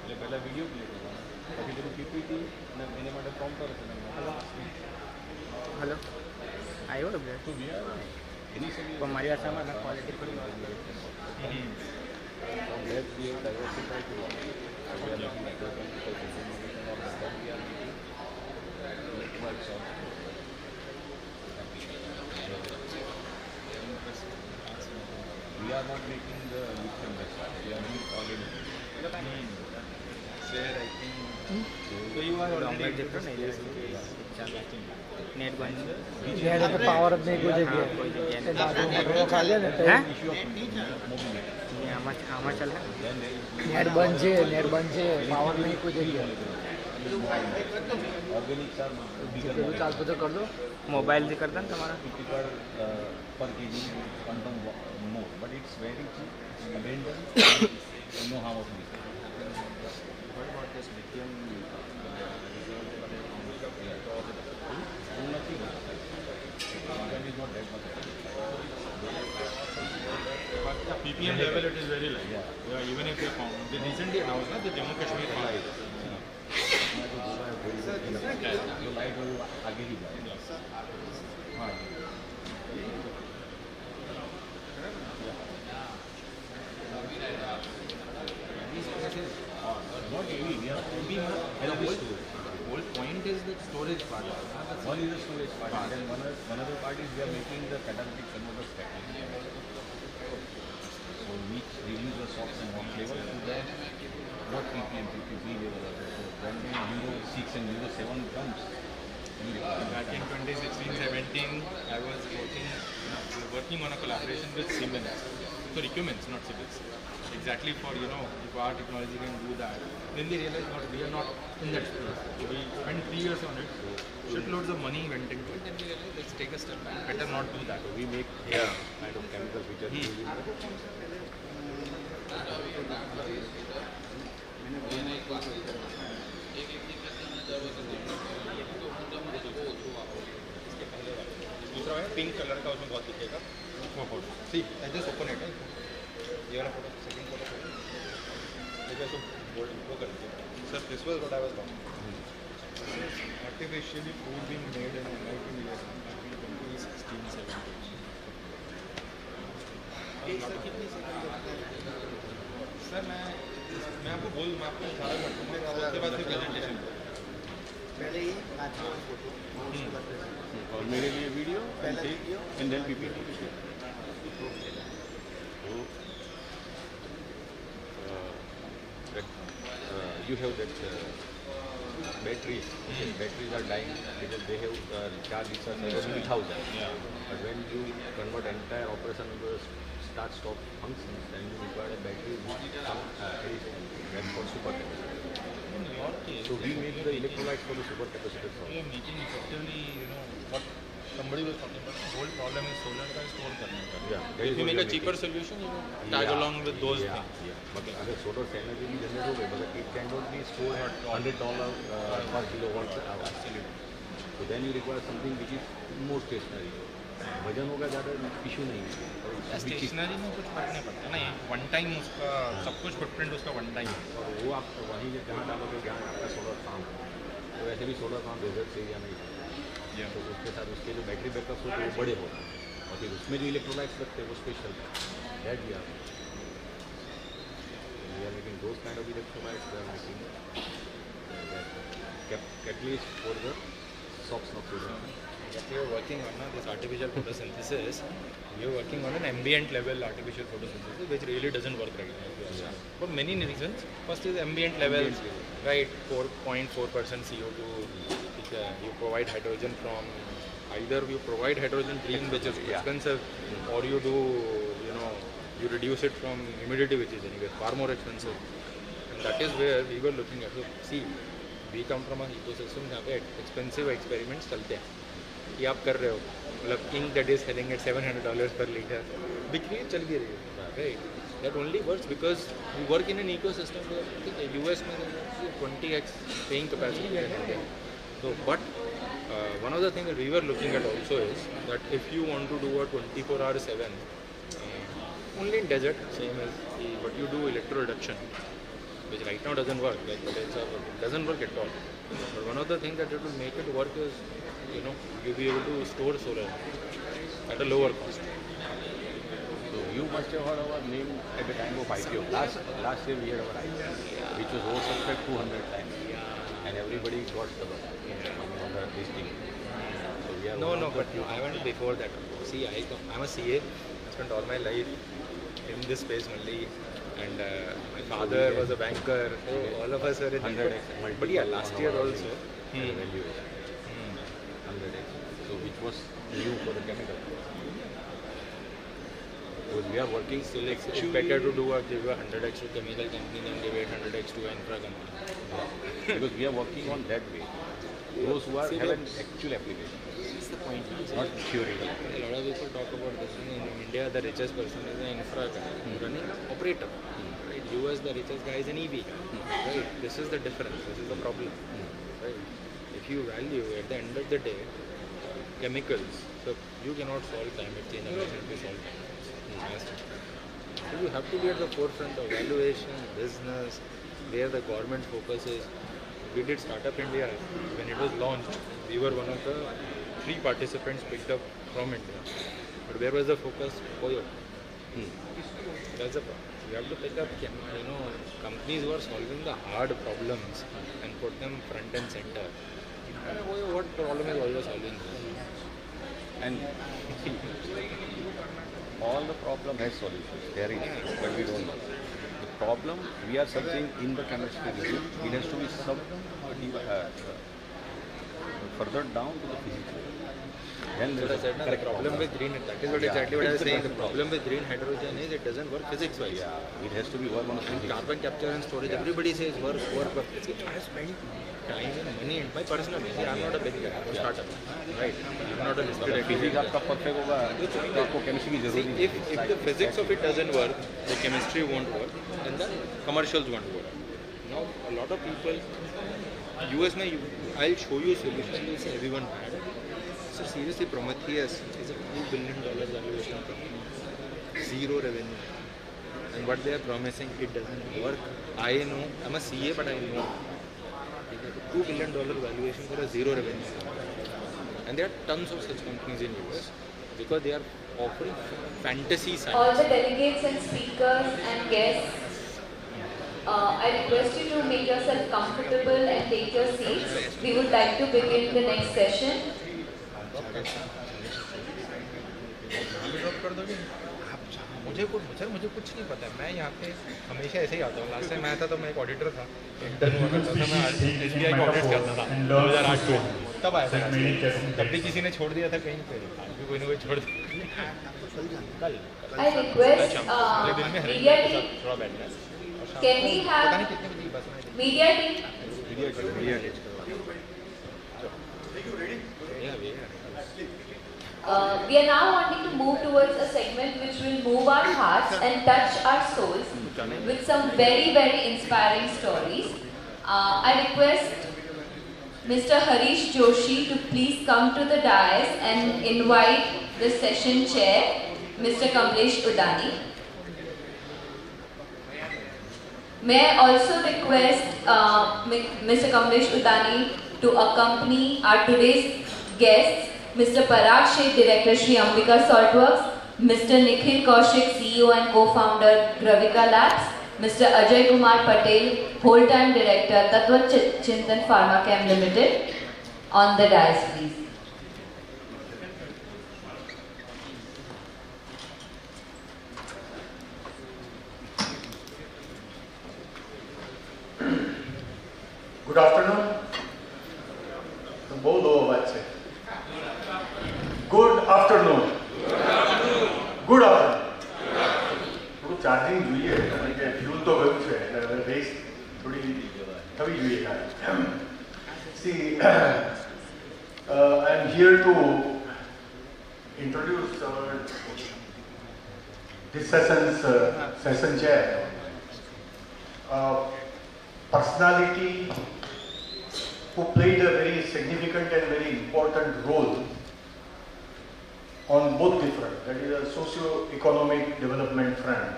એટલે પહેલાં video play કરવાનો, પછી પેલું પીપીટી અને એને માટે પ્રોમ્પ્ટર છે. હલો આવ્યો ને બ્લેડ શું બી આવે ઇનિશિયલી પણ મારી આશામાં ક્વોલિટી થોડી વાત let's be diversified to we are looking at the communication of the then we are making networks of we are not making the lithium based, we are doing organic. Where I think so you are already net બંધ જ્યારે તો power જ નહીં કોઈ જગ્યાએ ખાલી ને તો આમાં ચાલે નેટ બંધ છે પાવર નહીં કોઈ જગ્યાએ organics are પેલું ચાલતું તો કર દો મોબાઈલથી કરતા ને તમારા per kg quantum more, but it's very cheap, abundant, and no harm of lithium. What about this lithium nothing. Lithium is not that much. But the ppm level it is very light. Yeah, even if they found they recently announced that the Jammu Kashmir found जो light हो आगे ही जाए. हाँ not heavy, we are only whole point is the storage part. One is the storage part, and one other part is we are making the catalytic converter stack. So which reduce the SOx and NOx level to the what ppm, ppb level also. So when Euro 6 and Euro 7 comes, back in 2016-17 I was working on a collaboration with Siemens. Sorry, Cummins, not Siemens. Exactly for, if our technology can do that. Then they realized that we are not in that space. So we spent 3 years on it. Shitloads of money went into it. Then we realized, let's take a step back. Better not do that. so we make kind of chemical features using दूसरा है pink colour का, उसमें बहुत दिखेगा वो photo. See I just open it. ये वाला photo, second photo देखिए तो वो कर दीजिए. Sir this was what I was talking. Artificially food being made in 2016-17. Sir मैं आपको मैं आपको सारा कर दूँगा. उसके बाद फिर प्रेजेंटेशन पहले ही फोटो और मेरे लिए video and then PPT. You have that batteries. Batteries are dying because they have charge research of 3000. But when you convert entire operation into a start-stop functions, then you require a battery with some addition. That's called supercapacitor. So we make the electrolytes for the supercapacitors. We are making effectively, what somebody was talking about. The whole problem is solar का store करने का. Yeah. If you make a cheaper solution, tag along with those things. But अगर solar से energy भी generate हो गई, but it cannot be stored at $100 per kilowatt hour. So then you require something which is more stationary. वजन होगा ज़्यादा issue नहीं है. स्टेशनरी में कुछ फर्क नहीं पड़ता ना. वन टाइम उसका सब कुछ फुटप्रिंट उसका वन टाइम है. और वो आप वहीं जहाँ डालोगे जहाँ आपका सोलर फार्म है, तो वैसे भी सोलर फार्म डेजर्ट एरिया में ही है. तो उसके साथ उसके जो बैटरी बैकअप होते हैं वो बड़े होते हैं, और फिर उसमें जो इलेक्ट्रोलाइट्स लगते हैं वो special that we are making those kind of electrolytes. We are making catalyst for the SOx NOx reduction. What we are working on now, this artificial photosynthesis, we are working on an ambient level artificial photosynthesis, which really doesn't work right now. For many reasons. First is ambient level, right? 4.4% CO2. You provide hydrogen from either you provide hydrogen green, which is expensive, or you do, you reduce it from humidity, which is anyway far more expensive. And that is where we were looking at. So see, we come from an ecosystem जहाँ पे expensive experiments चलते हैं. ये आप कर रहे हो, मतलब ink that is selling at $700 per liter, बिक्री चल भी रही है, right? That only works because we work in an ecosystem. ठीक है, यूएस में 20x पेइंग कैपेसिटी है. So but one of the things that we were looking at also is that if you want to do a 24/7 only in desert, same as what you do electro reduction, which right now doesn't work. Like it doesn't work at all. But one of the things that it will make it work is, you'll be able to store solar at a lower cost. So you must have heard our name at the time of IPO. Last year we had our IPO, which was oversubscribed 200 times, and everybody got this thing. So we are No, but I went before that. See, I'm a CA. I spent all my life in this space only, and my father was a banker. So all of us were in 100x. But yeah, last year also. Valuation. 100x. So which was new for the chemical. Because we are working So it's better to give a 100x to chemical company than give 800x to infra company. because we are working on that way. Those who have an actual application, That's the point. not theoretical. A lot of people talk about this. In India, the richest person is an infra guy running operator. Right? US, the richest guy is an EV. Right? This is the difference. This is the problem. Right? If you value at the end of the day chemicals, so you cannot solve climate change unless you solve climate change. So you have to be at the forefront of valuation, business, where the government focuses. We did Startup India when it was launched. We were one of the 3 participants picked up from India. But where was the focus? Oil. That's the problem. You have to pick up companies who are solving the hard problems and put them front and center. What problem is oil solving? And see, all the problem has solutions. There is, but we don't know. The problem we are searching in the chemistry region, it has to be further down to the physics level. Then So there is I said, the problem with green, that is what exactly what I was saying. The problem with green hydrogen is it doesn't work physics-wise. it has to be work on the physics. Carbon capture and storage, everybody says work. See, I spend time and money in my personal way. I'm not a big guy, I'm a startup. Right? I'm not a listed अगर physics आपका perfect होगा तो आपको chemistry की जरूरत नहीं है. If the physics of it doesn't work, the chemistry won't work, and the commercials won't work. Now, a lot of people, US, I'll show you a solution, you'll say everyone bad. So seriously, Prometheus is a $2 billion valuation company, 0 revenue. And what they are promising, it doesn't work. I know, I'm a CA, but I know. $2 billion valuation for a 0 revenue. And there are tons of such companies in US because they are offering fantasy science. All the delegates and speakers and guests, I request you to make yourself comfortable and take your seats. We would like to begin the next session. मुझे कुछ नहीं पता है. मैं यहाँ पे हमेशा ऐसे ही आता हूँ. लास्ट टाइम मैं आया था तो मैं एक ऑडिटर था, इंटर्न हुआ करता था, मैं SBI का ऑडिट करता था 2008 में. तब आया था. तब भी किसी ने छोड़ दिया था कहीं पे, आज भी कोई ना कोई छोड़ दिया. कल I request media team. थोड़ा बैठना है. Can we पता नहीं have कितने बजे बस में. media team? We are now wanting to move towards a segment which will move our hearts and touch our souls with some very, very inspiring stories. I request Mr. Harish Joshi to please come to the dais and invite the session chair, Mr. Kamlesh Udani. May I also request Mr. Kamlesh Udani to accompany our today's guests, Mr. Parag Sheth, Director Shri Ambika Saltworks, Mr. Nikhil Kaushik, CEO and co-founder Gravika Labs, Mr. Ajay Kumar Patel, whole-time Director Tattva Chintan Pharma Chem Limited. On the dais, please. Good afternoon. तुम बहुत दो आवाज से. Good afternoon. Good afternoon. થોડું charging જોઈએ કારણ કે fuel તો ગયું છે એટલે રેસ થોડી થવી જોઈએ ગાડી. See, I'm here to introduce this session's session chair. Personality who played a very significant and very important role on both the front, that is a socio-economic development front.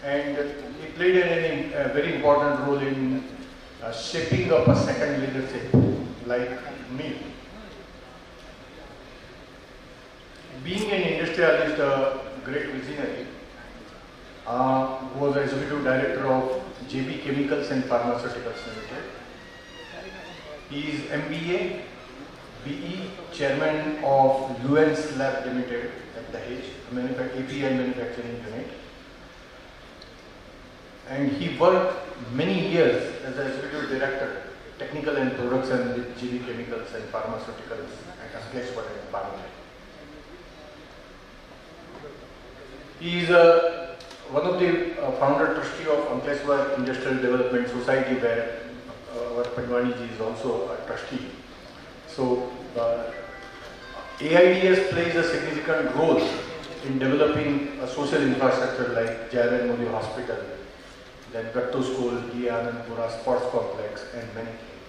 And he played a very important role in shaping up a second leadership like me. Being an industrialist, a great visionary, was executive director of JB Chemicals and Pharmaceuticals Limited. He is MBA, BE, chairman of Luens Lab Limited at Dahej, API manufacturing unit. And he worked many years as an executive director, technical and production with JB Chemicals and Pharmaceuticals at Ankleshwar and Parliament. He is one of the founder trustee of Ankleshwar Industrial Development Society, where our Padwani ji is also a trustee. So AIDS plays a significant role in developing a social infrastructure like Jai Modi Hospital, then Gattu School, D. Anandpura Sports Complex, and many things.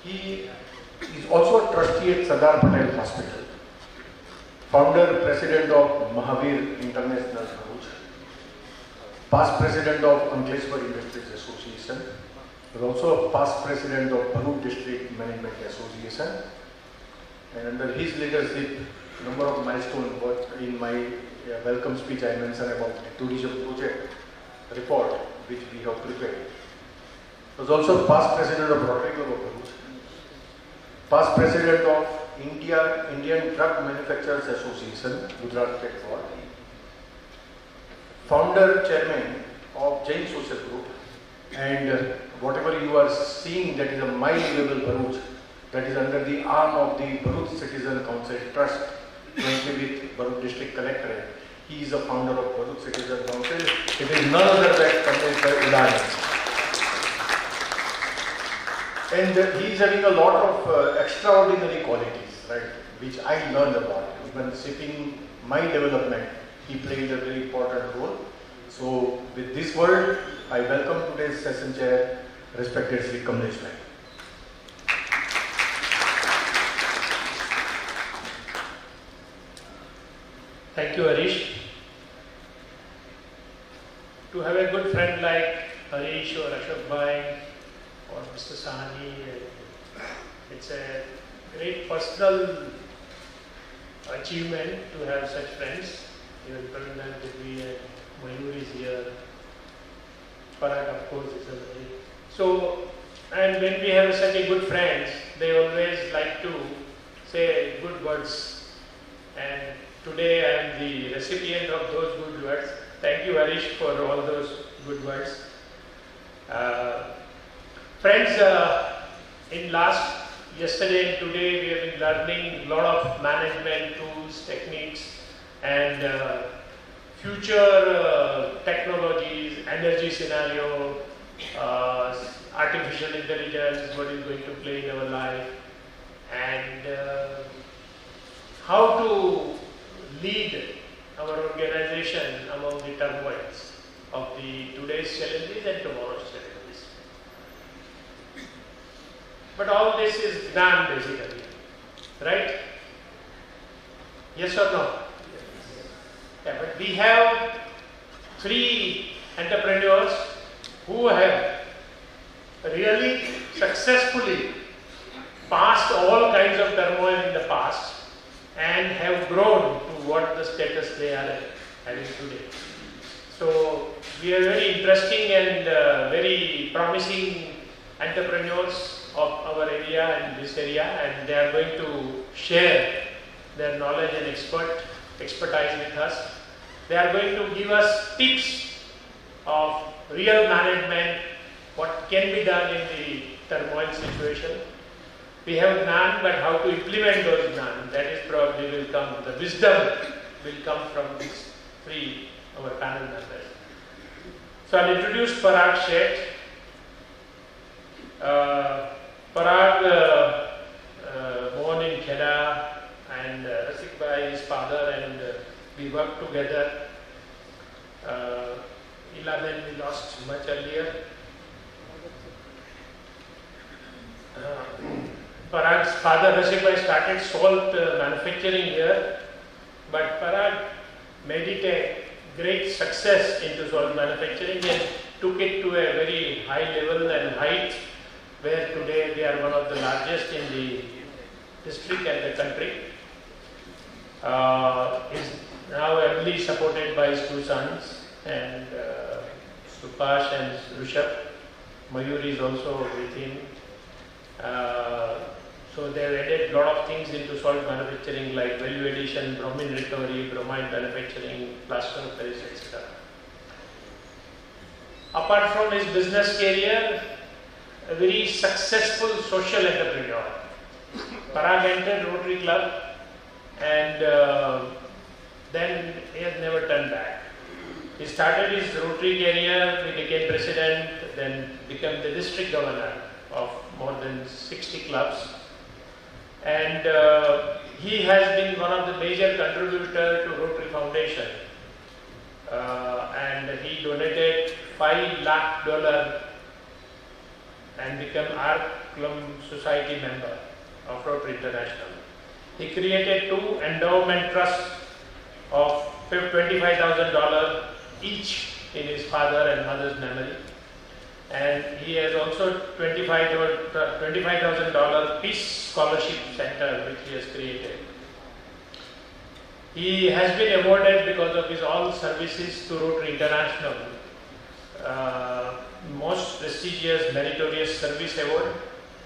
He is also a trustee at Sardar Patel Hospital, founder, president of Mahavir International Bharuch, past president of Ankleshwar Industries Association, was also a past president of Bharuch District Management Association, and under his leadership, number of milestones. In my welcome speech I mentioned about the tourism project report which we have prepared. He was also past president of Rotary Club of Bharuch, past president of Indian Drug Manufacturers Association, Gujarat State Board, founder chairman of Jain Social Group, and whatever you are seeing, that is a mind level Bharuch, that is under the arm of the Bharuch Citizen Council Trust, jointly with Bharuch District Collectorate. He is a founder of Bharuch Citizen Council. It is none other than Kamlesh Udani. And he is having a lot of extraordinary qualities, right, which I learned about. Even shaping my development, he played a very important role. So with this word, I welcome today's session chair, respected Sri Kamlesh Bhai. Thank you, Harish. To have a good friend like Harish or Ashok Bhai or Mr. Sahani, it's a great personal achievement to have such friends. Even Pravindan Devi and Mayur is here. Parag, of course, is already. So, and when we have such a good friends, they always like to say good words. And today I am the recipient of those good words. Thank you, Harish, for all those good words. Friends, yesterday and today we have been learning a lot of management tools, techniques, and future technologies, energy scenario, artificial intelligence, what is going to play in our life, and how to lead our organization among the turmoils of the today's challenges and tomorrow's challenges. But all this is Gnan basically, right? Yes or no? Yeah, but we have 3 entrepreneurs who have really successfully passed all kinds of turmoil in the past and have grown to what the status they are having today. So we are very interesting and very promising entrepreneurs of our area and this area, and they are going to share their knowledge and expertise with us. They are going to give us tips of real management, what can be done in the turmoil situation. We have Gnan, but how to implement those Gnan, that is probably will come, the wisdom will come from these 3, our panel members. So I'll introduce Parag Sheth. Parag, born in Kheda, and Rasik Bhai, his father, and we worked together. Ilaben we lost much earlier. Parag's father Rashibai started salt manufacturing here, but Parag made it a great success into salt manufacturing and took it to a very high level and height, where today they are one of the largest in the district and the country. Is now heavily supported by his two sons, and Supash and Rushabh. Mayur is also with him. So they have added a lot of things into salt manufacturing, like value addition, bromine recovery, bromide manufacturing, plaster of Paris, etc. Apart from his business career, a very successful social entrepreneur. Parag entered Rotary Club, and then he has never turned back. He started his Rotary career, he became president, then became the district governor of more than 60 clubs. And he has been one of the major contributors to Rotary Foundation. And he donated $5 lakh and became Arc Club Society member of Rotary International. He created two endowment trusts of $25,000 each in his father and mother's memory. And he has also $25,000 Peace Scholarship Center which he has created. He has been awarded because of his all services to Rotary International, most prestigious meritorious service award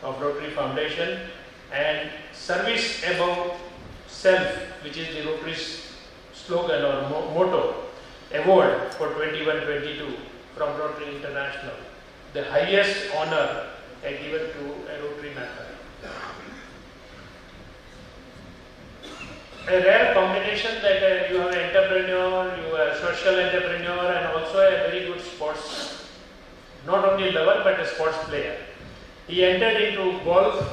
of Rotary Foundation, and service above self, which is the Rotary's slogan or motto, award for 21-22 from Rotary International, the highest honor given to a Rotary member. A rare combination that you have an entrepreneur, you are a social entrepreneur, and also a very good sports, not only lover but a sports player. He entered into golf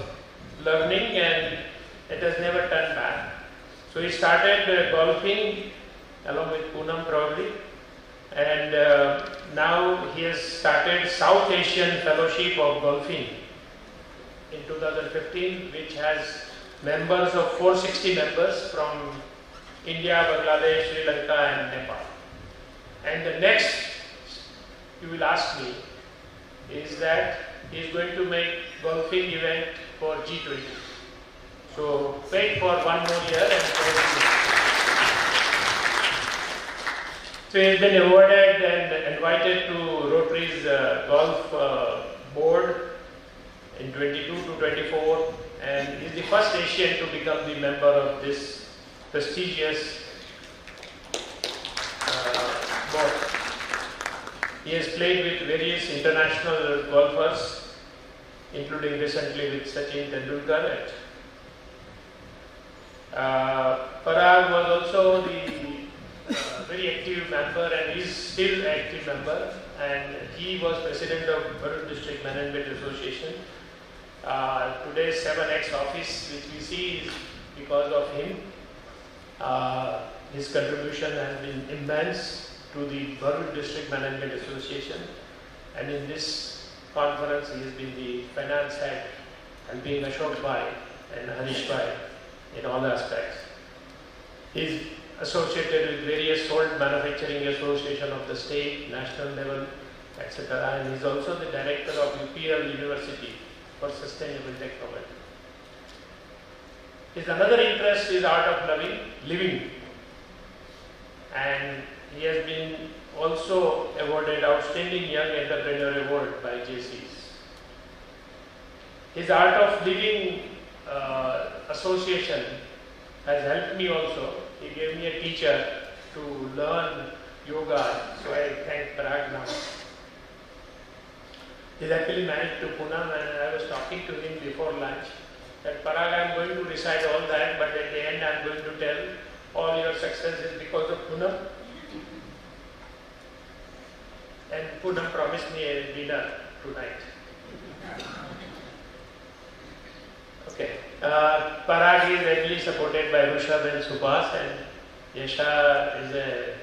learning and it has never turned back. So he started golfing along with Poonam probably, and now he has started South Asian Fellowship of Golfing in 2015, which has members of 460 members from India, Bangladesh, Sri Lanka and Nepal. And the next, you will ask me, is that he is going to make golfing event for G20. So wait for one more year and so he has been awarded and invited to Rotary's golf board in 22 to 24, and is the first Asian to become the member of this prestigious board. He has played with various international golfers, including recently with Sachin Tendulkar. Parag was also the very active member and is still an active member, and he was president of Bharuch District Management Association. Today's 7X office which we see is because of him. His contribution has been immense to the Bharuch District Management Association, and in this conference he has been the finance head, helping Ashok Bhai and Harish Bhai in all aspects. He is associated with various salt manufacturing association of the state, national level, etc. And he is also the director of UPL University for Sustainable Technology. His another interest is art of living, and he has been also awarded Outstanding Young Entrepreneur Award by JCs. His Art of Living association has helped me also. He gave me a teacher to learn yoga, so I thank Parag now. He's actually married to Poonam, and I was talking to him before lunch that Parag, I am going to recite all that, but at the end I am going to tell all your success is because of Poonam. And Poonam promised me a dinner tonight. Okay. Parag is heavily supported by Rushabh and Subhas, and Yasha is a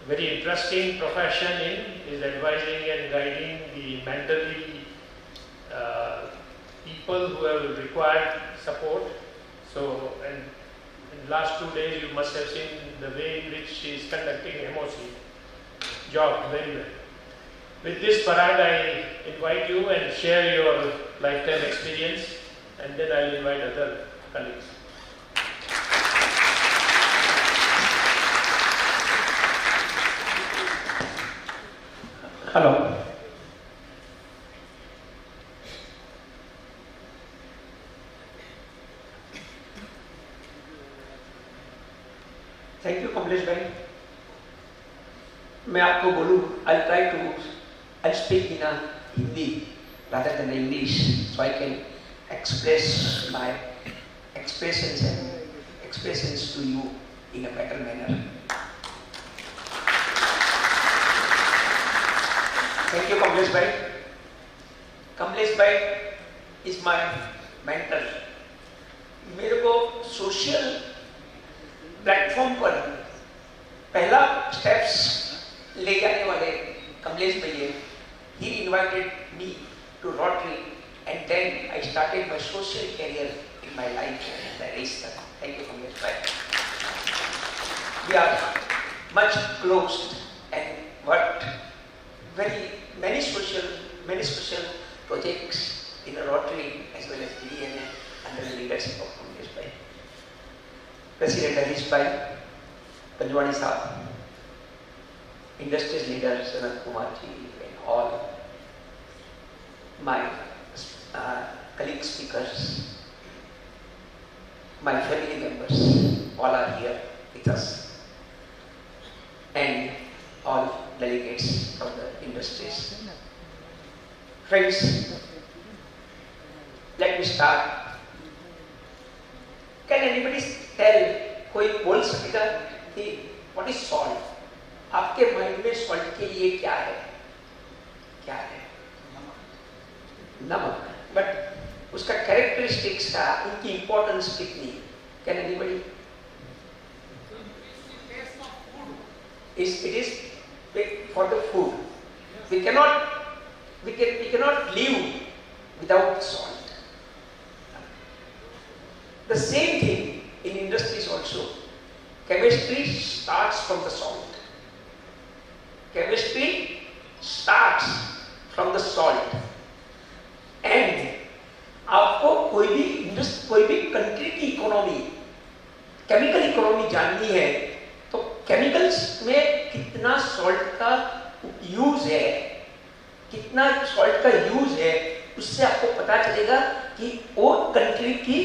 very interesting profession is advising and guiding the mentally people who have required support. So, and in the last 2 days you must have seen the way in which she is conducting MOC job very well. With this, Parag, I invite you and share your lifetime experience, and then I will invite other colleagues. Hello. Thank you Kamlesh भाई. मैं आपको बोलूँ, I try to I speak in Hindi rather than English, so I can express my expressions to you in a better manner. Thank you, Kamlesh bhai. Kamlesh bhai is my mentor. मेरे को social platform पर पहला steps ले जाने वाले कमलेश भैया, he invited me to Rotary, and then I started my social career in my life and I raised them. Thank you, Kamlesh bhai. We are much closed and worked many social projects in the Rotary as well as BDMA under the leadership of Kamlesh bhai. President Harish bhai, Panjwani Saab, industry leaders, Sanat Kumar ji, and all my colleague speakers, my family members, all are here with us, and all delegates from the industries. Friends, let me start. Can anybody tell, कोई बोल सकेगा कि what is salt? आपके mind में salt के लिए क्या है? क्या है? नमक. बट उसका कैरेक्टरिस्टिक्स का, उनकी इंपॉर्टेंस कितनी? Can anybody? It is for the food. We cannot live without salt. The same thing in industries also. Chemistry starts from the salt. Chemistry starts from the salt. And आपको कोई भी country की economy, chemical economy जाननी है तो chemicals में कितना salt का यूज है, कितना सॉल्ट का यूज है, उससे आपको पता चलेगा कि वो कंट्री की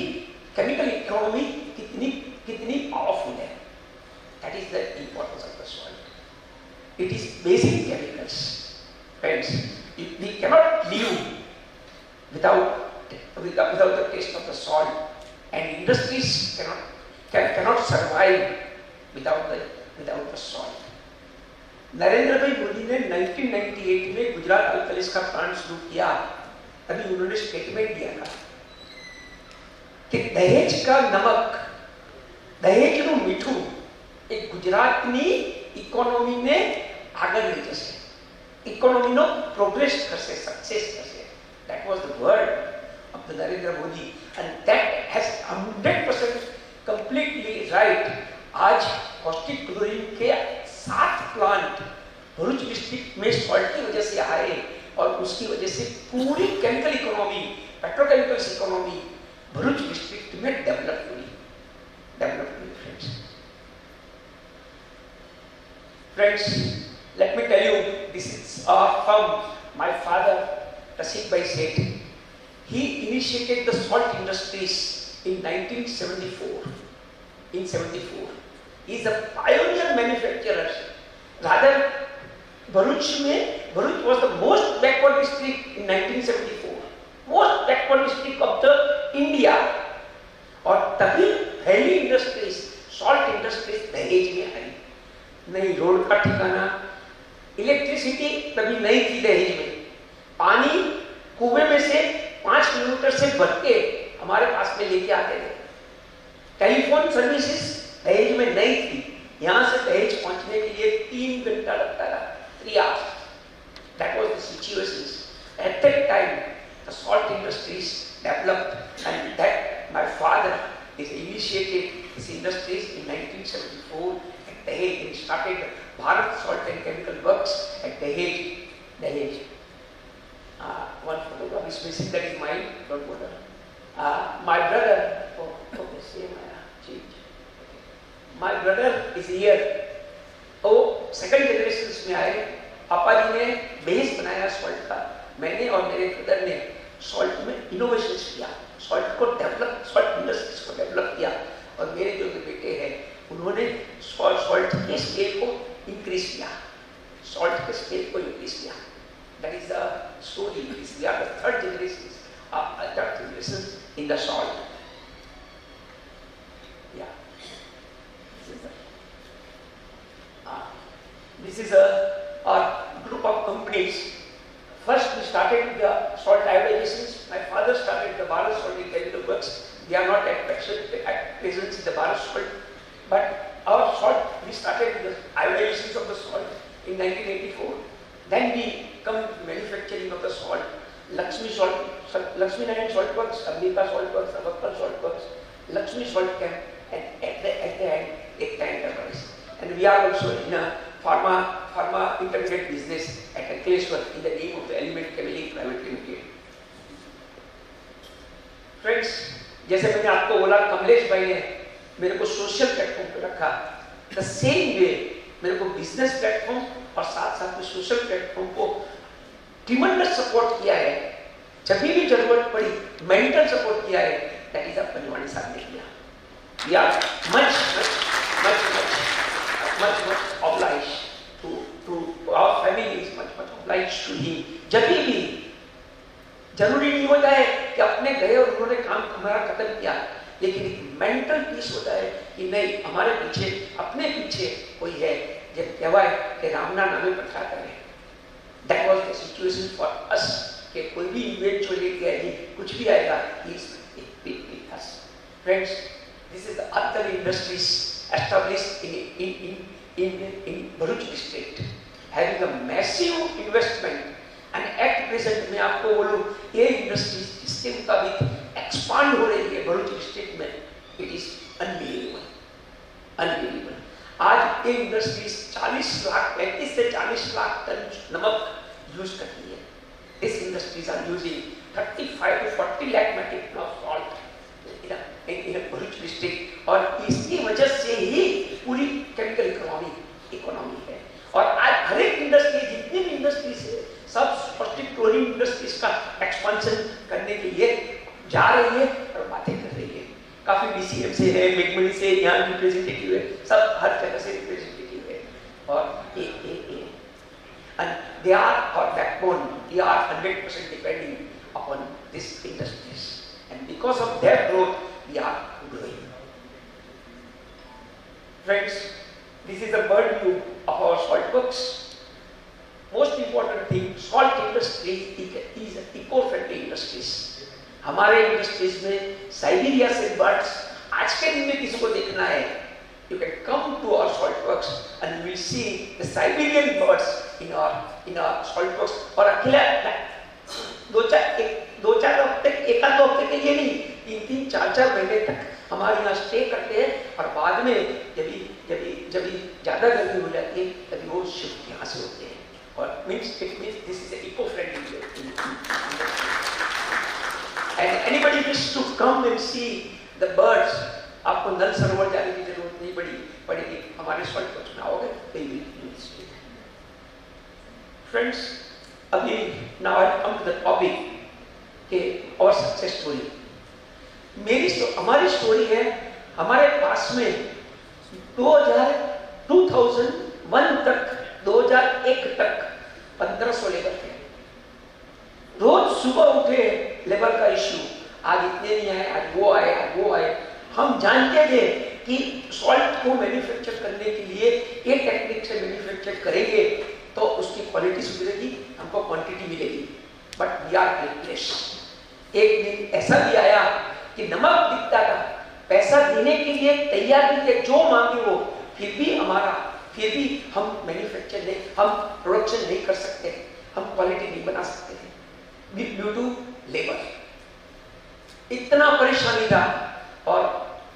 केमिकल इकोनॉमी कितनी पावरफुल है. That is the importance of the salt. It is basic chemicals. Friends, we cannot live without the taste of the salt, and industries cannot survive without the salt. Narendra भाई मोदी ने 1998 में Gujarat alkalis का plant शुरू किया. अभी उन्होंने statement दिया था कि दहेज का नमक, दहेज નું મીઠું એ ગુજરાતની ઇકોનોમીને આગળ લઈ જશે, ઇકોનોમીનો પ્રોગ્રેસ કરશે, સક્સેસ કરશે. That was the word of the Narendra Modi, and that has 100% completely right. आज caustic chlorine के 7 प्लांट भरूच डिस्ट्रिक्ट में सॉल्ट की वजह से आए, और उसकी वजह से पूरी chemical economy, petrochemicals economy Bharuch district में डेवलप हुई. Friends, let me tell you, this is from my father. Rasik Bhai said, he initiated the salt industries in 1974. In 74, he is a pioneer manufacturer. Rather, Bharuch was the most backward district in 1974, most backward district of the India. और तभी पहली industries, salt industries दहेज में आई. नहीं road का ठिकाना, electricity तभी नहीं थी दहेज में. पानी कुएं में से 5 किलोमीटर से भर के हमारे पास में लेके आते थे. टेलीफोन सर्विसेज दहेज में नहीं थी. यहाँ से दहेज पहुंचने के लिए 3 घंटा लगता था, 3 hours. That was the situation. At that time, the salt industries developed. industries in 1974 at Dahej. He started Bharat Salt and Chemical Works at Dahej. One photograph is missing, that is mine, don't bother. My brother, my brother is here. वो second generation में आए. पापा जी ने base बनाया salt का, मैंने और मेरे ब्रदर ने सॉल्ट में इनोवेशन किया, सॉल्ट को डेवलप, सॉल्ट इंडस्ट्रीज को डेवलप किया. और मेरे जो बेटे हैं उन्होंने सॉल्ट के स्केल को इंक्रीज किया, सॉल्ट के स्केल को इंक्रीज किया. That is the story. We are the third generation in the salt. Yeah. This is a group of companies. First we started with the salt iodizations. My father started the Bharat Salt and Chemical Works. We are not at present in the Bharat Salt, but our salt, we started with the iodizations of the salt in 1984. Then we come to manufacturing of the salt. Lakshmi Narayan Salt Works, Ambika Salt Works, Avakkal Salt Works, Lakshmi Salt Camp, and at the end, Ekta Enterprise. And we are also in a pharma intermediate business at Ankleshwar in the name of the Element Chemical Private Limited. Friends, जैसे मैंने आपको बोला कमलेश भाई ने मेरे को social platform पे रखा, the same way मेरे को बिजनेस प्लेटफॉर्म और साथ साथ में सोशल प्लेटफॉर्म को ट्रिमेंडस सपोर्ट किया है. जब भी जरूरत पड़ी मेंटल सपोर्ट किया है. दैट इज पंजवानी साहब ने किया. We are much obliged to our family is much obliged to him. जब भी जरूरी नहीं होता है कि अपने गए और उन्होंने काम हमारा खत्म किया, लेकिन एक मेंटल पीस होता है कि नहीं हमारे पीछे अपने पीछे कोई है जब कहवाए कि रामना नामे प्रचार करें. That was the situation for us कि कोई भी इवेंट जो लेके आएगी कुछ भी आएगा, he is with us. Friends, this is the other industries established in Bharuch district, having a massive investment. And at present मैं आपको बोलूँ ये इंडस्ट्रीज जिसके मुताबिक एक्सपांड हो रही है भरूच डिस्ट्रिक्ट में, it is unbelievable. आज ये इंडस्ट्रीज 35 से 40 लाख टन नमक यूज करती है. These industries are using 35 to 40 lakh metric ton of salt in a Bharuch district. और इसकी वजह से ही पूरी केमिकल इकोनॉमी है. और आज हर एक इंडस्ट्री, जितनी भी इंडस्ट्रीज है, सब क्लोरीन इंडस्ट्रीज का एक्सपेंशन करने के लिए जा रही है और बातें कर रही है. काफी DCM से है, मेगमनी से यहाँ रिप्रेजेंटेटिव है, सब हर जगह से रिप्रेजेंटेटिव है. और and they are our backbone. We are 100% depending upon these industries, and because of their growth, we are growing. Friends, this is a bird view of our salt works. Most important thing, salt industry is eco-friendly industries. हमारे industries में Siberia से birds आज के दिन में किसी को देखना है, you can come to our salt works and you will see the Siberian birds in our salt works. और अकेला दो चार हफ्ते, एक आध हफ्ते के लिए नहीं, 3-4 महीने तक हमारे यहाँ स्टे करते हैं. और बाद में जब ज्यादा गर्मी हो जाती है तभी वो शिफ्ट यहाँ से होते हैं. और it means this is an eco-friendly industry. And anybody wish to come and see the birds, आपको नल सरोवर जाने की जरूरत नहीं पड़ेगी. हमारे सॉल्ट वर्क्स में आओगे तो you will see. Friends, अभी now I come to the topic के और सक्सेस स्टोरी. हमारी स्टोरी है, हमारे पास में 2001 तक 1500 लेबर थे. रोज सुबह उठे लेबर का इश्यू, आज इतने नहीं आए, आज वो आए. हम जानते थे कि सॉल्ट को मैन्युफैक्चर करने के लिए ये टेक्निक से मैन्युफैक्चर करेंगे तो उसकी क्वालिटी सुधरेगी, हमको क्वांटिटी मिलेगी. But we are helpless. एक दिन ऐसा भी आया कि नमक दिखता था, पैसा देने के लिए तैयार भी थे, जो मांगे वो, फिर भी हम मैन्युफैक्चर नहीं, हम प्रोडक्शन नहीं कर सकते, हम क्वालिटी नहीं बना सकते थे ड्यू टू लेबर. इतना परेशानी था. और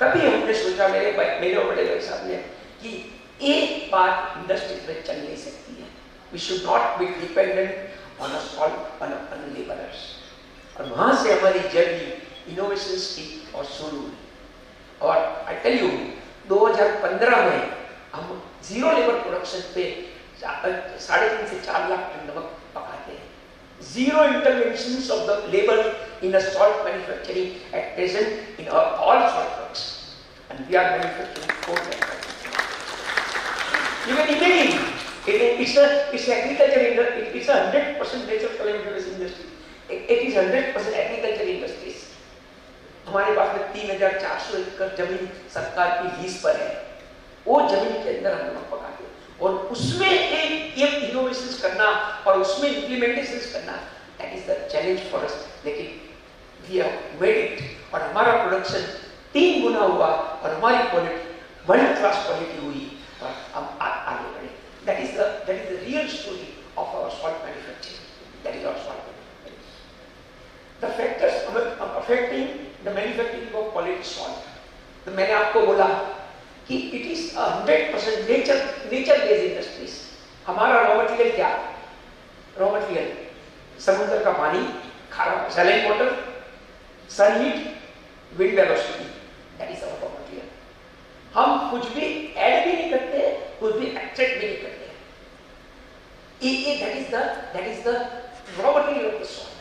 तभी हमने सोचा मेरे और बड़े भाई साहब ने कि एक बात इंडस्ट्री में चल नहीं सकती है, we should not be dependent on a salt on labourers. और वहां से हमारी जर्नी इनोवेशंस की और शुरू हुई। और आई टेल यू 2015 में हम जीरो लेबर प्रोडक्शन पे 3.5 से 4 लाख टन नमक पकाते हैं। Zero interventions of the labor in a salt manufacturing at present in all salt works, and we are manufacturing 4 lakh. You can imagine it's agriculture industry. It's a 100% natural calamity industry. It is 100% agriculture industries. हमारे पास में 3,400 एकड़ जमीन सरकार की lease पर है। वो जमीन के अंदर हम नमक पकाते हैं और उसमें एक इनोवेशंस करना और उसमें इम्प्लीमेंटेशंस करना, that is the challenge for us. लेकिन वी हैव मेड इट और हमारा प्रोडक्शन 3 गुना हुआ और हमारी क्वालिटी वर्ल्ड क्लास क्वालिटी हुई और हम आगे बढ़े। That is the real story of our salt manufacturing. That is our salt manufacturing. The factors affecting the manufacturing of quality salt, तो मैंने आपको बोला कि it is 100% nature based industries. हमारा रॉ मटेरियल क्या? रॉ मटेरियल समुद्र का पानी, खारा saline water, sun heat, wind velocity, that is our raw material. हम कुछ भी ऐड भी नहीं करते, कुछ भी एक्सट्रैक्ट भी नहीं करते। That is the raw material of the soil.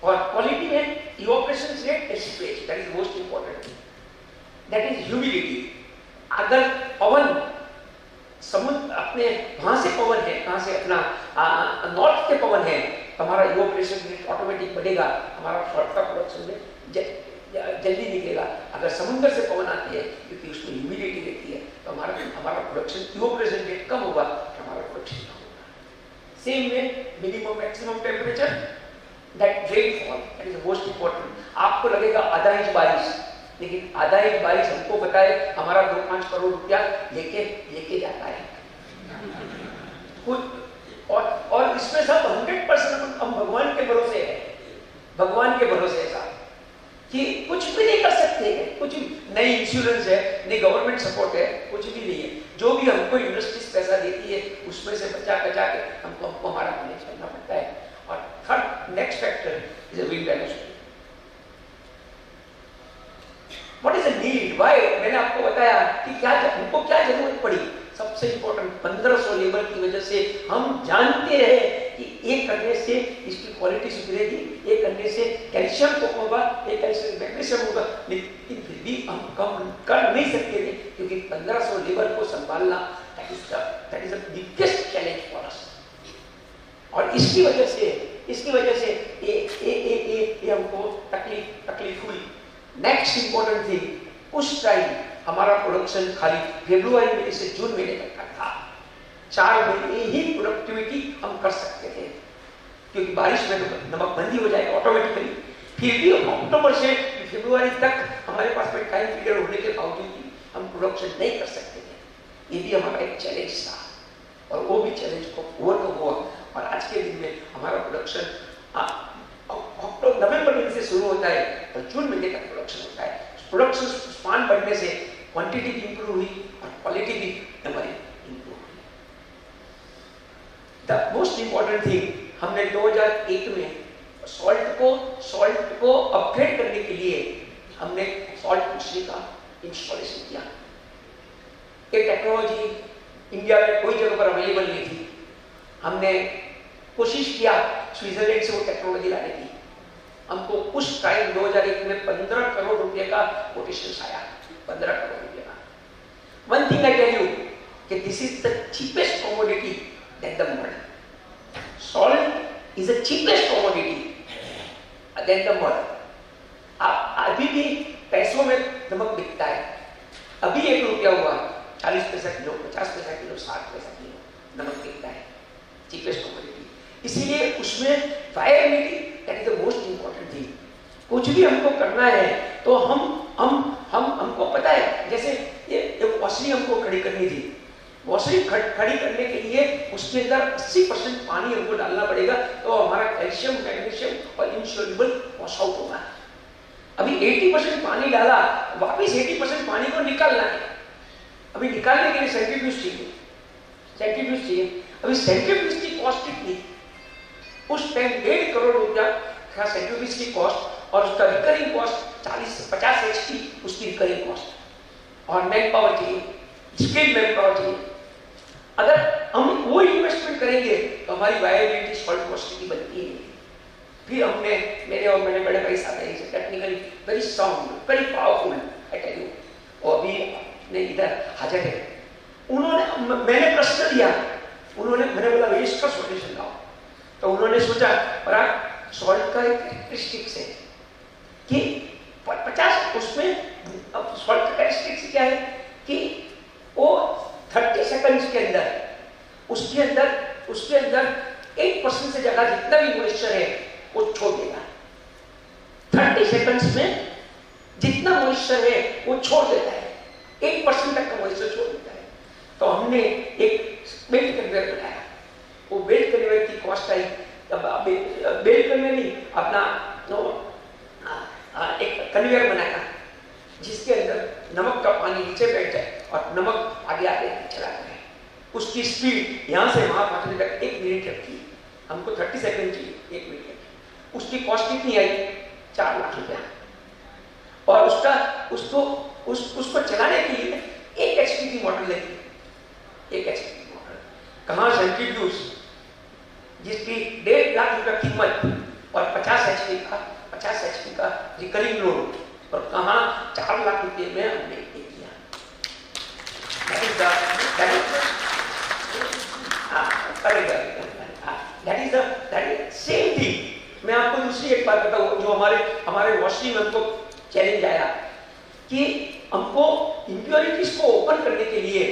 और क्वालिटी में evaporation rate, seepage, that is most important. That is humidity. अगर पवन समुद्र अपने वहां से पवन है, कहां से अपना नॉर्थ के पवन है, हमारा इवोपरेशन रेट ऑटोमेटिक बढ़ेगा, हमारा सॉल्ट का प्रोडक्शन में जल्दी निकलेगा। अगर समुद्र से पवन आती है क्योंकि उसमें ह्यूमिडिटी रहती है तो हमारा प्रोडक्शन इवोपरेशन रेट कम होगा, हमारा प्रोडक्शन कम होगा। सेम में minimum maximum temperature, that rainfall, that is most important. आपको लगेगा आधा इंच बारिश, लेकिन आधा इंच बारिश हमको बताए हमारा 2-5 करोड़ रुपया लेके जाता है। और इसमें सब 100% हम भगवान के भरोसे है, भगवान के भरोसे है साहब, कि कुछ भी नहीं कर सकते हैं। कुछ नई इंश्योरेंस है, नई गवर्नमेंट सपोर्ट है, कुछ भी नहीं है। जो भी हमको इंडस्ट्रीज पैसा देती है उसमें से बचा के हमको हमारा मैनेज करना पड़ता है। और third next factor is wind velocity. What is the need? Why? मैंने आपको बताया कि हमको क्या जरूरत पड़ी। सबसे इंपॉर्टेंट 1500 लेबर की वजह से हम जानते हैं कि एक करने से इसकी क्वालिटी सुधरेगी, एक करने से कैल्शियम कम होगा, एक कैल्शियम मैग्नीशियम होगा, लेकिन फिर भी हम कम कर नहीं सकते थे क्योंकि 1500 लेबर को संभालना that is the biggest challenge for us. और इसकी वजह से ये हमको तकलीफ हुई। नेक्स्ट इंपॉर्टेंट थिंग, उस टाइम हमारा प्रोडक्शन खाली फरवरी महीने से जून महीने तक का था। 4 महीने ही प्रोडक्टिविटी हम कर सकते थे क्योंकि बारिश में नमक बंदी हो जाएगी ऑटोमेटिकली। फिर भी अक्टूबर से फरवरी तक हमारे पास में टाइम पीरियड होने के बावजूद भी हम प्रोडक्शन नहीं कर सकते थे। ये भी हमारा एक चैलेंज था और वो भी चैलेंज को ओवरकम हुआ और आज के दिन में हमारा प्रोडक्शन नवंबर महीने से शुरू होता है और जून महीने तक प्रोडक्शन होता है। प्रोडक्शन स्पान बढ़ने से क्वांटिटी भी इंप्रूव हुई और क्वालिटी भी हमारी इंप्रूव हुई। द मोस्ट इंपॉर्टेंट थिंग, हमने 2001 में सॉल्ट को अपग्रेड करने के लिए हमने सॉल्ट मिक्सरी का इंस्टॉलेशन किया। ये टेक्नोलॉजी इंडिया में कोई जगह पर अवेलेबल नहीं थी। हमने कोशिश किया स्विट्जरलैंड से वो टेक्नोलॉजी लाने की। हमको उस टाइम 2001 में 15 करोड़ रुपए का कोटेशन आया, 15 करोड़ रुपए का। One thing I tell you कि this is the cheapest commodity than the mud. Salt is the cheapest commodity than the mud. अभी भी पैसों में नमक बिकता है। अभी 1 रुपया हुआ 40 पैसा किलो, 50 पैसा किलो, 60 पैसा किलो नमक बिकता है, चीपेस्ट कमोडिटी। इसीलिए उसमें viability that is the most important thing. कुछ भी हमको करना है तो हमको पता है, जैसे ये वॉशरी हमको खड़ी करनी थी। वॉशरी खड़ी करने के लिए उसके अंदर 80% पानी हमको डालना पड़ेगा तो हमारा कैल्शियम, मैग्नीशियम और इनसॉल्युबल वॉश आउट होगा। अभी 80% पानी डाला, वापस 80% पानी को निकालना है। अभी निकालने के लिए सेंट्रीफ्यूज चाहिए, सेंट्रीफ्यूज चाहिए। अभी सेंट्रीफ्यूज की कॉस्ट कितनी? उस टाइम 1.5 करोड़ रुपया था सेंट्रीफ्यूज की कॉस्ट, और उसका रिकरिंग कॉस्ट 40-50 HP उसकी रिकरिंग कॉस्ट, और मैन पावर चाहिए, स्किल्ड मैन पावर चाहिए। अगर हम वो इन्वेस्टमेंट करेंगे तो हमारी वायबिलिटी सॉल्ट कॉस्ट की बनती है। फिर हमने, मेरे और मेरे बड़े भाई साहब हैं, technically very sound, very powerful, I tell you, और अभी ने इधर हाजिर है। उन्होंने, मैंने प्रश्न दिया, उन्होंने, मैंने बोला वेस्ट का सॉल्यूशन लाओ, तो उन्होंने सोचा पर सॉल्ट का एक कैरेक्टरिस्टिक्स है कि 50 उसमें, अब सॉल्ट का कैरेक्टरिस्टिक्स क्या है कि वो 30 सेकंड्स के अंदर उसके अंदर 8% से ज्यादा जितना भी मॉइस्चर है वो छोड़ देगा। 30 सेकंड्स में जितना मॉइस्चर है वो छोड़ देता है, 8% तक का मॉइस्चर छोड़ देता है। तो हमने एक बेल्ट कन्वेयर बनाया। वो बेल्ट कन्वेयर की कॉस्ट आई, बेल्ट कन्वेयर नहीं, अपना एक कन्वेयर बनाया जिसके अंदर नमक का पानी नीचे बैठ जाए और नमक आगे आगे चलाता है। उसकी स्पीड यहाँ से वहां पहुंचने तक 1 मिनट लगती है, हमको 30 सेकंड चाहिए, 1 मिनट लगती। उसकी कॉस्ट कितनी आई? 4 लाख रुपया। और उसको चलाने के लिए 1 HP की मोटर लगी, 1 HP की मोटर। कहाँ सेंट्रीफ्यूज जिसकी 1.5 लाख रुपया कीमत और 50 HP का रिकरिंग लोड, और कहाँ 4 लाख रुपये में हमने किया। That is same thing। मैं आपको दूसरी एक बात बताऊँ, जो हमारे वॉशरूम में हमको चैलेंज आया कि हमको इम्प्योरिटीज को ओपन करने के लिए,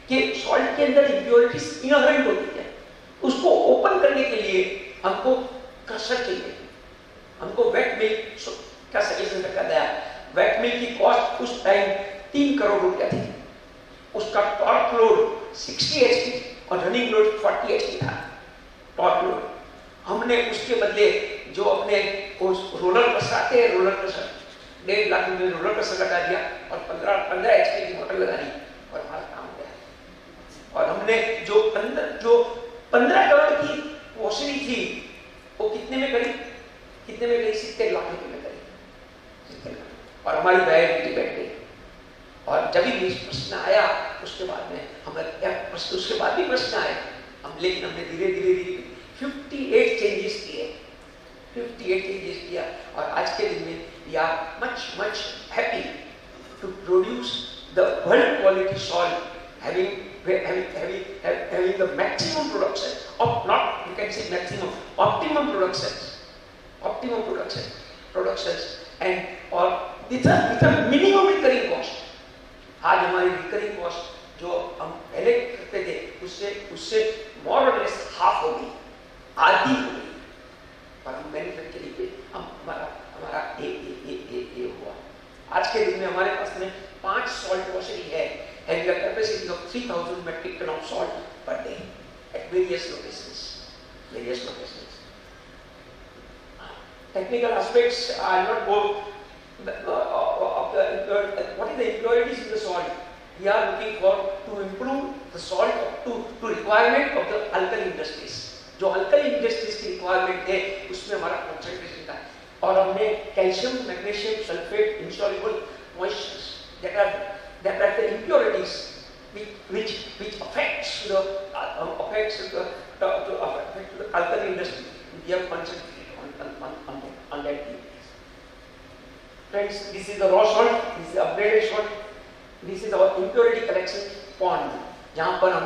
कि सॉल्ट के अंदर इम्प्योरिटीज इनहेरेंट होती है, उसको ओपन करने के लिए हमको क्रशर चाहिए, हमको वेट मिल्क का सजेशन रखा गया। वेट मिल्क की कॉस्ट उस टाइम 3 करोड़ रुपया थी। उसका टॉर्क लोड 60 HP और रनिंग लोड 40 HP था, टॉर्क लोड। हमने उसके बदले जो अपने रोलर क्रशर आते हैं, रोलर क्रशर 1.5 लाख रुपये रोलर क्रशर लगा दिया और 15 HP की मोटर लगा दी और हमारा काम हो गया। और हमने जो 15 करोड़ की वॉशरी थी वो कितने में करी? 70 लाख रुपये में करी, 70 लाख। और हमारी वायबिलिटी बैठ गई। और जब भी प्रश्न आया उसके बाद में हमारे प्रश्न, उसके बाद भी प्रश्न आए लेकिन हमने धीरे धीरे 58 चेंजेस किए, 58 चेंजेस किया। और आज के दिन में we are much happy to produce the world quality salt, having the maximum production of, not you can say maximum, optimum productions and or with a minimum recurring cost। आज हमारी recurring cost जो हम पहले करते थे उससे मोर और less half हो गई, आधी हो गई। पर हम मैन्युफैक्चरिंग पे हमारा ये हुआ। आज के दिन में हमारे पास में 5 सॉल्ट वॉशरी है and the capacity of 3000 metric ton of salt per day at various locations. Technical aspects are not go of what is the impurities in the salt. We are looking for to improve the salt to requirement of the alkali industries. जो alkali industries की requirement है उसमें हमारा concentration था। और हमने calcium, magnesium, sulfate, insoluble moistures that are the impurities which affects the alkali industry. We have concentrated on that. Friends, this is the raw salt, this is the upgraded salt, this is our impurity collection pond, जहाँ पर हम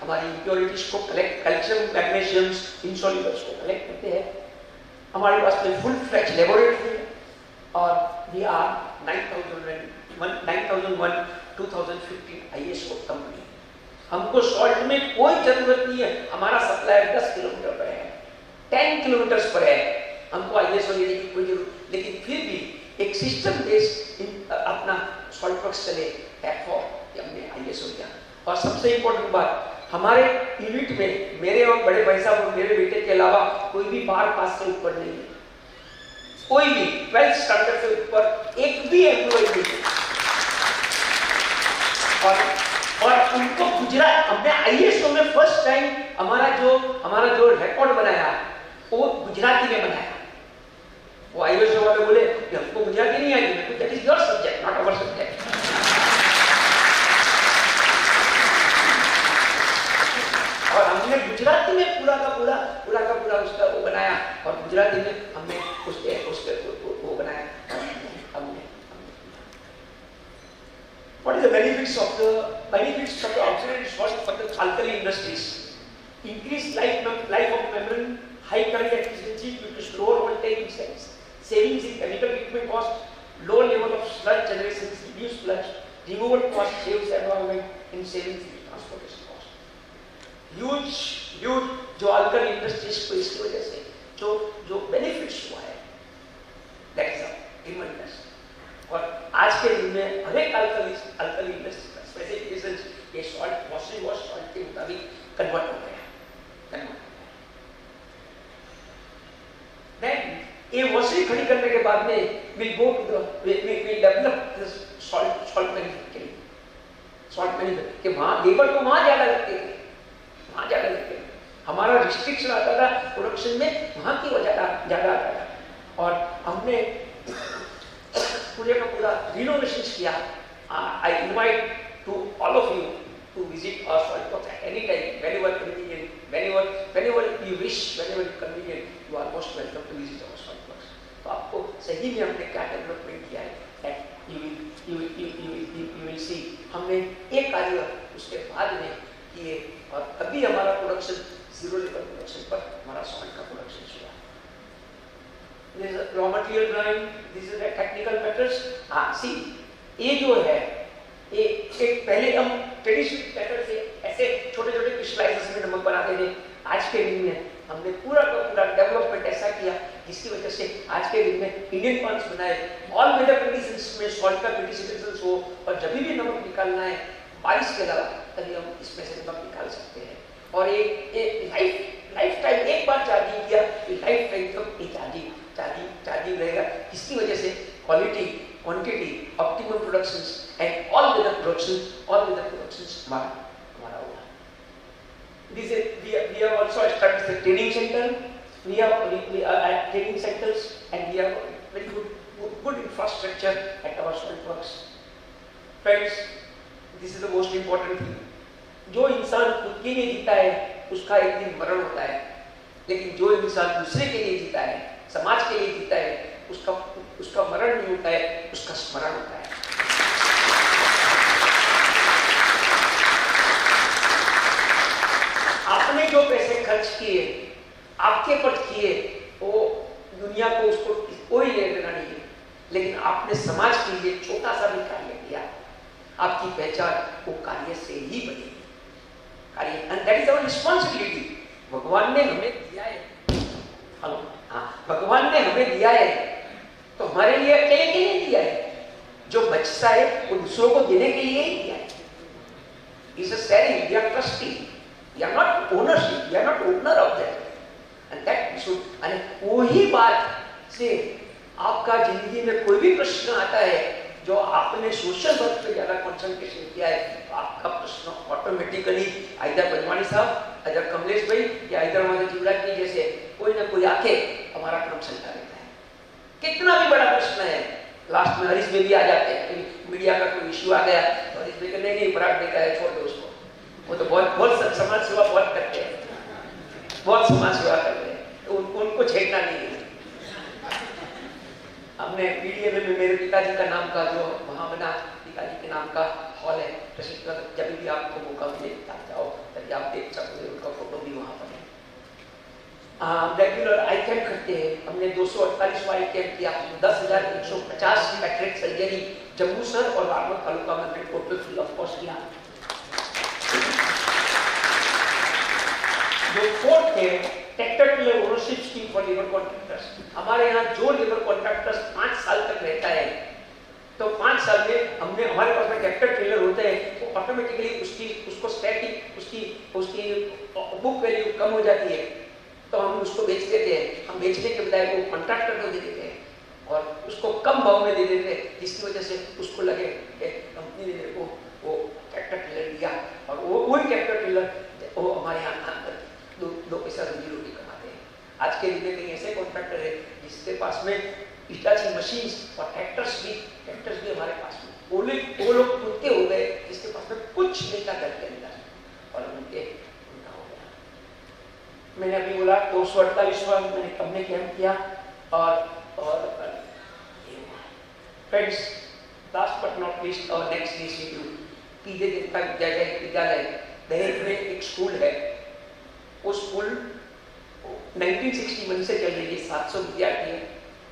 हमारी impurities को collect, calcium, magnesium, insolubles को collect करते हैं। हमारे पास में full fledged laboratory है और we are 9001 2015 ISO कंपनी। हमको सॉल्ट में कोई जरूरत नहीं है, हमारा सप्लायर 10 किलोमीटर पर है, 10 किलोमीटर पर है, हमको ISO लेने की कोई जरूरत, लेकिन फिर भी एक सिस्टम बेस्ड अपना सॉल्ट वर्क्स चले, हमने ISO लिया। और सबसे इम्पोर्टेंट बात, हमारे यूनिट में मेरे और बड़े भाई साहब और मेरे बेटे के अलावा कोई भी बार पास से ऊपर नहीं है। कोई भी 12th स्टैंडर्ड से ऊपर एक भी एम्प्लॉय नहीं, और उनको गुजरात, हमने आईएसओ में फर्स्ट टाइम हमारा जो रिकॉर्ड बनाया वो गुजराती में बनाया। वो आईएसओ वाले बोले कि हमको गुजराती नहीं आती, मैं that is your subject not our subject. और हमने गुजराती में पूरा का पूरा उसका वो बनाया, और गुजराती में हमने उसके वो बनाया। हमने What is the benefits of the auxiliary salt for the alkali industries? Increased life of membrane, high current efficiency due to slower voltage in cells, savings in chemical treatment cost, low level of sludge generation, reduced sludge, removal cost saves the environment, and savings in transportation cost. Huge जो alkali industries को इसकी वजह से जो benefits हुआ है, that is tremendous. और आज के दिन में हर एक अल्कली इंडस्ट्री का स्पेसिफिकेशंस ये सॉल्ट वॉशिंग वॉश सॉल्ट के मुताबिक कन्वर्ट हो गया। देन ये वॉशिंग खड़ी करने के बाद में will go to the will develop this salt manufacturing के वहाँ लेबर तो वहाँ ज़्यादा लगते थे, हमारा रिस्ट्रिक्शन आता था प्रोडक्शन में, वहाँ की वजह ज़्यादा आता था। और हमने पूरे का पूरा रिनोवेशन किया। I invite to all of you to visit our salt works at any time, whenever convenient, whenever you wish, whenever convenient, you are most welcome to visit our salt works. तो आपको सही में हमने क्या development किया है, that you will see। हमने एक कार्य उसके बाद में किए, और अभी हमारा प्रोडक्शन जीरो लेवल प्रोडक्शन पर हमारा सॉल्ट का प्रोडक्शन हुआ। This is raw material drawing, this is the technical matters। see, ये जो है ये एक पहले हम ट्रेडिशनल मेथड से ऐसे छोटे छोटे क्रिस्टलाइजेशन में नमक बनाते थे। आज के दिन में हमने पूरा का पूरा डेवलपमेंट ऐसा किया जिसकी वजह से आज के दिन में इंडियन पॉन्ड्स बनाए, ऑल वेदर कंडीशंस में सॉल्ट का क्रिटिसिजन्स हो, और जब भी नमक निकालना है बारिश के अलावा तभी हम इसमें से नमक निकाल सकते हैं। और ये लाइफ टाइम एक बार चार्जिंग किया, लाइफ टाइम तक ये चार्जिंग रहेगा। इसकी वजह से quality, quantity, optimum productions and all weather productions हमारा होगा। This is we have also established the training center. We have training centers, and we have very good infrastructure at our salt works. Friends, this is the most important thing. जो इंसान खुद के लिए जीता है उसका एक दिन मरण होता है, लेकिन जो इंसान दूसरे के लिए जीता है, समाज के लिए जीता है, उसका मरण नहीं होता है, उसका स्मरण होता है। आपने जो पैसे खर्च किए, आपके पर किए, वो दुनिया को उसको कोई लेना देना नहीं है, लेकिन आपने समाज के लिए छोटा सा भी कार्य किया, आपकी पहचान वो कार्य से ही बनेगी। कार्य, and that is our responsibility. भगवान ने हमें दिया है, हेलो, भगवान ने हमें दिया है तो हमारे लिए अकेले के लिए दिया है, जो बचता है वो दूसरों को देने के लिए ही दिया है। It's a sharing, we are trustee, we are not ownership, we are not owner of that, and that should, and वही बात से आपका जिंदगी में कोई भी प्रश्न आता है जो आपने सोशल वर्क पे ज्यादा कंसंट्रेशन किया है, तो आपका प्रश्न ऑटोमेटिकली आइदर बनवानी साहब, आइदर कमलेश भाई, या आइदर हमारे जीवराज जी जैसे कोई ना कोई आके हमारा काम चलता रहता है। कितना भी बड़ा प्रश्न है, लास्ट में हरीश में भी आ जाते हैं, मीडिया का कोई इश्यू आ गया तो हरीश भाई कहते नहीं बराट बेटा है, छोड़ दो उसको, वो तो बहुत समाज सेवा बहुत करते हैं, बहुत समाज सेवा करते हैं, तो उनको छेड़ना नहीं है। हमने BDMA में मेरे पिताजी का नाम का जो वहाँ बना, पिताजी के नाम का हॉल है, जब भी आपको मौका मिले आप जाओ, ताकि आप देख सकते हो, उनका फोटो भी वहाँ पर है। रेगुलर आई कैम्प करते हैं, हमने 248 आई कैम्प किया, 10,150 पैट्रिक सर्जरी जम्मू सर और रामपुर तालुका में हमने टोटल फ्री ऑफ कॉस्ट किया। जो फोर्थ है tractor tiller ownership scheme for labour contractors. हमारे यहाँ जो लेबर कॉन्ट्रैक्टर्स 5 साल तक रहता है, तो 5 साल में हमने हमारे पास में ट्रैक्टर ट्रेलर होते हैं, तो ऑटोमेटिकली उसको स्टैटिक उसकी बुक वैल्यू कम हो जाती है, तो हम उसको बेच देते हैं। हम बेचने के बजाय वो कॉन्ट्रैक्टर को दे देते हैं, और उसको कम भाव में दे देते, जिसकी वजह से उसको लगे कि कंपनी ने मेरे को वो ट्रैक्टर टिलर दिया, और वही ट्रैक्टर टिलर वो हमारे यहाँ आकर दो पैसा रोजी रोटी कमाते हैं। आज के दिन में कहीं ऐसे कॉन्ट्रैक्टर है जिसके पास में हिटाची मशीन्स और ट्रैक्टर्स भी हमारे पास में, वो लोग उनके हो गए जिसके पास में कुछ नहीं था घर के अंदर, और उनका हो गया। मैंने अभी बोला 248वां मैंने हमने कैंप किया, और friends, last but not least और नेक्स्ट इनिशिएटिव पीजे देवता विद्यालय दहेज में एक स्कूल है। वो स्कूल 1961 से चल रही है, 700 विद्यार्थी है।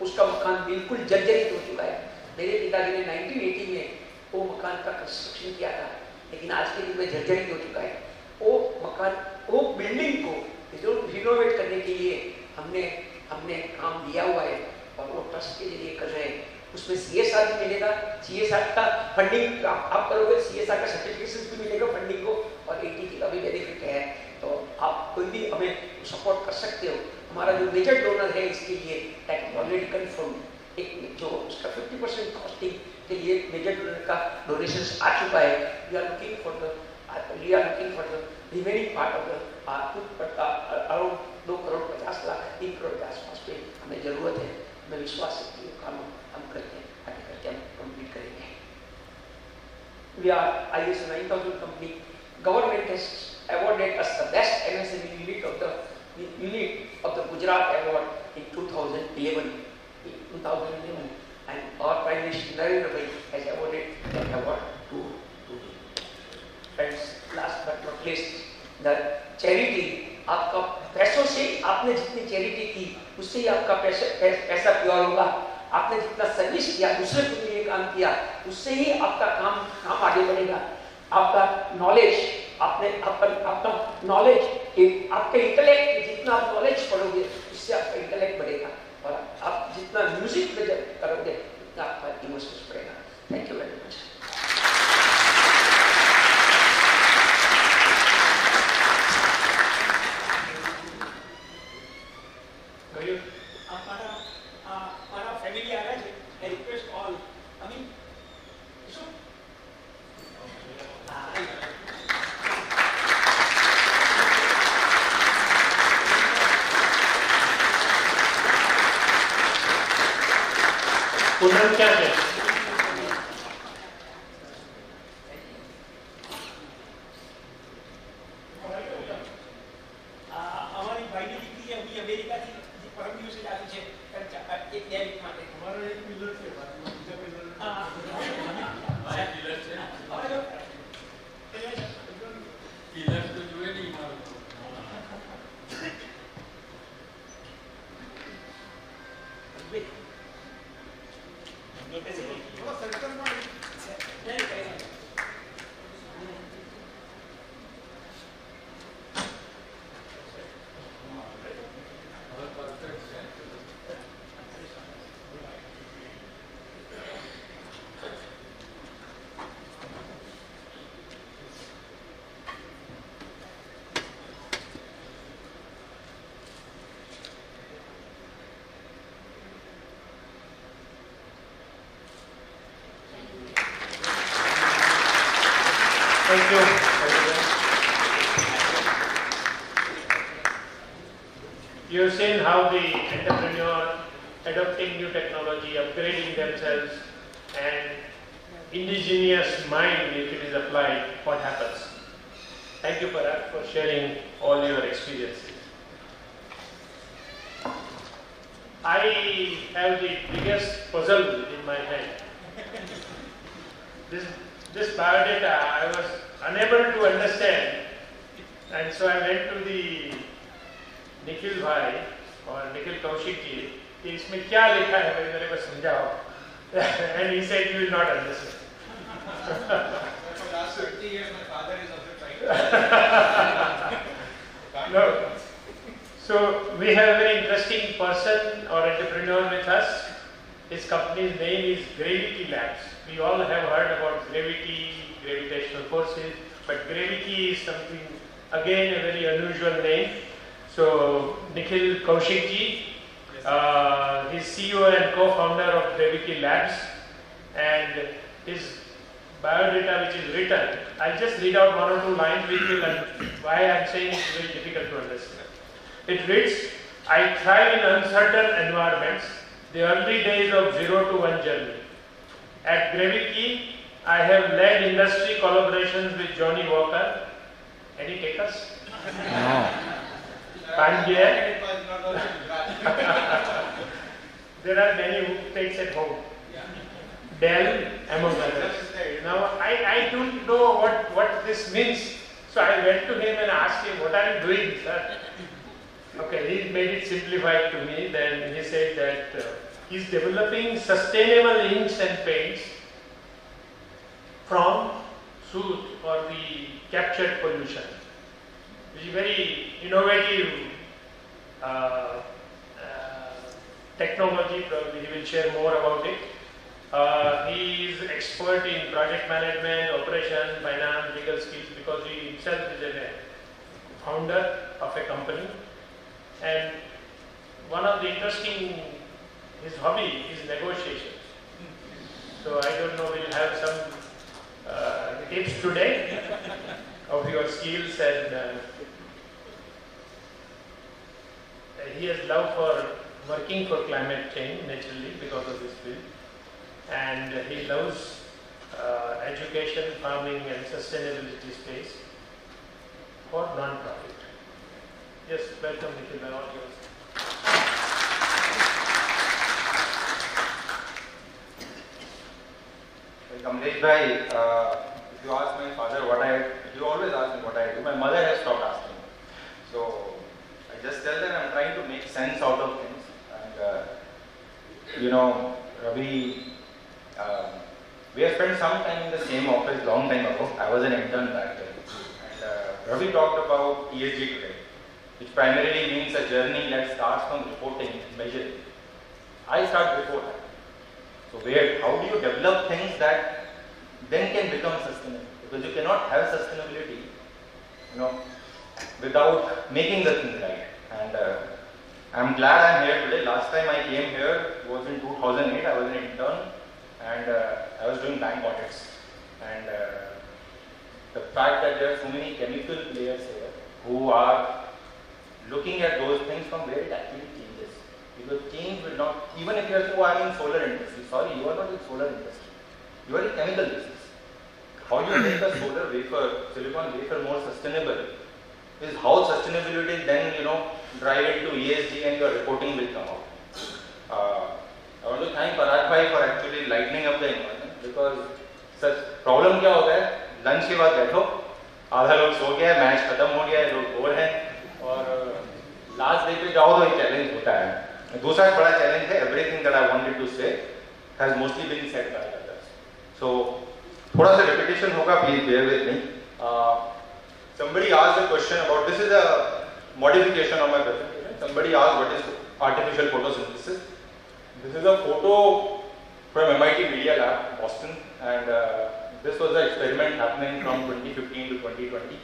उसका मकान बिल्कुल जर्जरित हो चुका है। मेरे पिताजी ने 1980 में वो मकान का कंस्ट्रक्शन किया था, लेकिन आज के दिन में जर्जरित हो चुका है। वो मकान, वो बिल्डिंग को रिनोवेट करने के लिए हमने काम दिया हुआ है, और वो ट्रस्ट के जरिए कर रहे हैं। उसमें CSR भी मिलेगा, CSR का फंडिंग आप करोगे, CSR का सर्टिफिकेशन भी मिलेगा फंडिंग को, और ATT का भी बेनिफिट है। तो आप कोई भी हमें सपोर्ट कर सकते हो। हमारा जो मेजर डोनर है इसके लिए दैट ऑलरेडी कन्फर्म, एक जो उसका 50% कॉस्टिंग के लिए मेजर डोनर का डोनेशन आ चुका है। We are looking for the remaining part of the around 2 crore 50 lakh 3 crore के आसपास पे हमें जरूरत है। मैं विश्वास है कि काम हम करके आगे करके हम कंप्लीट करेंगे। We are ISO 9000 company. Government has awarded us the best MSME unit of the Gujarat Award in 2011, and our Prime Minister Narendra Bhai has awarded that award to friends. Last but not least, the charity. आपका पैसों से आपने जितनी charity की उससे ही आपका पैसा pure होगा। आपने जितना सर्विस किया, दूसरे के लिए काम किया, उससे ही आपका काम आगे बढ़ेगा। आपका नॉलेज, आपका नॉलेज, आपके इंटेलेक्ट, जितना आप नॉलेज पढ़ोगे उससे आपका इंटेलेक्ट बढ़ेगा, और आप जितना म्यूजिक में करोगे उतना आपका इमोशंस बढ़ेगा। Thank you very much. हमारा फैमिली आ रहा है। I request all, I mean Poonam क्या है? हमारी भाई દીકરી અભી અમેરિકાથી પરમ દિવસે આવી છે એક ન્યાયિક માટે। અમારો એક પિલર છે, બીજા પિલર હા ભાઈ પિલર છે પિલર તો જોઈએ નહીં મારો Thank you. You've seen how the entrepreneur adopting new technology, upgrading themselves, and indigenous mind, if it is applied, what happens. Thank you, Parag, for sharing all your experiences. I have the biggest puzzle in my head. This biodata I was unable to understand, and so I went to the Nikhil भाई और निखिल कौशिक जी कि इसमें क्या लिखा है, भाई मेरे को समझाओ। And he said you will not understand. For last 20 years my father is also trying. No. So we have a very interesting person or entrepreneur with us. His company's name is Gravity Labs. We all have heard about gravity, gravitational forces, but gravity is something, again, a very unusual name. So, Nikhil Kaushik ji, He's CEO and co-founder of Gravity Labs, and his biodata which is written, I'll just read out one or two lines which will, why I'm saying it's very difficult to understand. It reads, I thrive in uncertain environments, the early days of 0 to 1 journey. At Gravity, I have led industry collaborations with Johnny Walker. Any takers? No. Pandya. There are many who takes at home. Dell, among others. Now, I don't know what this means. So I went to him and asked him, what are you doing, sir? Okay, he made it simplified to me. Then he said that he's developing sustainable inks and paints from soot or the captured pollution, which is very innovative technology. Probably he will share more about it. He is expert in project management, operation, finance, legal skills, because he himself is a founder of a company. And one of the interesting, his hobby is negotiations. So I don't know, we'll have some tips today of your skills, and he has love for working for climate change naturally because of this field, and he loves education, farming and sustainability space for non-profit. Yes, welcome Nikhil, by all yours. Kamlesh bhai, if you ask my father what you always ask me what I do. My mother has stopped asking. So I just tell them I'm trying to make sense out of things. And Ravi, we have spent some time in the same office long time ago. I was an intern back then. And Ravi talked about ESG today, which primarily means a journey that starts from reporting and measuring. I start before that. So how do you develop things that then can become sustainable? Because you cannot have sustainability, without making the things right. And I'm glad I'm here today. Last time I came here was in 2008. I was an intern, and I was doing bank audits. And the fact that there are so many chemical players here who are looking at those things from where it actually changes. Because change will not, even if you are saying, oh, I'm in solar industry. Sorry, you are not in solar industry. You are in chemical business. How you make a solar wafer, silicon wafer more sustainable is how sustainability then, drive into ESG and your reporting will come out. I want to thank Parag bhai for actually lightening up the environment, because such problem क्या होता है, lunch के बाद बैठो, आधा लोग सो गया, match खत्म हो गया, लोग बोर हैं, और लास्ट डे पे जाओ तो एक चैलेंज होता है. दूसरा बड़ा चैलेंज है, everything that I wanted to say has mostly been said by others. So थोड़ा सा repetition होगा, please bear with me. Somebody asked a question about, this is a modification of my presentation. Somebody asked what is artificial photosynthesis. This is a photo from MIT Media Lab, Boston, and this was an experiment happening from 2015 to 2020.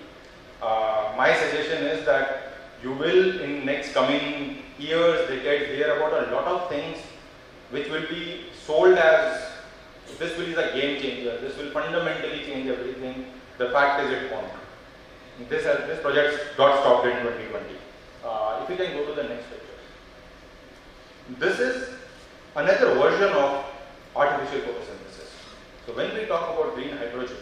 My suggestion is that you will, in next coming years, decades, hear about a lot of things which will be sold as, this will be a game changer, this will fundamentally change everything. The fact is it won't. This project got stopped in 2020. If you can go to the next picture. This is another version of artificial photosynthesis. So when we talk about green hydrogen,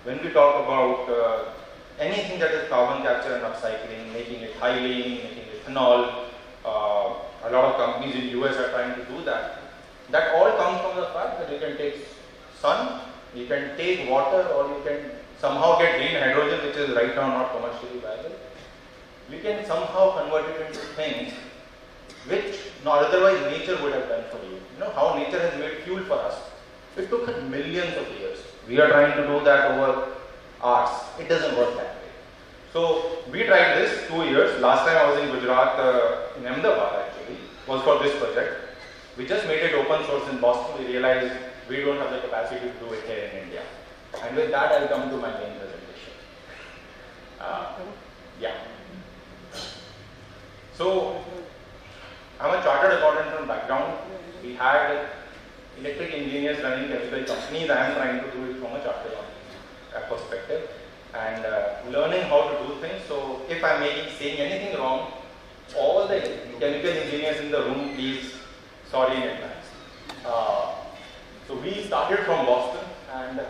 when we talk about anything that is carbon capture and upcycling, making it hyaline, making it ethanol, a lot of companies in US are trying to do that. That all comes from the fact that you can take sun, you can take water, or you can somehow get green hydrogen, which is right now not commercially viable. We can somehow convert it into things which otherwise nature would have done for you. You know how nature has made fuel for us. It took millions of years. We are trying to do that over hours. It doesn't work that way. So we tried this 2 years. Last time I was in Gujarat, in Ahmedabad actually, was for this project. We just made it open source in Boston. We realized we don't have the capacity to do it here in India. And with that, I'll come to my main presentation. Yeah. So I'm a chartered accountant from background. We had electric engineers running chemical companies. I am trying to do it from a chartered accountant perspective and learning how to do things. So if I'm saying anything wrong, all the chemical engineers in the room, please, sorry in advance. So we started from Boston, and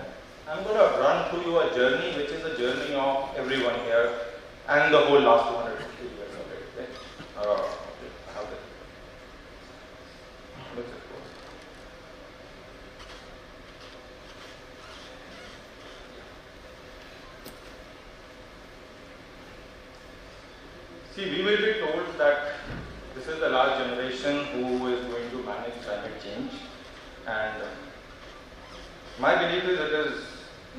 I'm going to run through you a journey which is a journey of everyone here and the whole last 250 years of it. Okay? I have this. Looks it goes. See, we will be told that this is the last generation who is going to manage climate change, and my belief is it is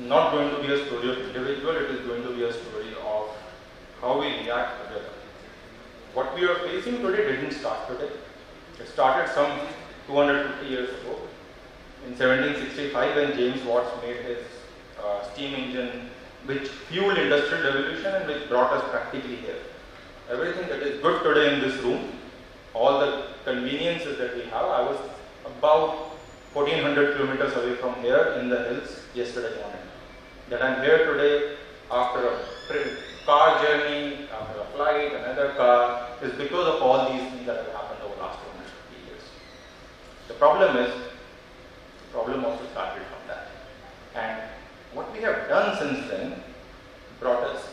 not going to be a story of individual, it is going to be a story of how we react together. What we are facing today didn't start today. It started some 250 years ago. In 1765, when James Watt made his steam engine, which fueled industrial revolution and which brought us practically here. Everything that is good today in this room, all the conveniences that we have, I was about 1400 kilometers away from here in the hills yesterday morning. That I'm here today after a car journey, after a flight, another car, is because of all these things that have happened over the last 250 years. The problem also started from that. And what we have done since then brought us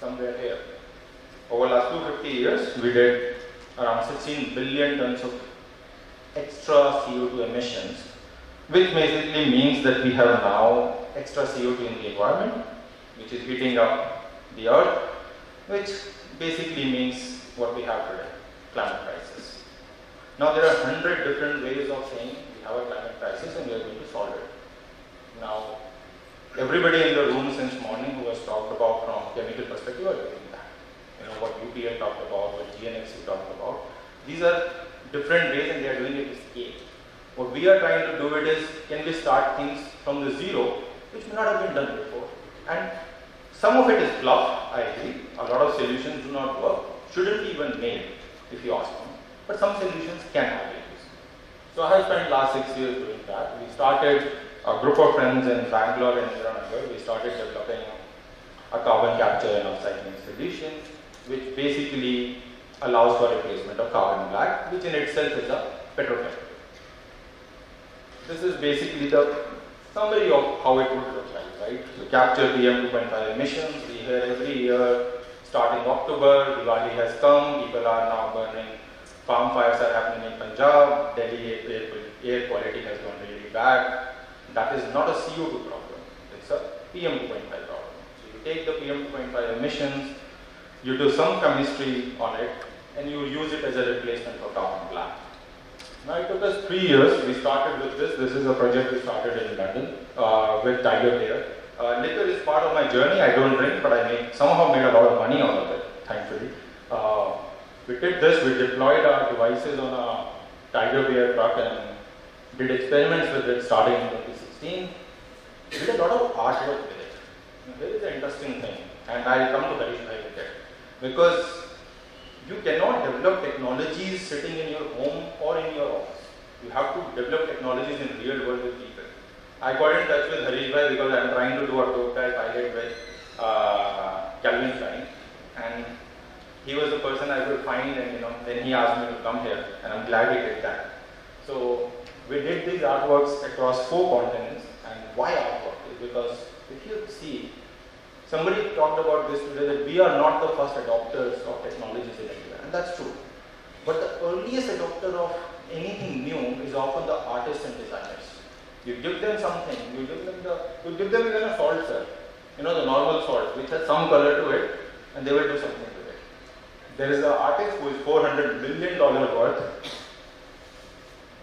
somewhere here. Over the last 250 years, we did around 16 billion tons of extra CO2 emissions, which basically means that we have now extra CO2 in the environment, which is heating up the earth, which basically means what we have today, climate crisis. Now there are 100 different ways of saying we have a climate crisis and we are going to solve it. Now, everybody in the room since morning who has talked about from chemical perspective are doing that. You know, what UPL talked about, what GNXC talked about. These are different ways and they are doing it to scale. What we are trying to do it is, can we start things from the zero, which may not have been done before. And some of it is fluff, I agree. A lot of solutions do not work, shouldn't be even made, if you ask me. But some solutions can have values. So I have spent last 6 years doing that. We started a group of friends in Bangalore and Indira. We started developing a carbon capture and upcycling solution, which basically allows for replacement of carbon black, which in itself is a petrochemical. This is basically the summary of how it would look like, right? We capture PM 2.5 emissions. We hear every year, starting October, Diwali has come, people are now burning, farm fires are happening in Punjab, Delhi air quality has gone really bad. That is not a CO2 problem, it's a PM 2.5 problem. So you take the PM 2.5 emissions, you do some chemistry on it, and you use it as a replacement for carbon black. Now it took us 3 years. We started with this. This is a project we started in London with Tiger Beer. Liquor is part of my journey. I don't drink, but I somehow made a lot of money out of it, thankfully. We did this. We deployed our devices on a Tiger Beer truck and did experiments with it starting in 2016. We did a lot of artwork with it. Here is an interesting thing, and I'll come to Harish Bhai with it. Because you cannot develop technologies sitting in your home or in your office. You have to develop technologies in real world with people. I got in touch with Harish Bhai because I am trying to do a toe tie pilot with Calvin Klein, and he was the person I could find, and then he asked me to come here, and I'm glad he did that. So we did these artworks across 4 continents, and why artwork is because if you see, somebody talked about this today that we are not the first adopters of technologies in India, and that's true. But the earliest adopter of anything new is often the artists and designers. You give them something, you give them even a salt, sir. The normal salt, which has some color to it, and they will do something with it. There is an artist who is $400 million worth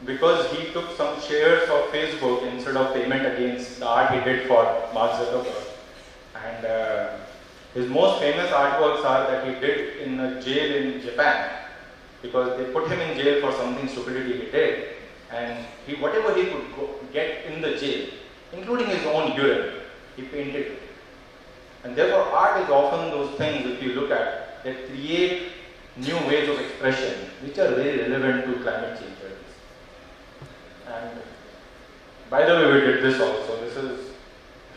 because he took some shares of Facebook instead of payment against the art he did for Mark Zuckerberg. And his most famous artworks are that he did in a jail in Japan, because they put him in jail for something stupidity he did, and whatever he could get in the jail, including his own urine, he painted it. And therefore art is often those things, if you look at, that create new ways of expression which are very relevant to climate change. And by the way, we did this also. This is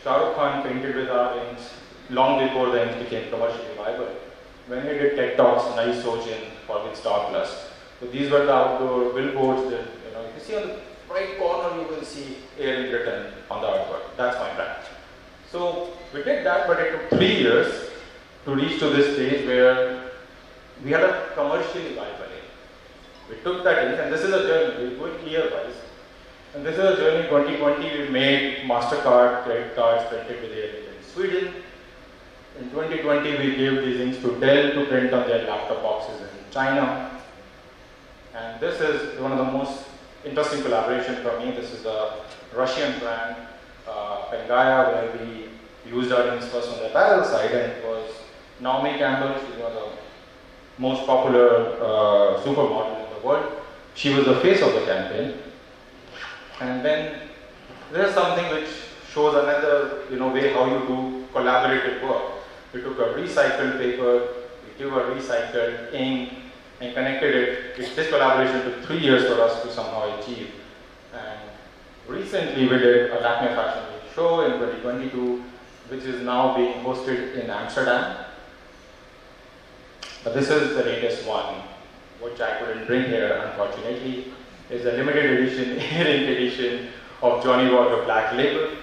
Shah Rukh Khan painted with our inks long before the inks became commercially viable. When he did TED Talks, Nice Ocean for with Star Plus. So these were the outdoor billboards that, you see on the right corner you will see Air in Britain on the artwork. That's my brand. So we did that, but it took 3 years to reach to this stage where we had a commercially viable ink. We took that ink, and this is a journey, we're going year-wise. And this is a journey. 2020 we made MasterCard credit cards printed with Air in Sweden. In 2020 we gave these inks to Dell to print on their laptop boxes in China. And this is one of the most interesting collaborations for me. This is a Russian brand, Pengaya, where we used our inks first on the apparel side, and it was Naomi Campbell. She was the most popular supermodel in the world. She was the face of the campaign. And then there's something which shows another way how you do collaborative work. We took a recycled paper, we gave a recycled ink, and connected it. This collaboration took 3 years for us to somehow achieve. And recently we did a Lakme Fashion Week show in 2022, which is now being hosted in Amsterdam. But this is the latest one, which I couldn't bring here, unfortunately. It's a limited edition, earring edition of Johnny Walker Black Label.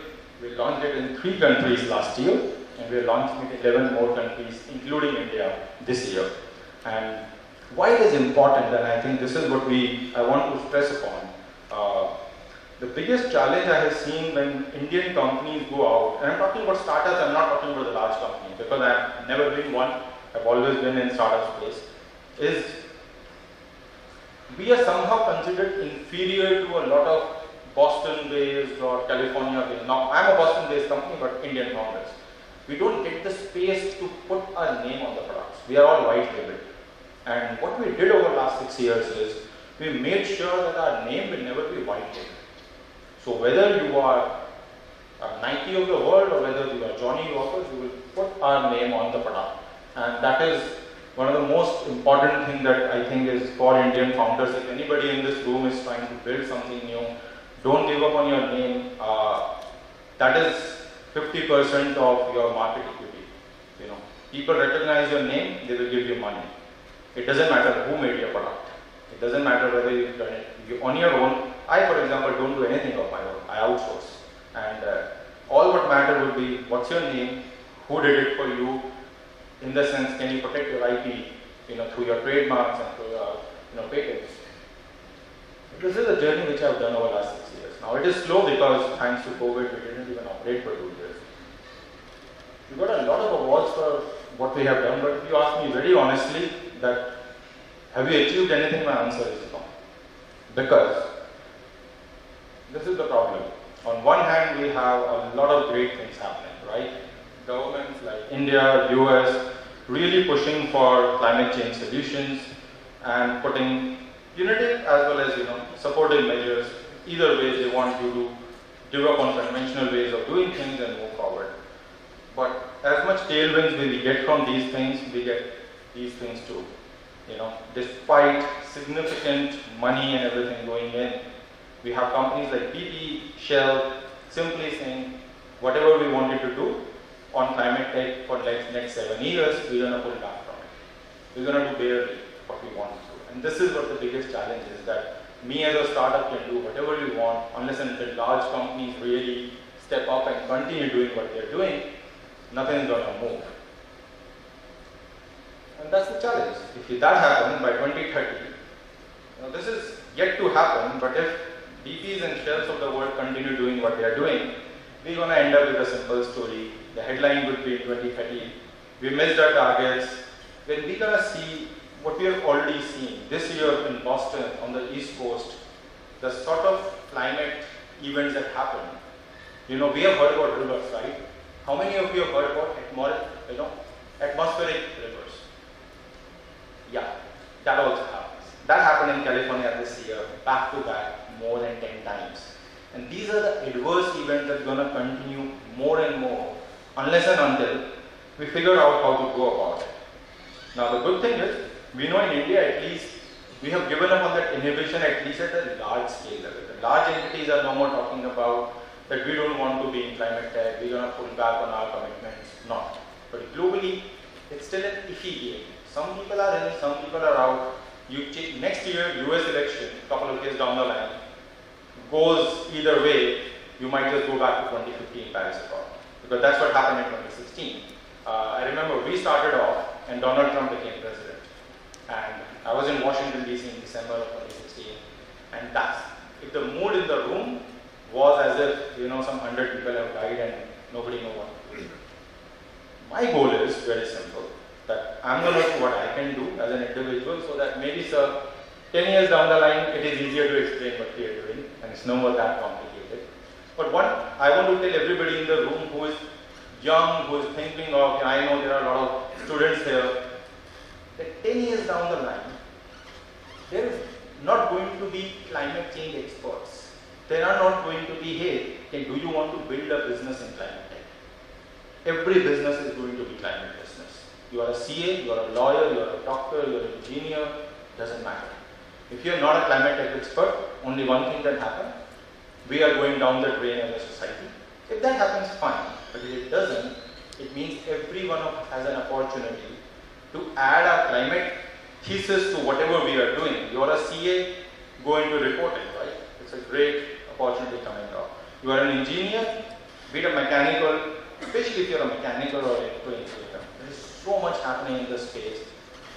We launched it in 3 countries last year, and we're launching it in 11 more countries, including India, this year. And why it is important, and I think this is what I want to stress upon. The biggest challenge I have seen when Indian companies go out, and I'm talking about startups, I'm not talking about the large companies, because I've never been one, I've always been in startup space, is we are somehow considered inferior to a lot of Boston-based or California-based. Now, I'm a Boston-based company, but Indian founders. We don't get the space to put our name on the products. We are all white labeled. And what we did over the last 6 years is, we made sure that our name will never be white labeled. So whether you are a Nike of the world or whether you are Johnny Walker, you will put our name on the product. And that is one of the most important things that I think is for Indian founders. If anybody in this room is trying to build something new, don't give up on your name. That is 50% of your market equity. People recognize your name, they will give you money. It doesn't matter who made your product. It doesn't matter whether you've done it on your own. I, for example, don't do anything of my own. I outsource. And all what matters would be what's your name, who did it for you, in the sense, can you protect your IP, through your trademarks and through your patents. This is a journey which I've done over the last 6 years. Now it is slow because thanks to COVID, we didn't even operate for 2 years. We got a lot of awards for what we have done, but if you ask me very honestly that have you achieved anything, my answer is no. Because this is the problem. On one hand, we have a lot of great things happening, right? Governments like India, US, really pushing for climate change solutions and putting punitive as well as supportive measures. Either way, they want you to give up on conventional ways of doing things and move forward. But as much tailwinds we get from these things, we get these things too. Despite significant money and everything going in, we have companies like BP, Shell, simply saying whatever we wanted to do on climate tech for the next 7 years, we're going to pull back from it. We're going to do barely what we want to do. And this is what the biggest challenge is, that me as a startup can do whatever we want unless until large companies really step up and continue doing what they're doing, nothing is going to move. And that's the challenge. If that happens by 2030, this is yet to happen, but if BPs and Shells of the world continue doing what they are doing, we're going to end up with a simple story. The headline would be 2030, we missed our targets. When we're going to see what we have already seen this year in Boston on the East Coast, the sort of climate events that happen. We have heard about rivers, right? How many of you have heard about atmospheric rivers? Yeah, that also happens. That happened in California this year, back to back, more than 10 times. And these are the adverse events that are going to continue more and more, unless and until we figure out how to go about it. Now the good thing is, we know in India at least, we have given up on that inhibition at least at a large scale level. The large entities are no more talking about that we don't want to be in climate tech, we're going to pull back on our commitments. Not. But globally, it's still an iffy game. Some people are in, some people are out. Next year, US election, a couple of years down the line, goes either way, you might just go back to 2015 Paris Accord. Because that's what happened in 2016. I remember we started off and Donald Trump became president. And I was in Washington DC in December of 2016. And if the mood in the room was as if, some 100 people have died and nobody knows what to do. My goal is very simple, that I'm going to do what I can do as an individual so that maybe, sir, 10 years down the line, it is easier to explain what we are doing and it's no more that complicated. But one, I want to tell everybody in the room who is young, who is thinking of, I know there are a lot of students here, that 10 years down the line, there is not going to be climate change experts. There are not going to be, hey, do you want to build a business in climate tech? Every business is going to be climate business. You are a CA, you are a lawyer, you are a doctor, you are an engineer, doesn't matter. If you are not a climate tech expert, only one thing can happen. We are going down the drain as a society. If that happens, fine. But if it doesn't, it means every one of us has an opportunity to add our climate thesis to whatever we are doing. You are a CA, go into reporting, right? It's a great opportunity coming up. You are an engineer, be it a mechanical, especially if you're a mechanical or electrical engineer. There is so much happening in this space.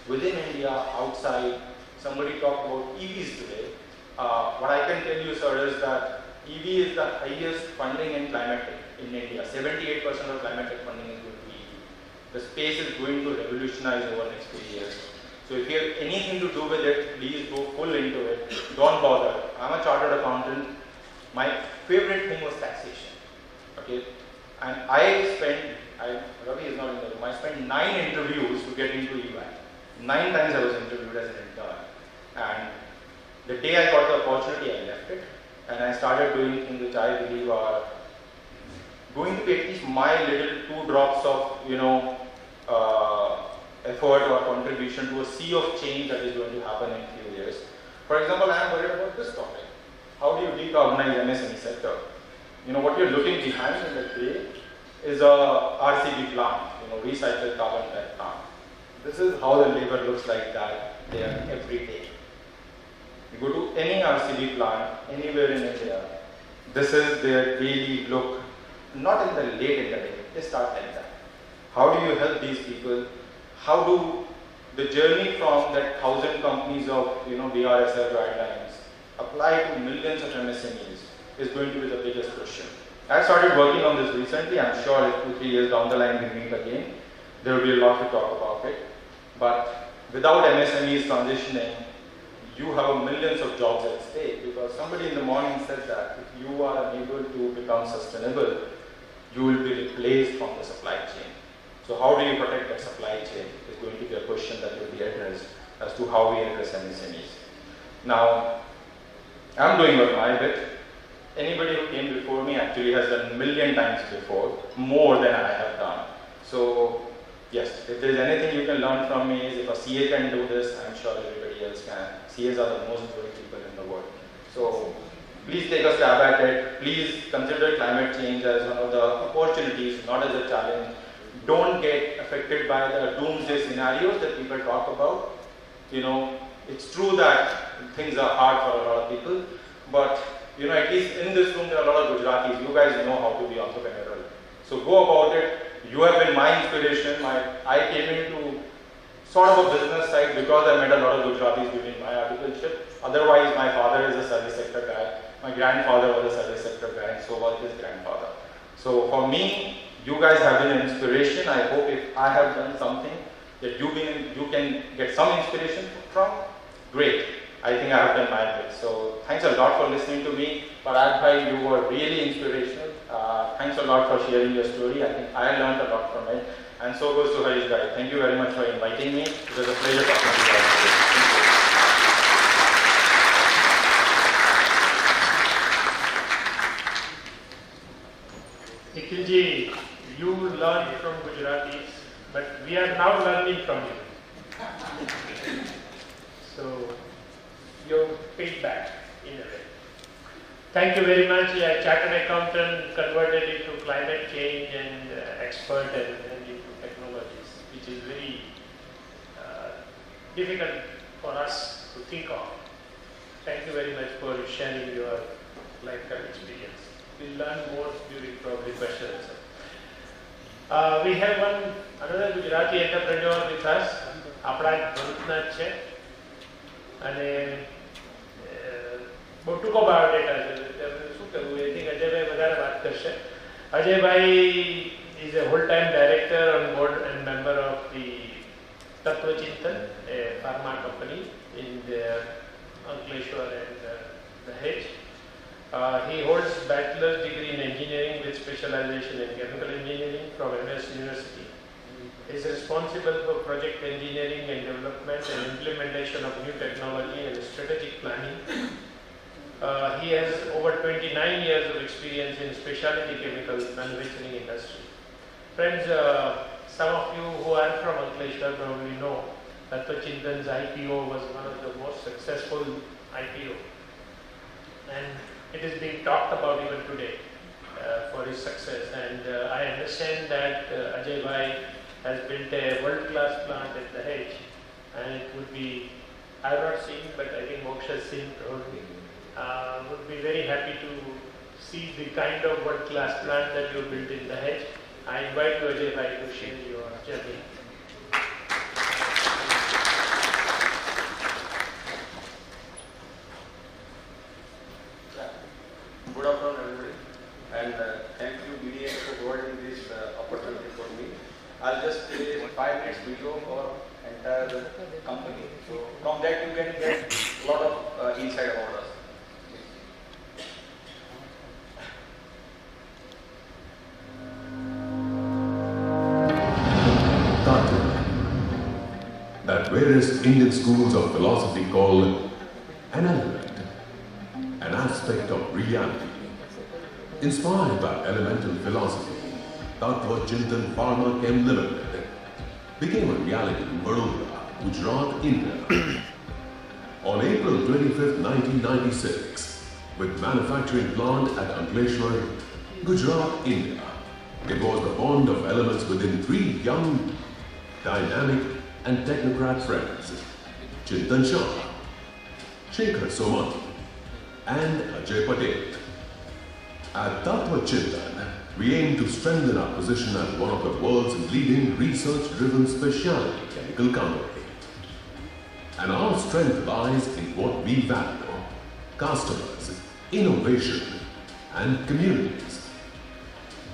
Within India, outside, somebody talked about EVs today. What I can tell you, sir, is that EV is the highest funding in climate tech in India. 78% of climate tech funding is going to be EV. The space is going to revolutionize over the next few years. So if you have anything to do with it, please go full into it. Don't bother. I'm a chartered accountant. My favorite thing was taxation. Okay? And Ravi is not in the room, I spent 9 interviews to get into EY. 9 times I was interviewed as an intern. And the day I got the opportunity, I left it. And I started doing things which I believe are going to be at least my little 2 drops of, effort or contribution to a sea of change that is going to happen in a few years. For example, I am worried about this topic. How do you decarbonize MSME sector? What you're looking behind in the tray is a RCB plant, recycled carbon black plant. This is how the labor looks like that there every day. You go to any RCB plant anywhere in India, this is their daily look, not in the late in the day, they start like that. How do you help these people? How do the journey from that 1,000 companies of BRSL guidelines apply to millions of MSMEs is going to be the biggest question. I started working on this recently. I'm sure if 2-3 years down the line we meet again, there will be a lot to talk about it. But without MSMEs transitioning, you have millions of jobs at stake, because somebody in the morning said that if you are unable to become sustainable, you will be replaced from the supply chain. So how do you protect that supply chain is going to be a question that will be addressed as to how we address MSMEs. Now, I'm doing my bit. Anybody who came before me actually has done 1,000,000 times before, more than I have done. So yes, if there is anything you can learn from me is if a CA can do this, I'm sure everybody else can. CAs are the most boring people in the world. So please take a stab at it. Please consider climate change as one of the opportunities, not as a challenge. Don't get affected by the doomsday scenarios that people talk about. It's true that things are hard for a lot of people, but at least in this room there are a lot of Gujaratis. You guys know how to be entrepreneurial. So go about it. You have been my inspiration. I came into sort of a business side because I met a lot of Gujaratis during my articleship. Otherwise, my father is a service sector guy. My grandfather was a service sector guy, and so was his grandfather. So for me, you guys have been an inspiration. I hope if I have done something that you can get some inspiration from, great. I think I have done my bit. So thanks a lot for listening to me. Parag bhai, you were really inspirational. Thanks a lot for sharing your story. I think I learned a lot from it. And so goes to Harish bhai. Thank you very much for inviting me. It was a pleasure talking to you guys today. Nikhil ji, you learned from Gujaratis, but we are now learning from you. So you're paid back in a way. Thank you very much. Chartered accountant converted into climate change and expert and into technologies, which is very difficult for us to think of. Thank you very much for sharing your lifetime experience. We'll learn more during probably questions. We have another Gujarati entrepreneur with us. આપણા ભરૂચના જ છે અને બહુ ટૂંકો biodata છે, શું કહેવું, એ થિંક અજયભાઈ વધારે વાત કરશે. Ajaybhai is a whole-time director on board and member of the Tattvachintan, a pharma company in the Ankleshwar and Dahej. He holds bachelor's degree in engineering with specialization in chemical engineering from MS University. He is responsible for project engineering and development and implementation of new technology and strategic planning. He has over 29 years of experience in specialty chemicals manufacturing industry. Friends, some of you who are from Ankleshwar probably know that Tattvachintan's IPO was one of the most successful IPO, and it is being talked about even today for his success. And I understand that Ajay Bhai has built a world-class plant at Dahej, and it would be, I have not seen, but I think Moksha has seen probably, would be very happy to see the kind of world-class plant that you built in Dahej. I invite you, Ajay Bhai, to share your journey. Good afternoon, everybody, and thank you, BDMA, for providing this opportunity for me. I'll just play 5 minutes video for entire company. So from that you can get a lot of insight about us. That various Indian schools of philosophy call an element, an aspect of reality. Inspired by elemental philosophy, Tattvachintan Pharma Chem Limited became a reality in Vadodara, Gujarat, India. On April 25, 1996, with manufacturing plant at Ankleshwar, Gujarat, India, it was the bond of elements within 3 young, dynamic and technocrat friends, Chintan Shah, Shekhar Somani, and Ajay Patel. At Tattvachintan, we aim to strengthen our position as one of the world's leading research-driven specialty chemical company. And our strength lies in what we value: customers, innovation, and communities.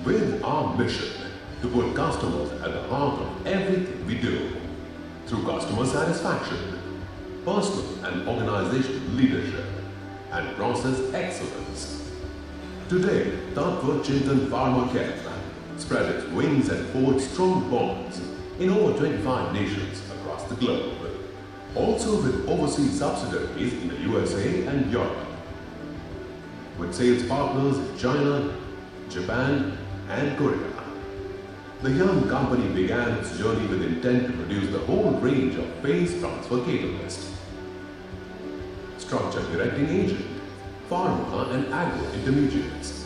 With our mission to put customers at the heart of everything we do, through customer satisfaction, personal and organizational leadership, and process excellence. Today, Tattvachintan Pharma Chem spread its wings and forged strong bonds in over 25 nations across the globe, also with overseas subsidiaries in the USA and Europe. With sales partners in China, Japan, and Korea, the young company began its journey with intent to produce the whole range of phase transfer catalysts, structure directing agent, pharma and agro intermediates,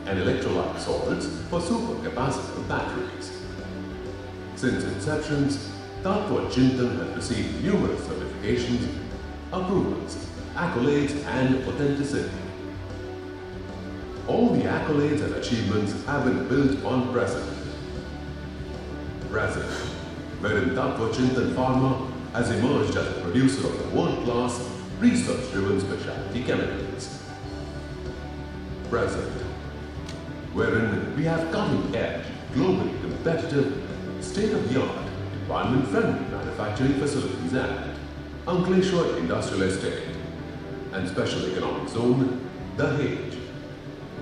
and electrolyte salts for supercapacitor batteries. Since inception, Tattvachintan has received numerous certifications, approvals, accolades, and authenticity. All the accolades and achievements have been built on precedent. Precedent, wherein Tattvachintan Pharma has emerged as a producer of the world-class, research-driven specialty chemicals. Present, wherein we have cutting-edge, globally competitive, state-of-the-art, environment-friendly manufacturing facilities at Ankleshwar Industrial Estate and Special Economic Zone, Dahej.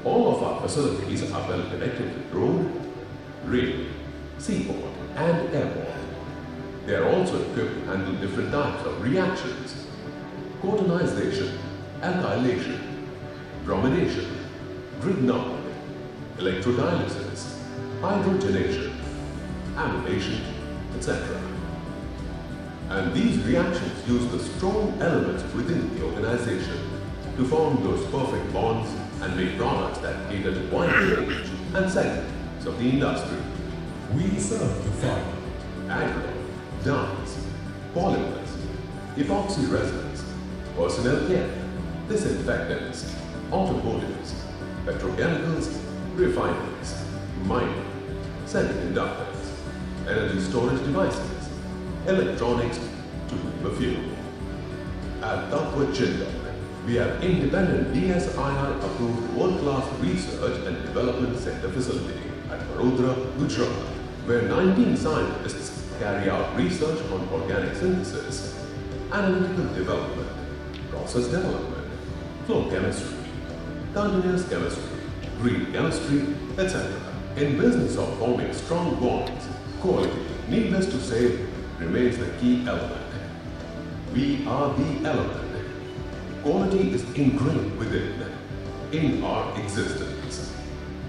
All of our facilities are well connected with road, rail, seaport, and airport. They are also equipped to handle different types of reactions: cauterization, alkylation, bromination, Grignard, electrodialysis, hydrogenation, amylation, etc. And these reactions use the strong elements within the organization to form those perfect bonds and make products that cater to wide range and segments of the industry. We serve the following: agro, dyes, polymers, epoxy resins, personnel care, disinfectants, automotives, petrochemicals, refineries, mining, semiconductors, energy storage devices, electronics, to name a few. At Tattva Jindal, we have independent DSII approved world-class research and development center facility at Vadodara, Gujarat, where 19 scientists carry out research on organic synthesis, analytical development, process development, flow chemistry, continuous chemistry, green chemistry, etc. In business of forming strong bonds, quality, needless to say, remains the key element. We are the element. Quality is ingrained within, in our existence.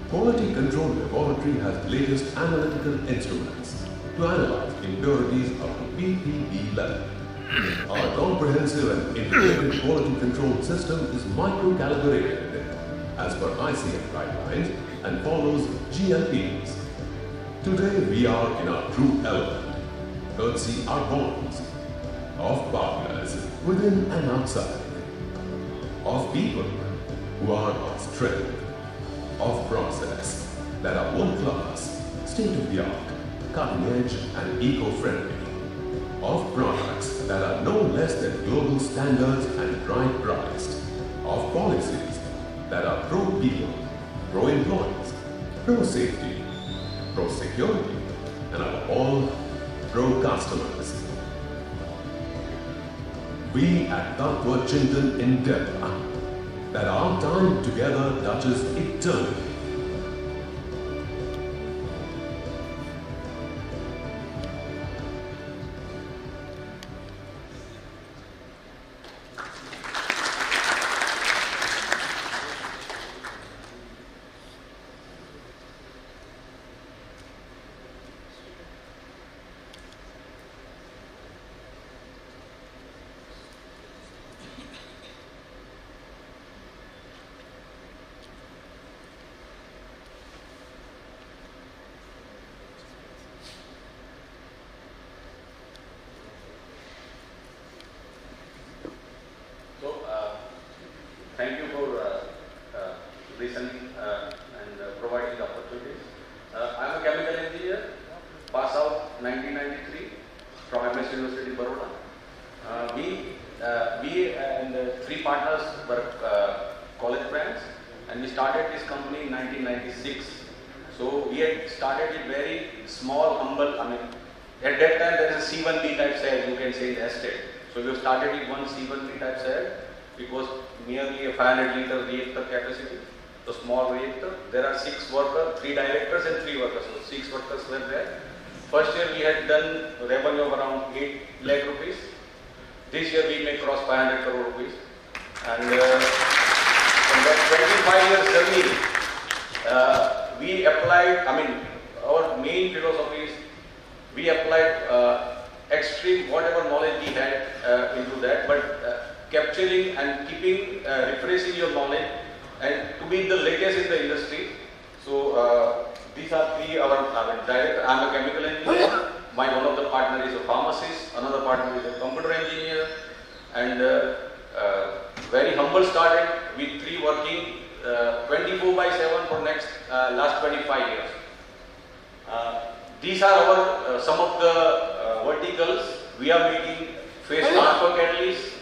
Quality Control Laboratory has latest analytical instruments to analyze impurities up to ppb level. Our comprehensive and integrated quality control system is micro-calibrated as per ICF guidelines and follows GLPs. Today we are in our true element, courtesy our bonds of partners within and outside, of people who are our strength, of process that are world-class, state-of-the-art, cutting-edge and eco-friendly, of products that are no less than global standards and right priced, of policies that are pro-people, pro-employees, pro-safety, pro-security, and above all, pro-customers. We at Tattva Chintan endeavor that our time together touches eternity. Thank you for listening and providing the opportunities. I am a chemical engineer, passed out 1993 from MS University, Baroda. We and three partners were college friends, and we started this company in 1996. So we had started it very small, humble. I mean, at that time there is a C1B type cell, you can say, in the estate. So we started with one C1B type cell. It was merely a 500 liter reactor capacity, so small reactor. There are 6 workers, 3 directors and 3 workers, so 6 workers were there. First year we had done revenue of around 8 lakh rupees. This year we may cross 500 crore rupees. And from that 25 years journey, we applied, I mean, our main philosophy is we applied extreme, whatever knowledge we had into that, but capturing and keeping, refreshing your knowledge and to be the latest in the industry. So these are 3 our director. I am a chemical engineer. My one of the partner is a pharmacist. Another partner is a computer engineer. And very humble started with 3 working 24/7 for last 25 years. These are our some of the verticals. We are making phase transfer catalysts.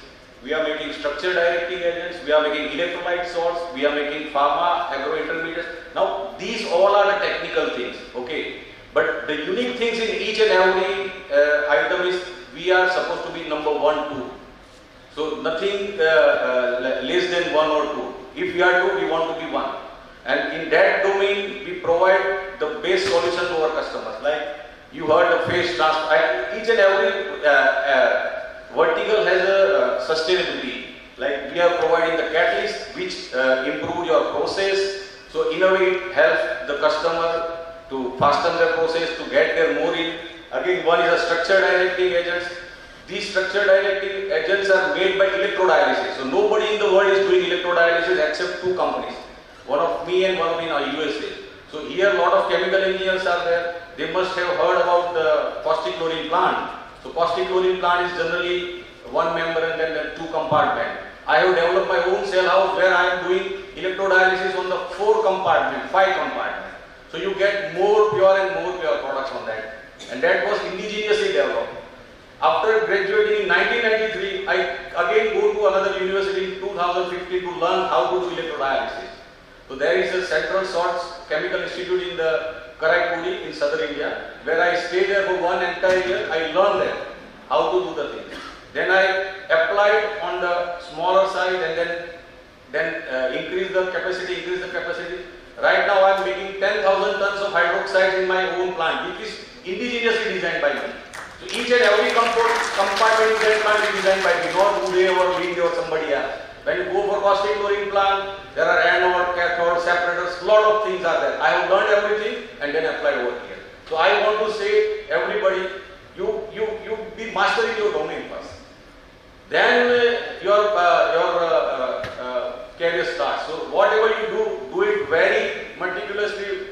We are making structure directing agents, we are making electrolyte salts, we are making pharma, agro intermediates. Now these all are the technical things, okay? But the unique things in each and every item is we are supposed to be number 1, 2. So nothing less than 1 or 2. If we are 2, we want to be 1. And in that domain, we provide the best solution to our customers. Like you heard the phase transfer, each and every vertical has a sustainability. Like we are providing the catalyst which improve your process. So in a way it helps the customer to fasten their process, to get their more in. Again, one is a structure directing agents. these structure directing agents are made by electrodialysis. So nobody in the world is doing electrodialysis except two companies. One of me and one of in USA. So here a lot of chemical engineers are there. They must have heard about the caustic chlorine plant. So caustic chlorine plant is generally one member and then two compartment. I have developed my own cell house where I am doing electrodialysis on the 4 compartment, 5 compartment. So you get more pure and more pure products on that. And that was indigenously developed. After graduating in 1993, I again go to another university in 2015 to learn how to do electrodialysis. So there is a Central Salts Chemical Institute in the Karaikudi in southern India, where I stayed there for 1 entire year. I learned there how to do the things. Then I applied on the smaller side and then increase the capacity. Right now I am making 10,000 tons of hydroxides in my own plant, which is indigenously designed by me. So each and every compartment in that plant is designed by me, not Uday or Linde or somebody else. When you go for caustic chlorine plant, there are anode, cathode, separators, lot of things are there. I have learned everything and then applied over here. So I want to say everybody, you be master in your domain first. Then your career starts. So whatever you do it very meticulously.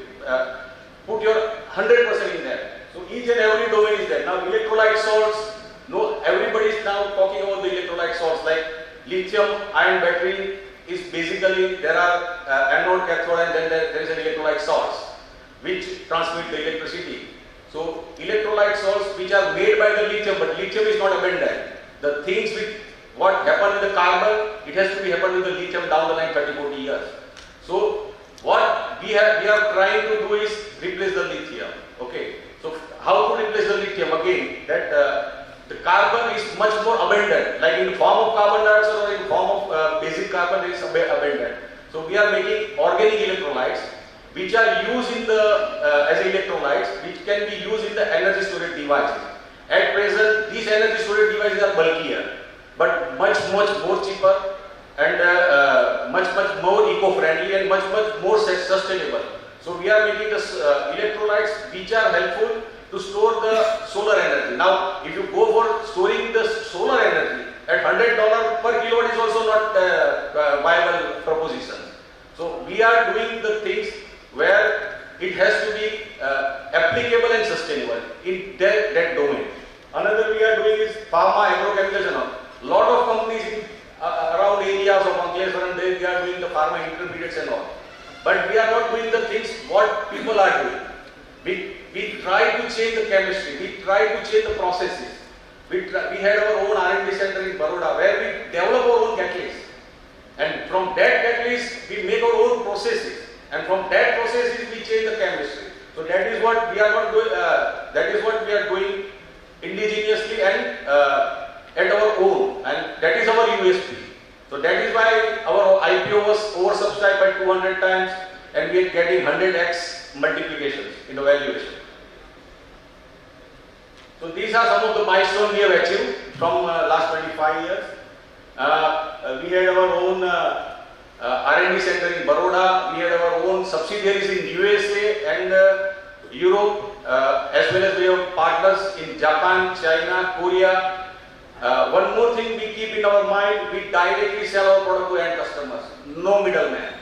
Put your 100% in there. So each and every domain is there. Now electrolyte salts. No, everybody is now talking about the electrolyte salts. Like lithium-ion battery is basically there are anode, cathode, and then there is an electrolyte salts which transmit the electricity. So electrolyte salts which are made by the lithium, but lithium is not abundant. The things which what happened with the carbon, it has to be happened with the lithium down the line 30-40 years. So what we are trying to do is replace the lithium. Okay. So how to replace the lithium? Again, that the carbon is much more abundant. Like in the form of carbon dioxide or in the form of basic carbon, it is abundant. So we are making organic electrolytes which are used in the as electrolytes, which can be used in the energy storage devices. At present, these energy storage devices are bulkier, but much more cheaper and much more eco-friendly and much more sustainable. So we are making the electrolytes which are helpful to store the solar energy. Now, if you go for storing the solar energy at $100 per kilowatt is also not a viable proposition. So we are doing the things where it has to be applicable and sustainable in that domain. Another we are doing is pharma, agrochemicals and all. Lot of companies in around areas of Ankleshwar and they are doing the pharma intermediates and all. But we are not doing the things what people are doing. We try to change the chemistry, we try to change the processes. We had our own R&D center in Baroda where we develop our own catalyst. And from that catalyst we make our own processes. And from that processes we change the chemistry. So that is what we are not doing. That is what we are doing indigenously and at our own, and that is our USP. So that is why our IPO was oversubscribed by 200 times and we are getting 100x multiplications in the valuation. So these are some of the milestones we have achieved from last 25 years. We had our own R&D center in Baroda, we had our own subsidiaries in USA and Europe, as well as we have partners in Japan, China, Korea. One more thing we keep in our mind, we directly sell our product to end customers, no middleman.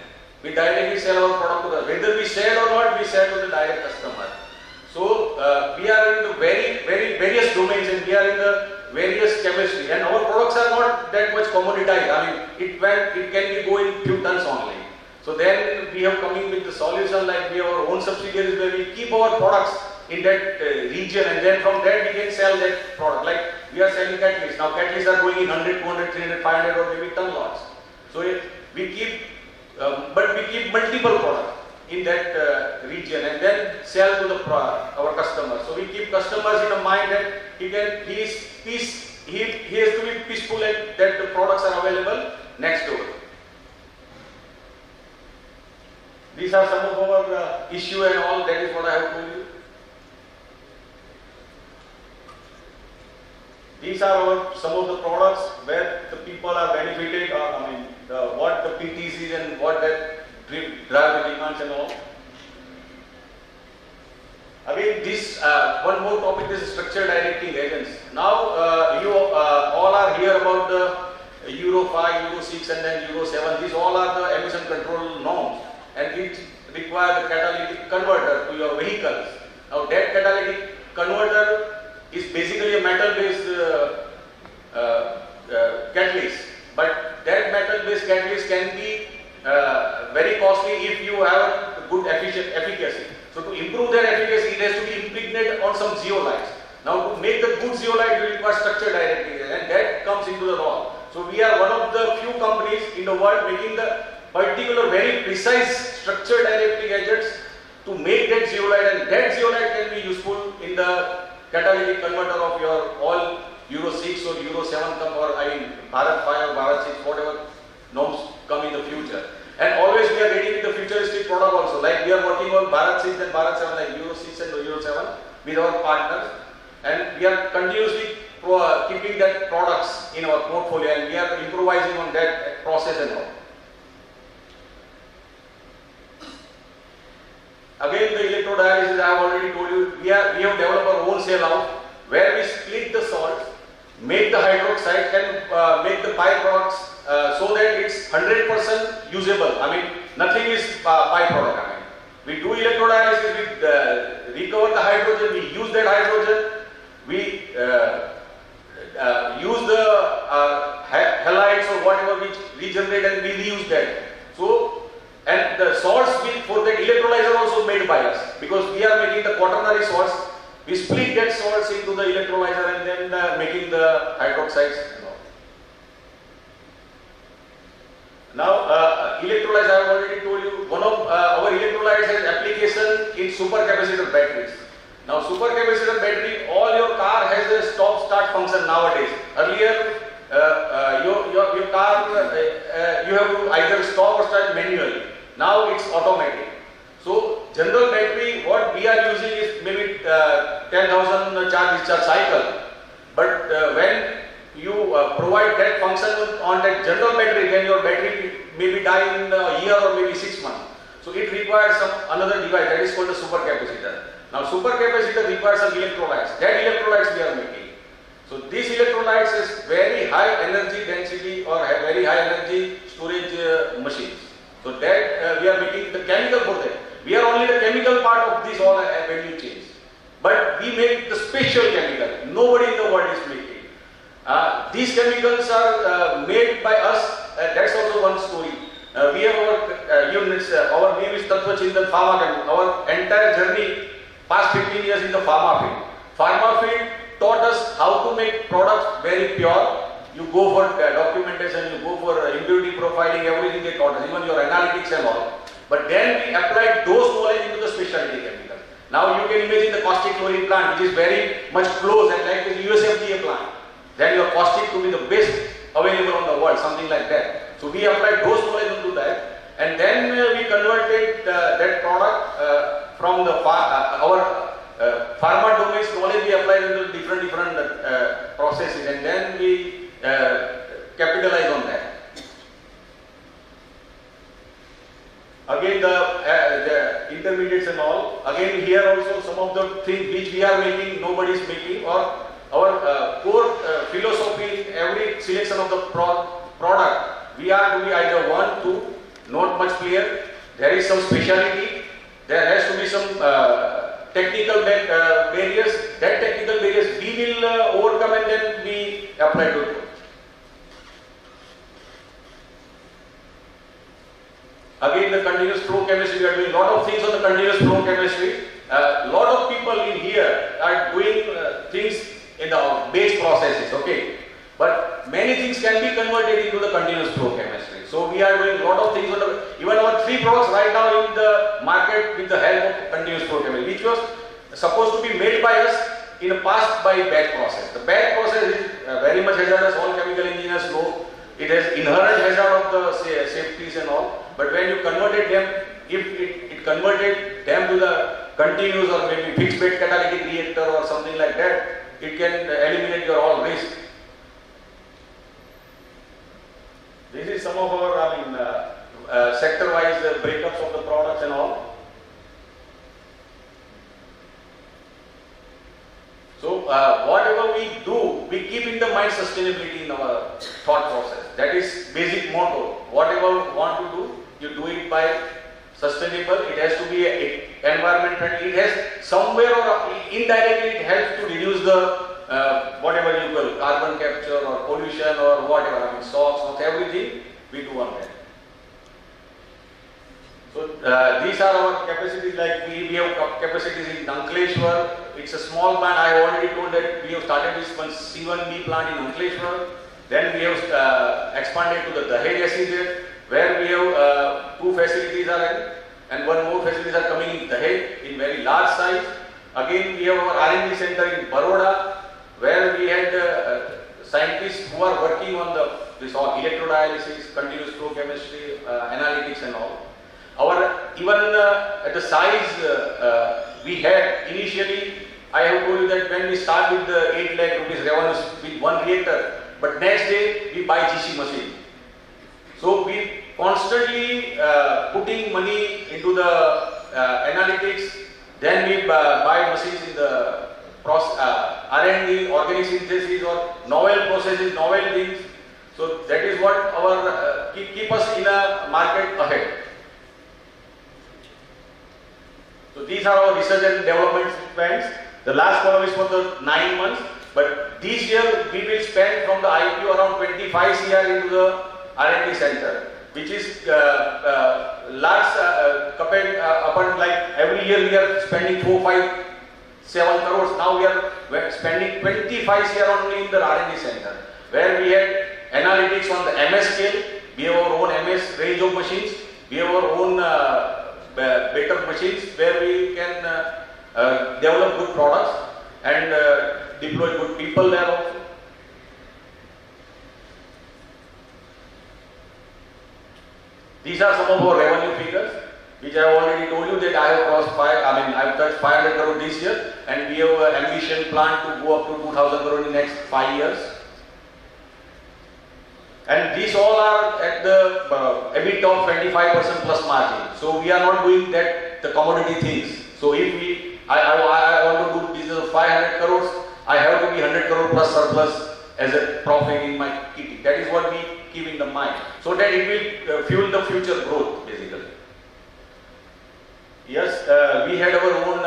We directly sell our product to the, whether we sell or not, we sell to the direct customer. So we are in the various domains and we are in the various chemistry and our products are not that much commoditized. I mean, it can be go in few tons only. So then we have coming with the solution like we have our own subsidiaries where we keep our products in that region and then from there we can sell that product. Like we are selling catalysts. Now catalysts are going in 100, 200, 300, 500 or maybe ton lots. So we keep, but we keep multiple products in that region and then sell to the our customers. So we keep customers in a mind that he has to be peaceful and that the products are available next door. These are some of our issue and all, that is what I have told you. These are some of the products where the people are benefited, what the PTCs and what that drive the demands and all. Again, this one more topic is structure directing agents. Now, you about the Euro 5, Euro 6 and then Euro 7. These all are the emission control norms and it requires the catalytic converter to your vehicles. Now that catalytic converter is basically a metal-based catalyst, but that metal-based catalyst can be very costly if you have a good efficacy. So to improve their efficacy, it has to be impregnated on some zeolites. Now to make the good zeolite, you require structure directly, and that comes into the role. So we are one of the few companies in the world making the particular very precise structure directly gadgets to make that zeolite, and that zeolite can be useful in the catalytic converter of your all Euro 6 or Euro 7 or Bharat 5 or Bharat 6, whatever norms come in the future. And always we are ready with the futuristic product also, like we are working on Bharat 6 and Bharat 7, like Euro 6 and Euro 7 with our partners, and we are continuously keeping that products in our portfolio, and we are improvising on that process and all. Again, the electrodialysis, I have already told you, we have developed our own cell house where we split the salts, make the hydroxide and make the byproducts so that it's 100% usable. I mean, nothing is byproduct. I mean, we do electrodialysis, we recover the hydrogen, we use that hydrogen, we use the halides or whatever which regenerate and we reuse that. So, and the salts for that electrolyzer also made by us, because we are making the quaternary salts. We split that salts into the electrolyzer and then making the hydroxides. Now, electrolyzer, I have already told you, one of our electrolytes has application in supercapacitor batteries. Now, supercapacitor battery, all your car has a stop-start function nowadays. Earlier, your car, you have to either stop or start manually. Now it's automatic. So, general battery, what we are using is maybe 10,000 charge-discharge cycle. But when you provide that function on that general battery, then your battery may be die in a year or maybe 6 months. So it requires another device that is called the supercapacitor. Now supercapacitor requires some electrolytes. That electrolytes we are making. So these electrolytes is very high energy density or have very high energy storage machines. So that we are making the chemical for that. We are only the chemical part of this all value chains. But we make the special chemical. Nobody in the world is making. These chemicals are made by us. That's also one story. We have our units. Our name is Tattva Chintan Pharma Chem. Our entire journey, past 15 years in the pharma field. Pharma field taught us how to make products very pure. You go for documentation, you go for impurity profiling, everything they taught us, even your analytics and all. But then we applied those knowledge into the specialty chemical. Now you can imagine the caustic chlorine plant, which is very much close and like the USFDA plant. Then your caustic to be the best available on the world, something like that. So we applied those knowledge into that, and then we converted that product from the our pharma domain's knowledge we applied into different processes, and then we capitalize on that. Again the intermediates and all. Again here also some of the things which we are making, nobody is making, or our core philosophy in every selection of the product, we are to be either 1, 2, not much player. There is some speciality. There has to be some technical barriers. That technical barriers we will overcome and then we apply to it. Again, the continuous flow chemistry, we are doing a lot of things on the continuous flow chemistry. A lot of people in here are doing things in the base processes, okay? But many things can be converted into the continuous flow chemistry. So we are doing a lot of things on the, even our 3 products right now in the market with the help of continuous flow chemistry, which was supposed to be made by us in the past by batch process. The batch process is very much hazardous, all chemical engineers know. It has inherent hazard of the safeties and all. But when you converted them, if it converted them to the continuous or maybe fixed bed catalytic reactor or something like that, it can eliminate your all risk. This is some of our, sector-wise breakups of the products and all. So whatever we do, we keep in the mind sustainability in our thought process. That is basic motto. Whatever you want to do, you do it by sustainable. It has to be environment friendly. It has somewhere or indirectly it helps to reduce the whatever you call carbon capture or pollution or whatever. I mean SOx, everything we do on that. So these are our capacities. Like we have capacities in Ankleshwar. It's a small plant. I have already told that we have started this one C1B plant in Ankleshwar. Then we have expanded to the Dahej SEZ, where we have 2 facilities are in, and 1 more facilities are coming in Dahej in very large size. Again, we have our R&D center in Baroda, where we had scientists who are working on this all electrodialysis, continuous flow chemistry, analytics and all. Even at the size we had initially, I have told you that when we start with the 8 lakh rupees revenues with 1 reactor, but next day we buy GC machine. So we constantly putting money into the analytics, then we buy machines in the R&D, organic synthesis or novel processes, novel things. So that is what our keep us in a market ahead. So these are our research and development plans. The last column is for the 9 months, but this year we will spend from the IPO around 25 CR into the R&D center, which is large compared upon like every year we are spending 4, 5, 7 crores. Now we are spending 25 CR only in the R&D center, where we had analytics on the MS scale. We have our own MS range of machines. We have our own better machines where we can develop good products and deploy good people there also. These are some of our revenue figures, which I have already told you that I have crossed I have touched 500 crore this year, and we have an ambition plan to go up to 2000 crore in the next 5 years. And these all are at the EBIT of 25% plus margin. So we are not doing that the commodity things. So if I want to do business of 500 crores, I have to be 100 crore plus surplus as a profit in my kitty. That is what we keep in the mind, so that it will fuel the future growth basically. Yes, we had our own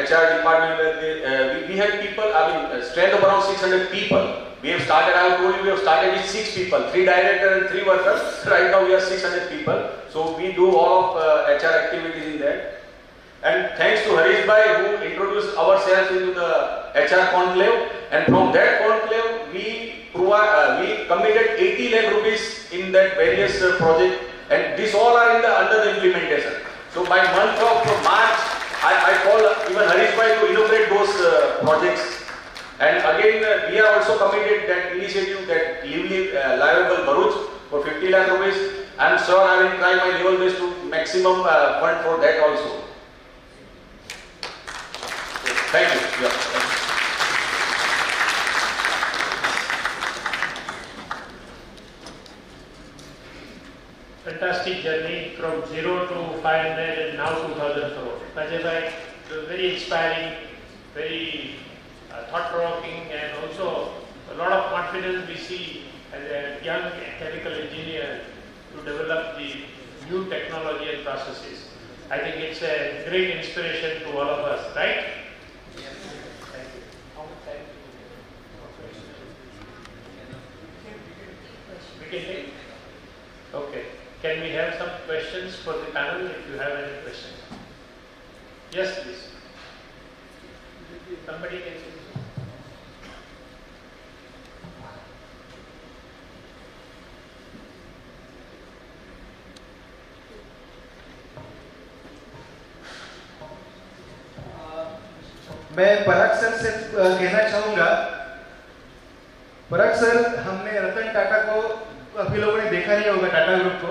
HR department where we had people, strength of around 600 people. We have started, I have told you, we have started with 6 people, 3 directors and 3 workers. Right now we are 600 people. So we do all of HR activities in that. And thanks to Harish Bhai who introduced ourselves into the HR conclave. And from that conclave, we committed 80 lakh rupees in that various project. And these all are under the implementation. So by month of March, I call even Harish Bhai to inaugurate those projects. And again, we are also committed that initiative that livable Bharuch for 50 lakh rupees. I am sure I will try my level best to maximum fund for that also. So, thank you. Yeah, thank you. Fantastic journey from 0 to 500 and now 2000 crore. Ajay bhai, very inspiring, very thought-provoking, and also a lot of confidence we see as a young chemical engineer to develop the new technology and processes. I think it's a great inspiration to all of us, right? Yes. Thank you. How much time we can take? Okay. Can we have some questions for the panel if you have any questions? Yes, please. Somebody can say. मैं पराग sir से कहना चाहूँगा, पराग sir, हमने रतन टाटा को काफी लोगों ने देखा नहीं होगा, टाटा ग्रुप को,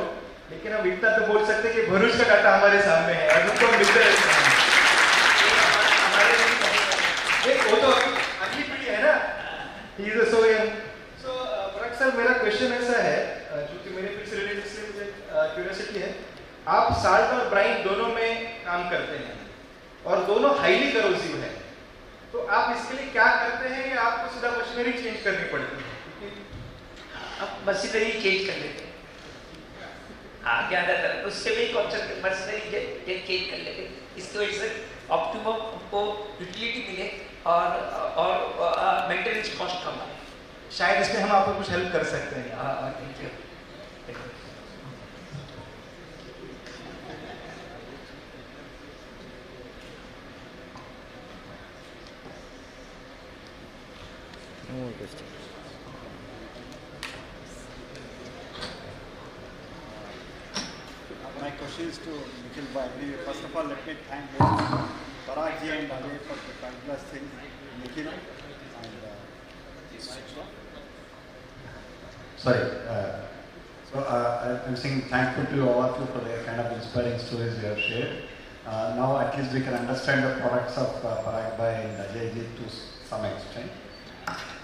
लेकिन हम इतना तो बोल सकते हैं कि भरूच का टाटा हमारे सामने है और उनको हम मिलते रहते हैं। वो तो अगली पीढ़ी है ना, he is so young. So Parag sir, मेरा क्वेश्चन ऐसा है जो कि मेरे फिक्स रिलेटेड से मुझे क्यूरियोसिटी है, आप साल्ट और ब्राइन दोनों में काम करते हैं और दोनों हाईली करोसिव है, तो आप इसके लिए क्या करते हैं या आपको सीधा क्वेश्चन मशीनरी चेंज करनी पड़ती है, क्योंकि अब मशीनरी चेंज कर लेते हैं। हाँ, ज्यादातर उससे भी कॉन्सेप्ट मशीनरी चेंज कर लेते हैं, इसकी वजह से ऑप्टिमम हमको यूटिलिटी मिले और मेंटेनेंस कॉस्ट कम आए। शायद इसमें हम आपको कुछ हेल्प कर सकते हैं। हाँ, thank you. more questions. My question is to Nikhil Bhai. First of all, let me thank both Parag ji and Ajay for the fabulous things. Nikhil and sorry. I'm saying thankful to all of you for the kind of inspiring stories you have shared. Now at least we can understand the products of Parag Bhai and Ajay ji to some extent.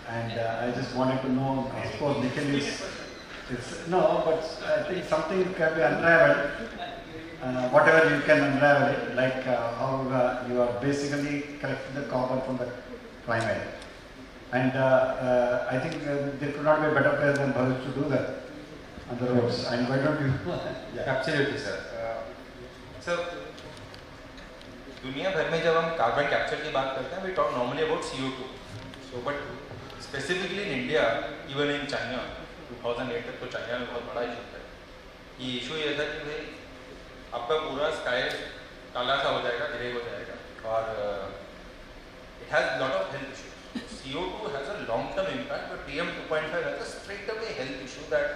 And I just wanted to know, of course, Nikhil is no, but I think something can be unraveled. Whatever you can unravel it, like how you are basically collecting the carbon from the primary. And I think there could not be a better place than Bharuch to do that on the roads. And why don't you? Yeah. Absolutely, sir. So, दुनिया भर में जब हम carbon capture की बात करते हैं, we talk normally about CO2. So, but specifically in India, even in China, 2008 तक तो चाइना में बहुत बड़ा इशू था। ये इशू ये था कि भाई आपका पूरा स्काई काला सा हो जाएगा, ग्रे हो जाएगा, और it has lot of health issues. CO2 has a long-term impact, but PM 2.5 has a straight-away health issue that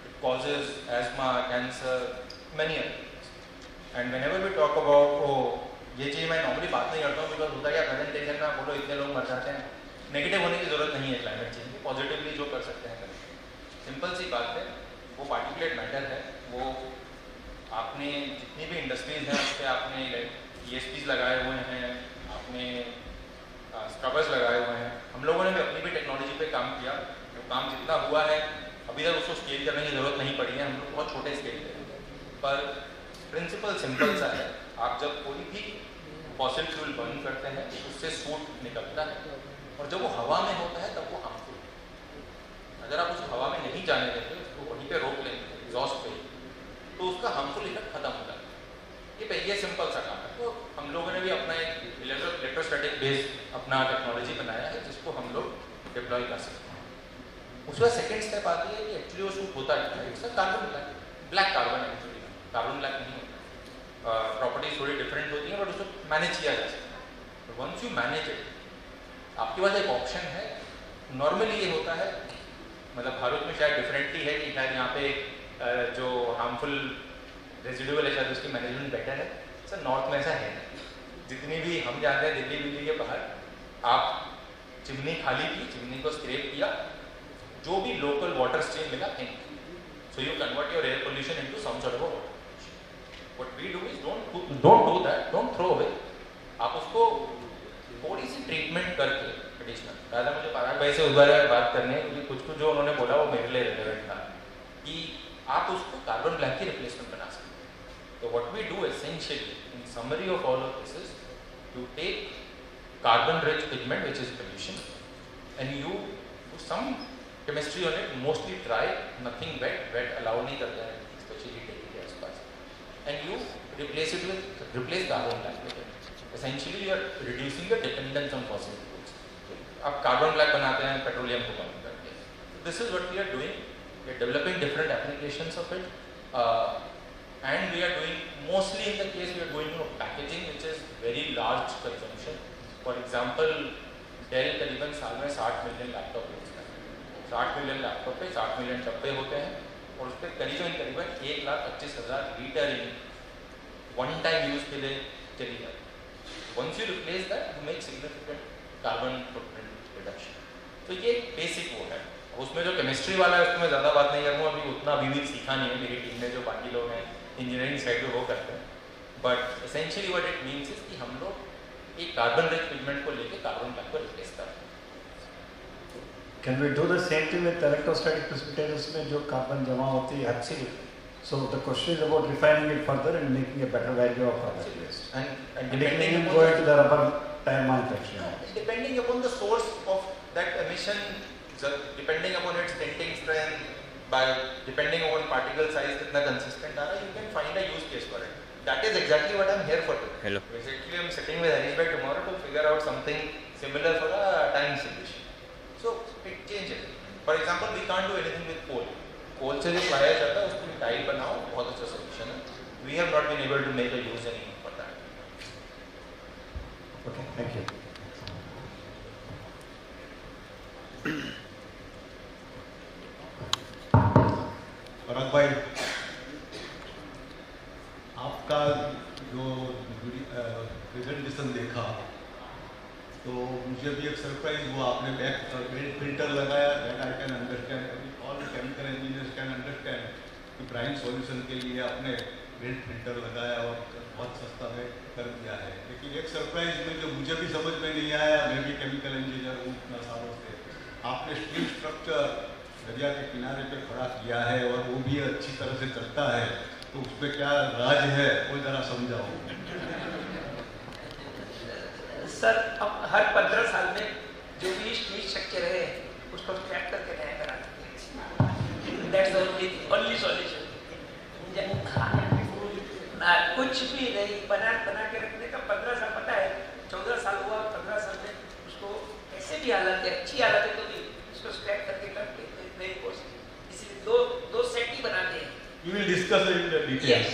it causes asthma, cancer, many other things. And whenever we talk about ये चीज़ मैं normally बात नहीं करता हूँ, because होता क्या presentation में बोलो इतने लोग मर जाते हैं, नेगेटिव होने की जरूरत नहीं है क्लाइमेट चेंज की, पॉजिटिवली जो कर सकते हैं करें। सिंपल सी बात है, वो पार्टिकुलेट मैटर है, वो आपने जितनी भी इंडस्ट्रीज हैं उस पर आपने ESPs लगाए हुए हैं, आपने स्क्रबर्स लगाए हुए हैं, हम लोगों ने भी अपनी भी टेक्नोलॉजी पे काम किया, जो काम जितना हुआ है अभी तक उसको स्केल करने की ज़रूरत नहीं पड़ी है, हम लोग बहुत छोटे स्केल पे हैं, पर प्रिंसिपल सिंपल सा है, आप जब कोई भी फॉसिल फ्यूल बर्न करते हैं उससे सूट निकलता है, और जब वो हवा में होता है तब वो हार्मफुल है। अगर आप उसको हवा में नहीं जाने देंगे, उसको वहीं पे रोक लेंगे एग्जॉस्ट पे, तो उसका हार्मफुल इफेक्ट खत्म हो जाता है। ये सिंपल सा काम है। तो हम लोगों ने भी अपना एक इलेक्ट्रोस्टैटिक बेस अपना टेक्नोलॉजी बनाया है जिसको हम लोग डिप्लॉय कर सकते हैं। उसके बाद सेकेंड स्टेप आती है कि एक्चुअली वो सूट होता है, it's carbon black carbon actually, carbon black नहीं होता, प्रॉपर्टीज थोड़ी डिफरेंट होती हैं, बट उसको मैनेज किया जा सकता है। वंस यू मैनेज इट, आपके पास एक ऑप्शन है। नॉर्मली ये होता है, मतलब भारत में शायद डिफरेंटली है कि शायद यहाँ पे जो हार्मफुल रेजिडुअल है शायद उसकी मैनेजमेंट बेटर है। सर नॉर्थ में ऐसा है, जितनी भी हम जानते हैं दिल्ली के बाहर, आप चिमनी खाली की, चिमनी को स्क्रैप किया, जो भी लोकल वाटर स्ट्रीम मिला फेंक, so you convert your air pollution into some sort of water. What we do is don't do that, don't throw away, आप उसको थोड़ी सी ट्रीटमेंट करके एडिशनल। दादा मुझे पराग भाई से उस बारे में बात करनी है, क्योंकि कुछ जो उन्होंने बोला वो मेरे लिए रिलेवेंट था कि आप उसको कार्बन ब्लैक की रिप्लेसमेंट बना सकते हैं। तो what we do essentially in summary of all of this is you take carbon rich pigment which is pollution and you do some chemistry on it, mostly dry, nothing wet allow नहीं करता है specially Delhi के आसपास, and you replace it with carbon black. Essentially, you are reducing the dependence on fossil fuels. आप carbon black बनाते हैं petroleum को कम करके। This is what we are doing. We are developing different applications of it, and we are doing mostly in the case we are going for packaging, which is very large consumption. For example, Dell करीबन साल में 60 million laptop use करते हैं। 60 million laptop पे 60 million डब्बे होते हैं, और उस पर करीबन 1,25,000 litre in one time use के लिए चली जाती है। Once you replace that, you make significant carbon footprint reduction. तो ये बेसिक वो है। उसमें जो केमिस्ट्री वाला है उसमें ज़्यादा बात नहीं करूँगा, अभी उतना अभी सीखा नहीं है, मेरी टीम में जो बाकी लोग हैं इंजीनियरिंग साइड पे वो करते हैं। But essentially what it means is कि हम लोग एक कार्बन रिच पिगमेंट को लेके कार्बन ब्लैक को रिप्लेस कर रहे हैं। Can we do the same thing with electrostatic precipitators में जो कार्बन जमा होती है? Absolutely. So the question is about refining it further and making a better value of other waste. And it can even go into the rubber tire manufacturing. Depending upon the source of that emission, depending upon its tinting strength, depending upon particle size, कितना consistent आ रहा है, you can find a use case for it. That is exactly what I'm here for today. Hello. Basically, I'm sitting with Harish Bhai tomorrow to figure out something similar for a time solution. So it changes. For example, we can't do anything with coal. Coal से जो flyer जाता है उसको tile बनाओ, बहुत अच्छा solution है. We have not been able to make a use any for that. Okay, thank you. पराग भाई, आपका जो प्रेजेंटेशन देखा तो मुझे भी एक सरप्राइज हुआ. आपने बैक ग्रेड फिल्टर लगाया. That I can understand, all chemical engineers can understand कि ब्राइन सॉल्यूशन के लिए आपने ग्रेड फिल्टर लगाया और बहुत सस्ता में कर दिया है. लेकिन एक सरप्राइज में जो मुझे भी समझ में नहीं आया, मैं भी केमिकल इंजीनियर हूँ इतना सालों से, आपने स्टील स्ट्रक्चर दरिया के किनारे पे खड़ा किया है और वो भी अच्छी तरह से चलता है. तो उसमें क्या राज है वो जरा समझाओ. सर, अब हर 15 साल में जो भी स्टील स्ट्रक्चर है उसको स्क्रैप करके नया करा देते हैं. That's the only solution. कुछ भी नहीं बना के रखने का 15 साल, पता है 14 साल हुआ. 15 साल में उसको ऐसे भी हालत है, अच्छी हालत है तो भी उसको स्क्रैप करके नई कोर्स, इसलिए दो सेट ही बनाते हैं. You will discuss it in the details. Yes.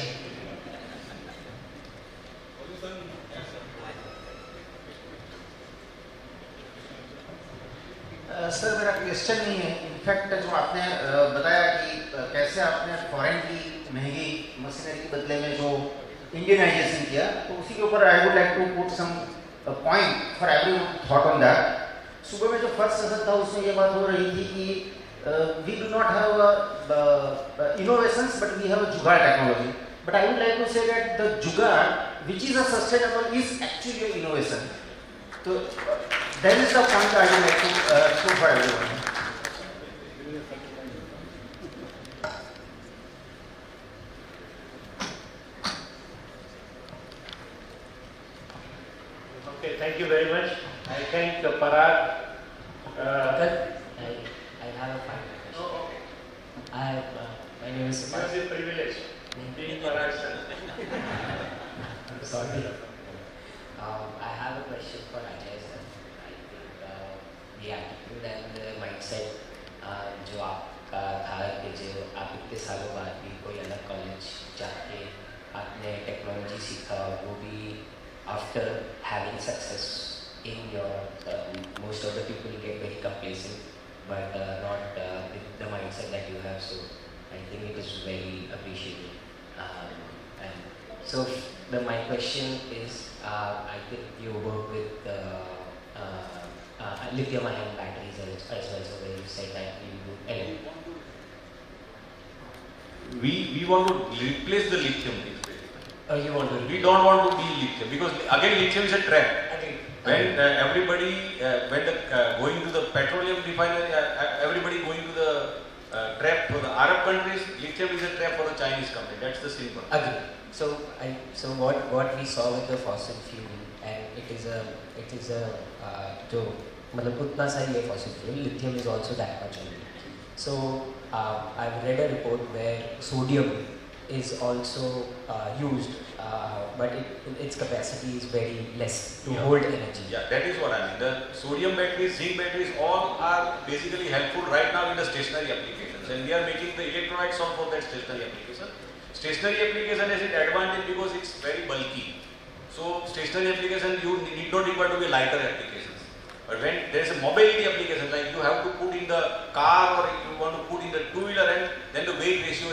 Sir, मेरा क्वेश्चन नहीं है. इनफैक्ट जो आपने बताया कि कैसे आपने फॉरेन की महंगी मशीनरी के बदले में जो इंडियनाइजेशन किया, तो उसी के ऊपर I would like to put some point for every thought on that. सुबह में जो फर्स्ट सेशन था उसमें ये बात हो रही थी कि we do not have innovations but we have jugaad technology. But I would like to say that the jugaad which is a sustainable is actually a innovation. So that is the point I would like to show for everyone. Okay, thank you very much. I thank Parag. I have a final question. Oh, okay. My name is You have the privilege being Parag's son. I'm sorry. I have a question for Ajay sir. I think the attitude and the mindset जो आपका था कि जो आप इतने सालों बाद भी कोई अलग कॉलेज जाके आपने टेक्नोलॉजी सीखा, वो भी after having success in your most of the people get very complacent, but not with the mindset that you have. So I think it is very appreciated. And so my question is, I think you work with lithium-ion batteries as well. So where you said that you do LFP. We want to replace the lithium things basically. You want to? We don't want to be lithium because again lithium is a trap. When everybody, when going to the petroleum refinery, everybody going to the trap for the Arab countries, lithium is a trap for the Chinese company. That's the simple. Agree. So what we saw with the fossil fuel, and it is a जो मतलब उतना सा ही है fossil fuel, lithium is also that much only. So I've read a report where sodium is also used, but its capacity is very less to hold energy. Yeah, that is what I mean. The sodium batteries, zinc batteries, all are basically helpful right now in the stationary applications, and we are making the electrolyte salt for that stationary application. Stationary application has its advantage because it's very bulky. So stationary application you need not require to be lighter applications. But when there is a mobility application, like you have to put in the car or you want to put in the two-wheeler, and then the weight ratio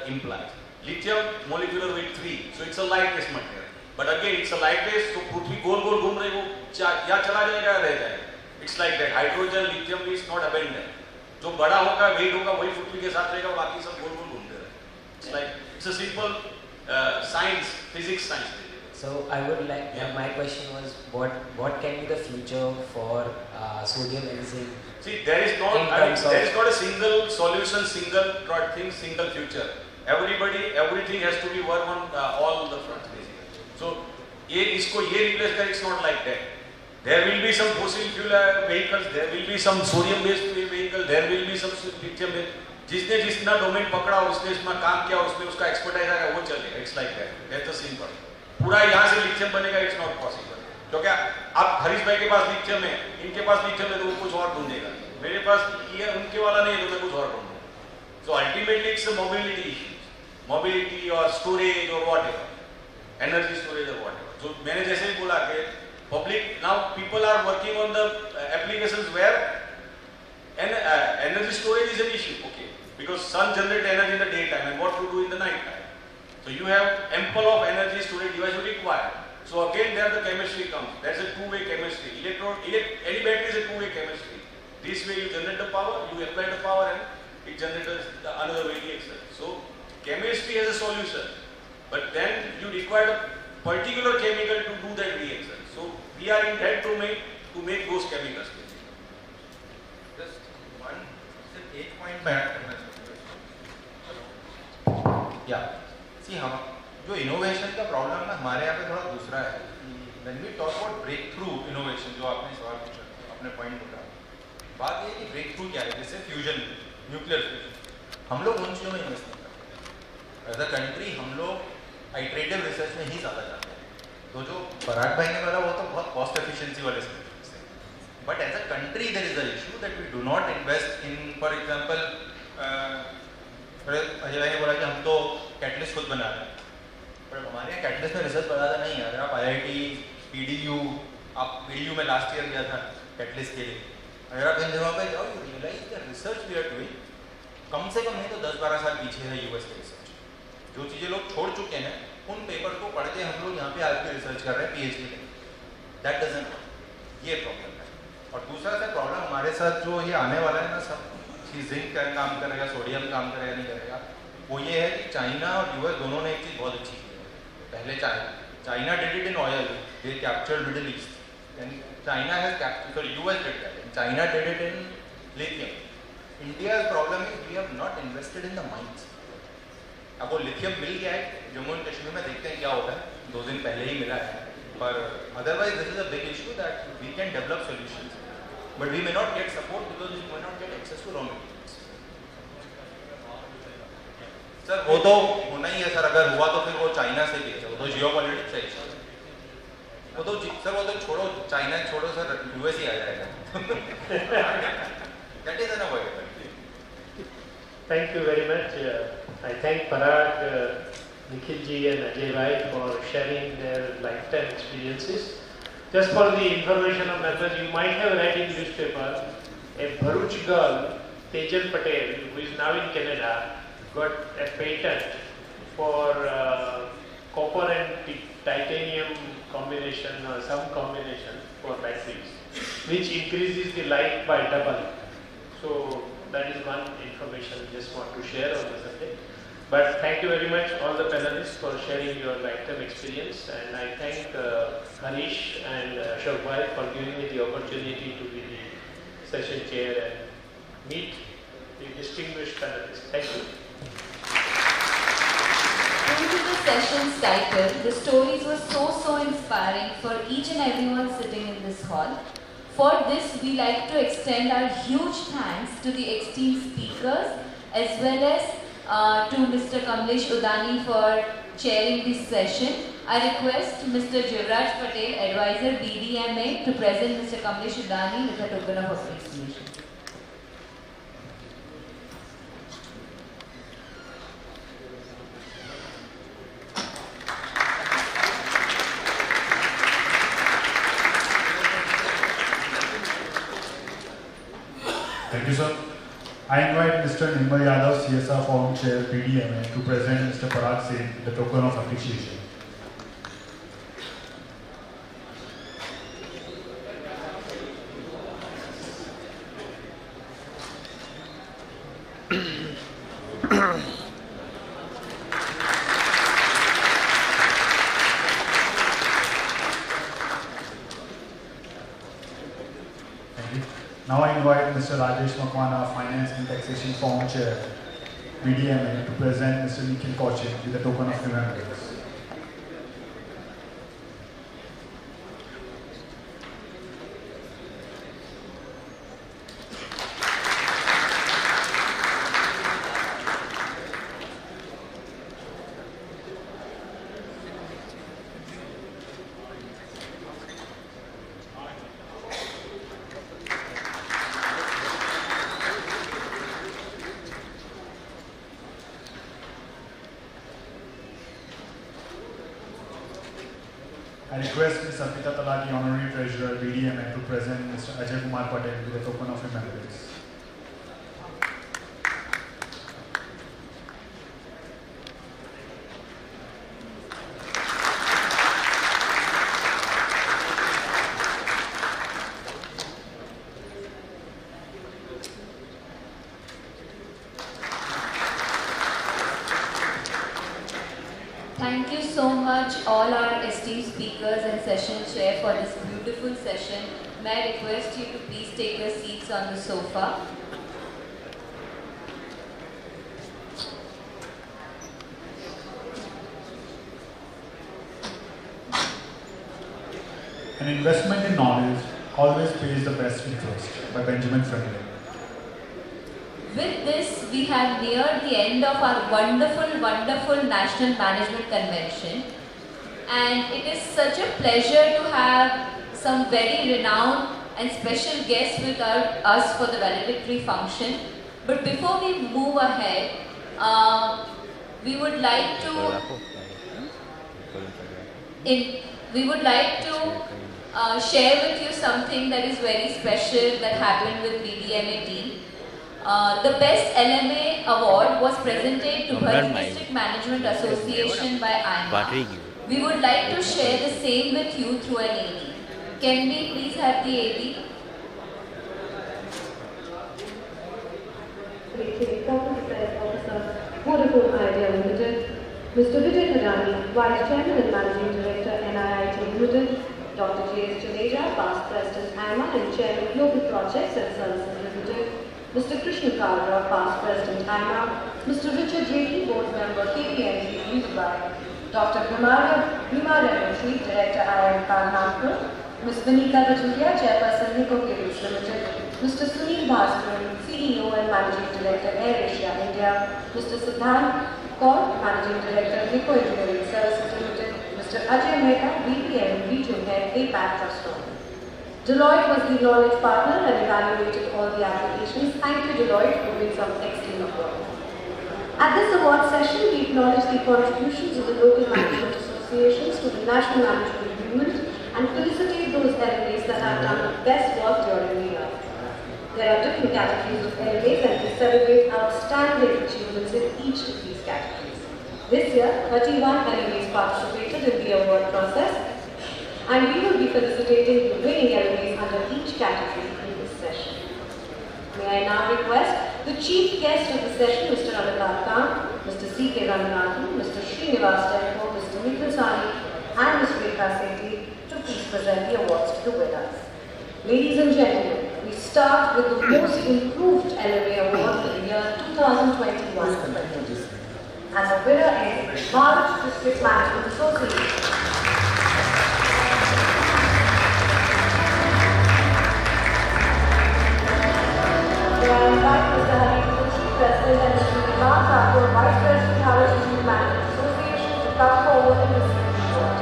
implies. Lithium molecular weight 3, so it's a lightweight material. But again, it's a lightweight, so पृथ्वी गोल गोल घूम रही, वो या चला जाएगा या रह जाएगा. It's like that. Hydrogen, lithium is not abundant. जो बड़ा होगा, weight होगा, वही पृथ्वी के साथ रहेगा, बाकी सब गोल गोल घूमते रहे. It's like it's a simple science, physics science. So I would like. My question was, what can be the future for sodium and zinc? See, there is not a single solution, single thing, single future. Everything has to be work on all the fronts basically. So, ये इसको ये replace कर, it's not like that. There will be some fossil fuel vehicles, there will be some sodium based vehicle, there will be some lithium based. जिसने जितना domain पकड़ा उसने इसमें काम किया उसमें उसका एक्सपर्टाइज आएगा वो चलेगा. It's like that the simple. पूरा यहाँ से लिथियम बनेगा इट्स नॉट पॉसिबल. क्योंकि आप हरीश भाई के पास लिथियम है, इनके पास लिथियम है तो वो कुछ और ढूंढेगा. मेरे पास ये उनके वाला नहीं है तो मैं कुछ और ढूंढूंगा. So ultimately it's a mobility issues, mobility और स्टोरेज और व्हाटएवर, एनर्जी स्टोरेज और व्हाटएवर. जो मैंने जैसे ही बोला कि public now people are working on the applications where energy storage is an issue. Okay, because sun generates energy in the daytime and what to do in the night time. So you have ample of energy storage device you require. So again there the chemistry comes. That's a two-way chemistry. Any battery is a two-way chemistry. This way you generate the power, you apply the power and it generates another way reaction. So chemistry has a solution, but then you require a particular chemical to do that reaction. So we are in that domain to make those chemicals. Just one, सिर्फ एक point मैं add करना चाहूँगा. Yeah, see हम जो innovation का problem ना हमारे यहाँ पे थोड़ा दूसरा है. When we talk about breakthrough innovation जो आपने सवाल पूछा, आपने point बोला, बात ये है कि breakthrough क्या है? जैसे fusion, nuclear fusion. हम लोग उन चीज़ों में invest नहीं करते. As a country हम लोग iterative research में ही ज़्यादा जाते हैं. तो जो पराग भाई ने बोला वो तो बहुत कॉस्ट एफिशिएंसी वाले सॉल्यूशंस हैं. But as a country there is a issue that we do not invest in, for example Ajay भाई ने बोला कि हम तो कैटलिस्ट खुद बना रहे हैं, पर हमारे यहाँ कैटलिस्ट में रिसर्च बढ़ाता नहीं है. अगर आप IIT, PDU, आप PDU में लास्ट ईयर गया था कैटलिस्ट के लिए, अगर आप इन जगहों पे जाओ you realise the research we are doing कम से कम नहीं तो 10-12 साल पीछे है यूएस के रिसर्च. जो चीज़ें लोग छोड़ चुके हैं उन पेपर को पढ़ के हम लोग यहाँ पे आके रिसर्च कर रहे हैं PhD में. दैट डजंट, ये प्रॉब्लम है. और दूसरा सा प्रॉब्लम हमारे साथ जो ये आने वाला है ना, सब जिंक का काम करेगा, सोडियम काम करेगा नहीं करेगा, वो ये है कि चाइना और यूएस दोनों ने एक चीज़ बहुत अच्छी की है. पहले China did it in oil, they captured Middle East, and China has captured, sorry US did that, China did it in lithium. India's problem is we have not invested in the mines. अब वो lithium मिल गया है, Jammu and Kashmir में देखते हैं क्या होता है, 2 दिन पहले ही मिला है. पर otherwise this is a big issue that we can develop solutions but we may not get support because we may not get access to raw materials. Sir वो तो होना ही है सर, अगर हुआ तो फिर वो चाइना से भी है, वो तो जियोपॉलिटिक्स है इशू. वो तो सर वो तो छोड़ो, चाइना छोड़ो सर, यूएस ही आ जाएगा. That is unavoidable. Thank you very much. I thank Parag, Nikhil ji and Ajay Bhai for sharing their lifetime experiences. Just for the information of members, you might have read in newspaper, a Bharuch girl, Tejal Patel, who is now in Canada, got a patent for copper and titanium combination or some combination for batteries, which increases the life by double. So that is one information I just want to share on the subject. But thank you very much all the panelists for sharing your lifetime experience, and I thank Harish and Ashok Bhai for giving me the opportunity to be the session chair and meet the distinguished panelists. Thank you. Due to the session's title, the stories were so inspiring for each and everyone sitting in this hall. For this, we like to extend our huge thanks to the esteemed speakers as well as to Mr. Kamlesh Udani for chairing this session. I request Mr. Jivraj Patel, Advisor BDMA, to present Mr. Kamlesh Udani with a token of appreciation. Thank you, sir. I invite Mr. Nimba Yadav, CSR Forum Chair, BDMA, to present Mr. Parag Seth the token of appreciation. Now I invite Mr. Rajesh Makwana, Finance and Taxation Forum Chair, BDMA, to present Mr. Nikhil Kaushik with the token of remembrance. I request Ms. Arpita Talati, Honorary Treasurer, BDMA, to present Mr. Ajay Kumar Patel with a token of remembrance. Thank you so much all our esteemed speakers and session chair for this beautiful session. May I request you to please take your seats on the sofa. An investment in knowledge always pays the best interest, by Benjamin Franklin. With this, we have neared the end of our wonderful, wonderful National Management Convention. And it is such a pleasure to have some very renowned and special guests with us for the valedictory function. But before we move ahead, we would like to share with you something that is very special that happened with BDMA team. The Best LMA Award was presented to Bharat District Management Association by IMA. We would like to share the same with you through an AD. Can we please have the AD? Vodafone Idea Limited, Mr. Vijay Thadani, Vice Chairman and Managing Director, NIIT Limited, Dr. J.S. Jadeja, Past President, IMA and Chairman, Global Projects and Services Limited, Mr. Krishna Kalra, Past President, IMA, Mr. Richard Jaitley, Board Member, KPMG, Dubai, Dr. Bhima Chief Director, IIM Kanpur, Ms. Vinita Vajuria, Chairperson, Nico Cables Limited, Mr. Sunil Bhaskaran, CEO and Managing Director, Air Asia India, Mr. Siddhant Kaur, Managing Director, Nico Engineering Services Limited, Mr. Ajay Mehta, VPN, Region Head, APAC Trust Fund. Deloitte was the knowledge partner and evaluated all the applications. Thank you, Deloitte, for doing some excellent work. At this award session, we acknowledge the contributions of the local management associations to the national management movement and felicitate those LMAs that have done the best work during the year. There are different categories of LMAs and we celebrate outstanding achievements in each of these categories. This year, 31 LMAs participated in the award process, and we will be felicitating the winning LMAs under each category in this session. May I now request the chief guest of the session, Mr. Amitabh Khan, Mr. C.K. Ramanathan, Mr. Srinivas Tempo, Mr. Nikhil Sani, and Ms. Rekha Sethi to please present the awards to the winners. Ladies and gentlemen, we start with the Most Improved LMA Award for the year 2021. And the winner is Bharat District Management Association. I invite Mr. Hari, Chief President, and Mr. Devang Thakur, Vice President, Bharat District Management Association, to come forward and receive the award.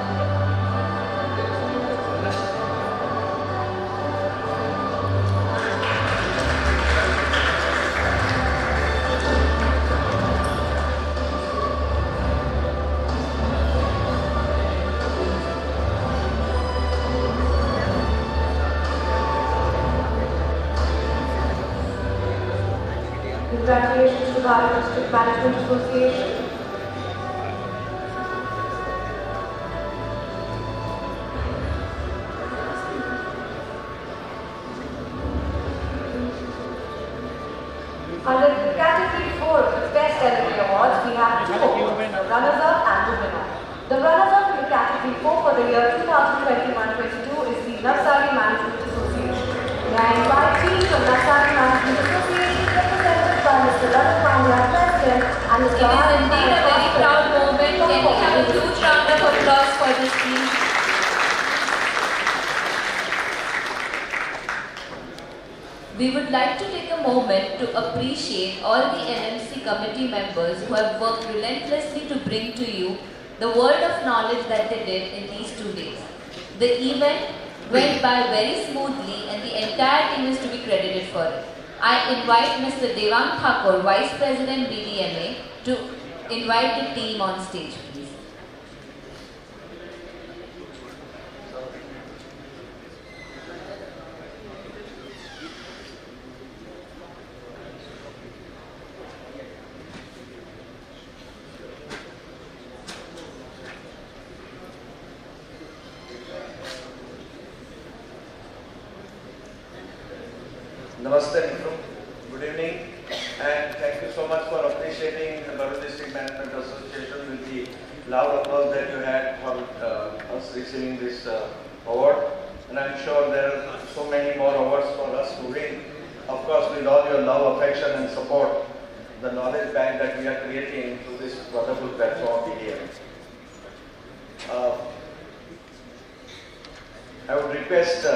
Congratulations to Bharat District Management Association. Under the category 4 of the Best LMA Awards, we have two awards, the runners-up and the winner. The runners-up in the category 4 for the year 2021-22 is the Navsari Management Association. May I invite teams from Navsari Management Association represented by Mr. Ravi Pandya, President, and Mr. It is indeed a very proud moment. Can we have a huge round of applause for this team? We would like to take a moment to appreciate all the NMC committee members who have worked relentlessly to bring to you the world of knowledge that they did in these 2 days. The event went by very smoothly and the entire team is to be credited for it. I invite Mr. Devang Thakur, Vice President BDMA, to invite the team on stage, please. Namaste, Mitro. Good evening, and thank you so much for appreciating the Bharuch District Management Association with the loud applause that you had for us receiving this award. And I'm sure there are so many more awards for us to win. Of course, with all your love, affection, and support, the knowledge bank that we are creating through this wonderful platform, BDMA. I would request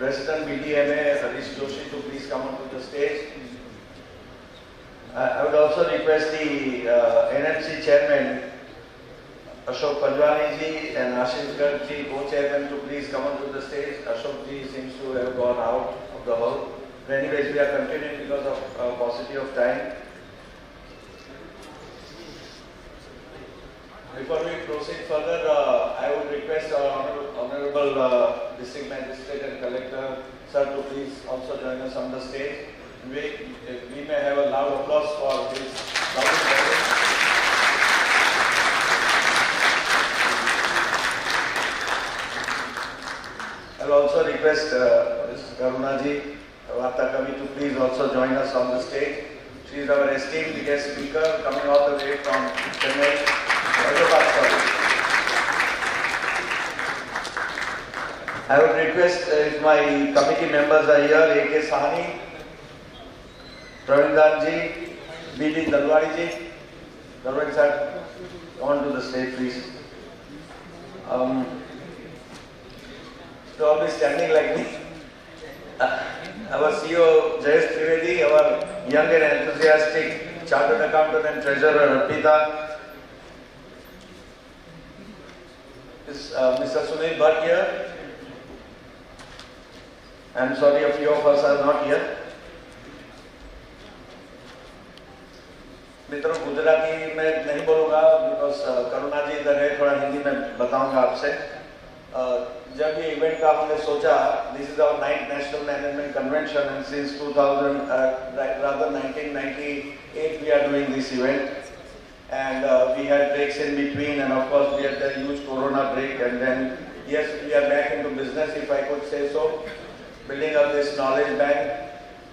President BDMA, Harish Joshi, to please come onto the stage. I would also request the NMC Chairman, Ashok Panjwani ji and Ashish Garg ji, co-chairman, to please come onto the stage. Ashok ji seems to have gone out of the hall. But anyways, we are continuing because of paucity of time. Before we proceed further, I would request our Honorable District Magistrate and Collector, sir, to please also join us on the stage. We may have a loud applause for his lovely presence. I will also request Ms. Karuna ji, Varta Kavi, to please also join us on the stage. She is our esteemed guest speaker coming all the way from Chennai. I would request if my committee members are here, A.K. Sahani, Pravindar ji, B.D. Dalwadi ji. Dalwadi sir, come on to the stage please. To all be standing like me. Our CEO Jayesh Trivedi, our young and enthusiastic Chartered Accountant and Treasurer Arpita, is Mr. Sunil Bhatt here. I am sorry a few of us are not here. मित्रों गुजराती में नहीं बोलूँगा because करुणा जी इधर है, थोड़ा हिंदी में बताऊँगा आपसे. जब ये इवेंट का हमने सोचा, this is our 9th national management convention and since 1998 we are doing this event. And we had breaks in between, and of course we had the huge corona break, and then yes, we are back into business, if I could say so, building up this knowledge bank.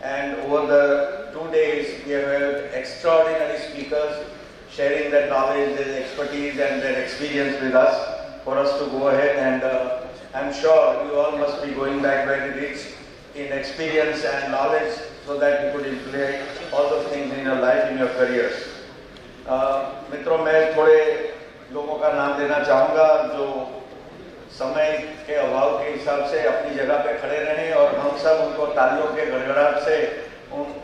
And over the 2 days we have had extraordinary speakers sharing their knowledge, their expertise and their experience with us for us to go ahead, and I'm sure you all must be going back very rich in experience and knowledge so that you could implement all those things in your life, in your careers. मित्रों, मैं थोड़े लोगों का नाम देना चाहूँगा जो समय के अभाव के हिसाब से अपनी जगह पे खड़े रहें, और हम सब उनको तालियों के गड़गड़ाहट से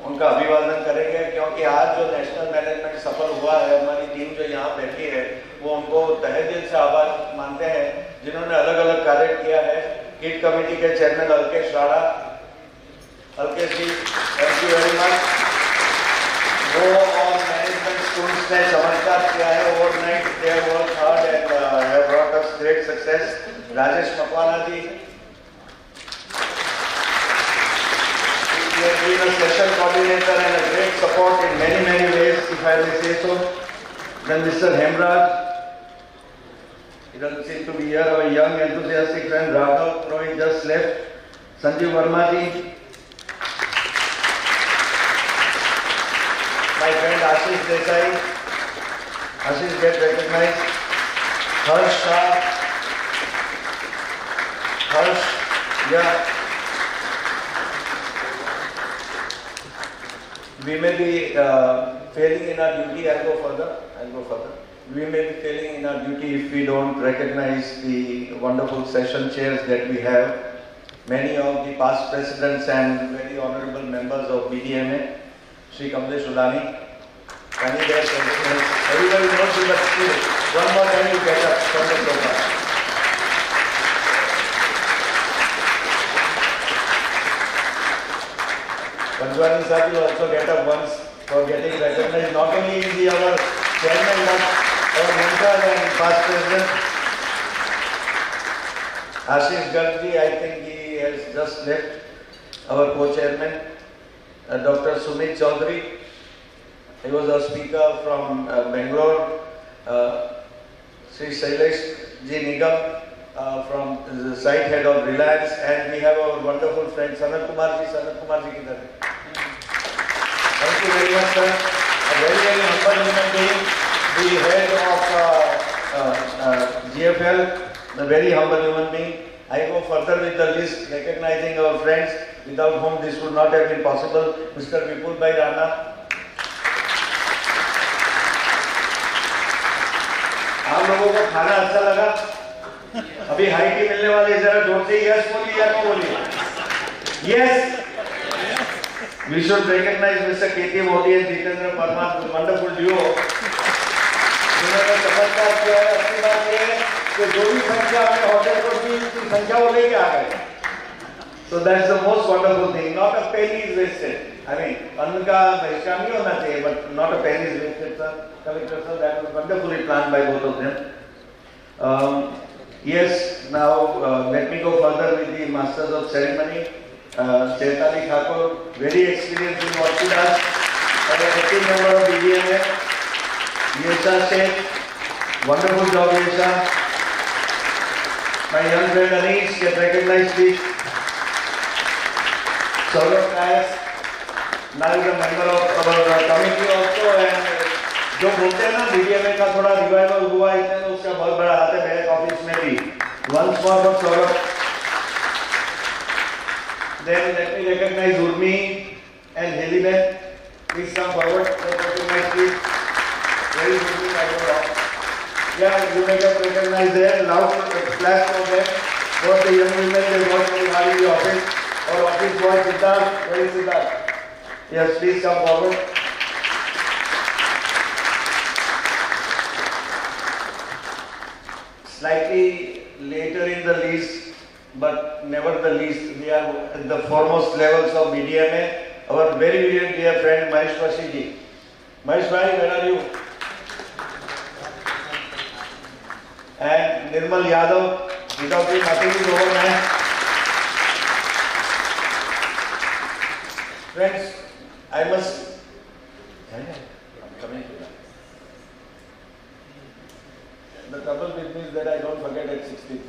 उनका अभिवादन करेंगे, क्योंकि आज जो नेशनल मैनेजमेंट सफल हुआ है, हमारी टीम जो यहाँ बैठी है वो उनको तहे दिल से आभार मानते हैं, जिन्होंने अलग अलग कार्य किया है. किट कमेटी के chairman Alkesh Rana, Alkesh ji, thank you very much. वो और मैनेजमेंट स्कूल्स ने चमत्कार किया है. Overnight they have worked hard and have brought us great success. Rajesh Makwana ji, he has been a session coordinator and a great support in many ways, if I may say so. Then Mr. Hemraj, he doesn't seem to be here. Our young enthusiastic friend Raghav Roy just left. Sanjeev Verma ji, my friend Ashish Desai, Ashish get recognized. Harsh Shah, Harsh, yeah. We may be failing in our duty. I'll go further. We may be failing in our duty if we don't recognize the wonderful session chairs that we have. Many of the past presidents and very honorable members of BDMA, Shri Kamlesh Udani. Can you guys recognize? Everybody knows you, but still, one more time you get up from the sofa. Panjwani sir will also get up once for getting recognized. Not only is he our chairman, but our mentor and past president. Ashish Garg, I think he has just left. Our co-chairman, Dr. Sumit Chaudhary. He was a speaker from Bangalore. Sri Shailesh Ji Nigam. from the site head of Reliance, and we have our wonderful friend Sanat Kumar ji. Sanat Kumar ji kidhar hai? Thank you very much, sir. A very, very humble human being, the head of GFL, a very humble human being. I go further with the list, recognizing our friends without whom this would not have been possible. Mr. Vipul Bhai Rana. आप लोगों को खाना अच्छा लगा? अभी high tea मिलने वाले जरा जोर से यस बोलिए या नो बोलिए? Yes. We should recognize Mr. K.T. Modi and Jitendra Parmar, wonderful duo. उन्होंने चमत्कार किया है। अच्छी बात यह है कि जो भी संख्या हमें होटल को दी उसकी संख्या वो लेके आ गए। So that's the most wonderful thing. Not a penny is wasted. I mean, अन्न का बहिष्कार नहीं होना चाहिए, but not a penny is wasted, sir. Collector sir, that was wonderfully planned by both of them. Yes, now let me go further with the masters of ceremony. Chaitali Thakur, very experienced in what she does, and an active member of BDMA. Yesha Sheikh, wonderful job Yesha. My young friend Anish, get recognized please. Saurabh Kayas, now is a member of our committee also, and जो बोलते हैं ना BDMA का थोड़ा revival हुआ है तो उसका बहुत बड़ा हाथ है मेरे ऑफिस में भी. Once more from Saurabh. Then let me recognize Urmi and Heliben. Please come forward. Recognize please. Very good. I don't know. Yeah, you may have recognized there. Loud clap for them. Both the young women they work very hard in the office. Our office boy Siddharth. Where is Siddharth? Yes, please come forward. Slightly later in the list, but never the least, we are at the foremost levels of BDMA. Our very, very dear friend Mahesh Vashi ji. Mahesh bhai, where are you? And Nirmal Yadav, without him nothing is over, man. Friends, I must... I'm coming to that. The trouble with me is that I don't forget at 63.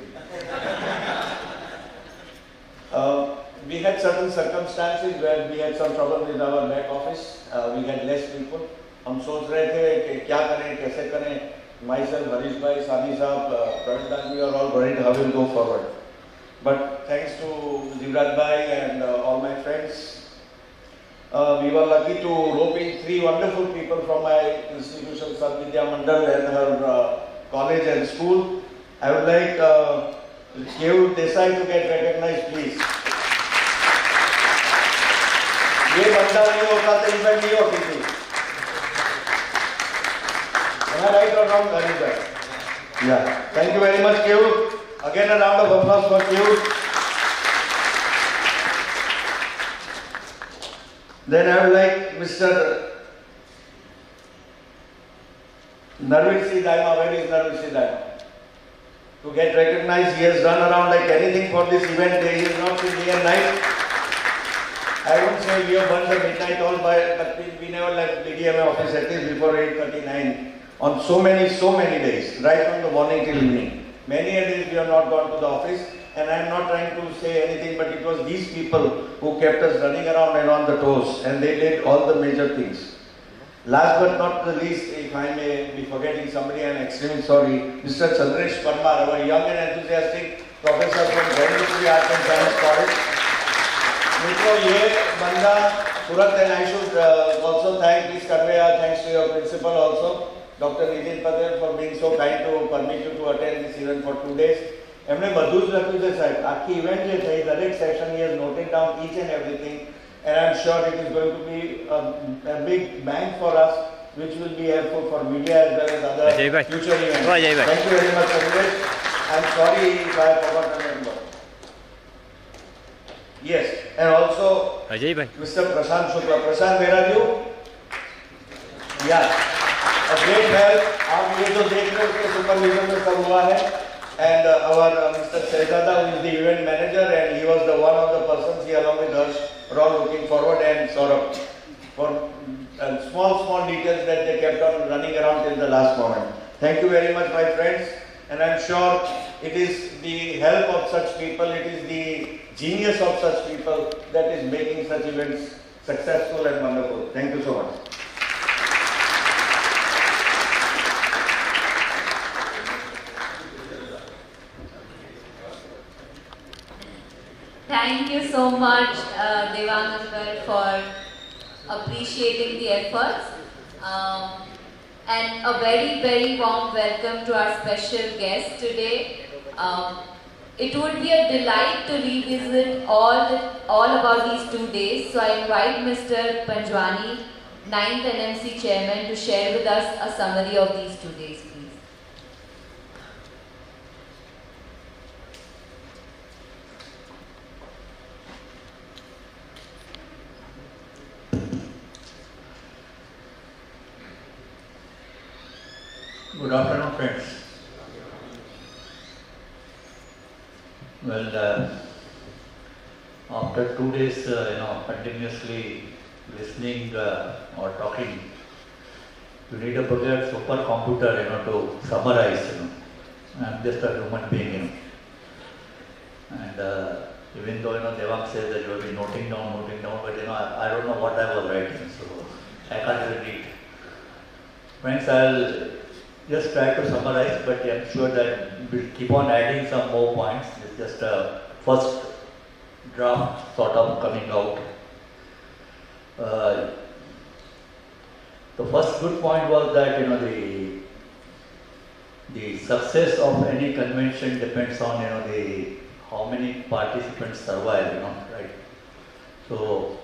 We had certain circumstances where we had some trouble with our back office. We had less people. हम सोच रहे थे कि क्या करें, कैसे करें. Myself, Harish bhai, Sami sahab, Praveen das, we are all worried how we'll go forward. But thanks to Jivraj bhai and all my friends, we were lucky to rope in three wonderful people from my institution, Sadvidya Mandal and her college and school. I would like Kevu Desai to get recognized, please. ये बंदा नहीं होता तो event नहीं होती थी. Am I right or wrong, Harish bhai? Yeah. Thank you very much, Kevu. Again, a round of applause for Kevu. Then I would like Mr. Narvir C. Daima. Where is Narvir C. Daima? To get recognized, he has run around like anything for this event. He is not seen day and night. I won't say we have burned the midnight oil, but we never left BDMA office at least before 8:39 on so many days, right from the morning till evening. Many days we have not gone to the office, and I am not trying to say anything, but it was these people who kept us running around and on the toes, and they did all the major things. Last but not the least, if I may be forgetting somebody, I am extremely sorry, Mr. Chandresh Parmar, our young and enthusiastic professor from University Arts and Science College. मित्रों ये बंदा तुरंत, and I should also thank this Karveya, thanks to your principal also, Dr. Nitin Patel, for being so kind to permit you to attend this event for 2 days. એમણે બધું જ લખ્યું છે સાહેબ. આખી ઇવેન્ટ જે થઈ દરેક section he has noted down each and everything, and I am sure it is going to be a big bang for us, which will be helpful for media as well as other future events. Thank you very much, Sandesh. I am sorry if I have forgotten a member. Yes, and also Mr. Prashant Shukla. Prashant, where are you? Yeah, a great help. आप ये जो देख रहे हो उसके supervision में सब हुआ है. And our Mr. Sehzada, who is the event manager, and he was the one of the persons he along with us were all looking forward, and Saurabh for small details that they kept on running around till the last moment. Thank you very much, my friends. And I'm sure it is the help of such people, it is the genius of such people that is making such events successful and wonderful. Thank you so much. Thank you so much, Devanand, for appreciating the efforts. And a very, very warm welcome to our special guest today. It would be a delight to revisit all about these 2 days. So I invite Mr. Panjwani, 9th NMC Chairman, to share with us a summary of these 2 days, please. Good afternoon, friends. Well, after 2 days, continuously listening or talking, you need a supercomputer, to summarize. I'm just a human being, And even though Devang says that you have been noting down, but I don't know what I was writing, so I can't even read. Friends, I'll just try to summarize, but I'm sure that we'll keep on adding some more points. It's just a first draft sort of coming out. The first good point was that the success of any convention depends on how many participants survive, right? So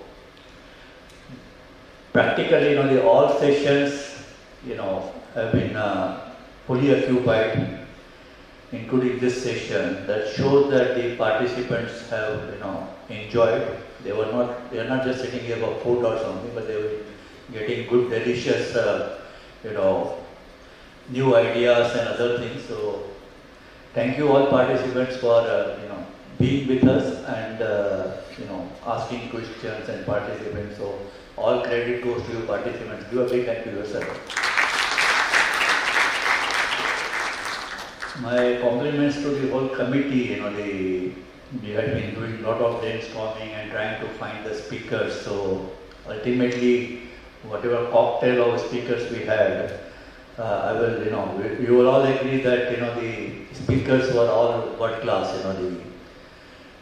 practically, all sessions, have been fully occupied, including this session. That shows that the participants have, enjoyed. They are not just sitting here for food or something, but they were getting good, delicious, new ideas and other things. So, thank you all participants for, being with us and, asking questions and participating. So, all credit goes to you participants. Give a big thank you yourself. My compliments to the whole committee. We had been doing a lot of brainstorming and trying to find the speakers. So ultimately, whatever cocktail of speakers we had, I will, we will all agree that the speakers were all world class.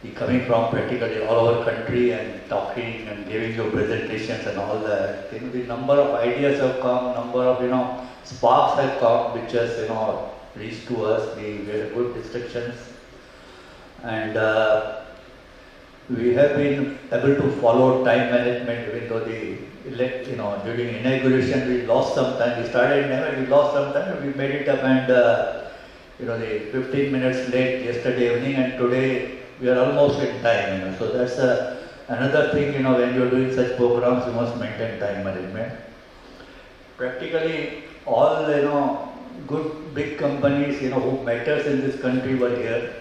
The coming from practically all over country and talking and giving you presentations and all that. The number of ideas have come, number of sparks have come, which has reached to us. We had good discussions, and we have been able to follow time management. Even though during inauguration we lost some time. We started in November, we lost some time. We made it up, and the 15 minutes late yesterday evening, and today we are almost in time. So that's another thing. When you are doing such programs, you must maintain time management. Practically all good big companies who matters in this country were here,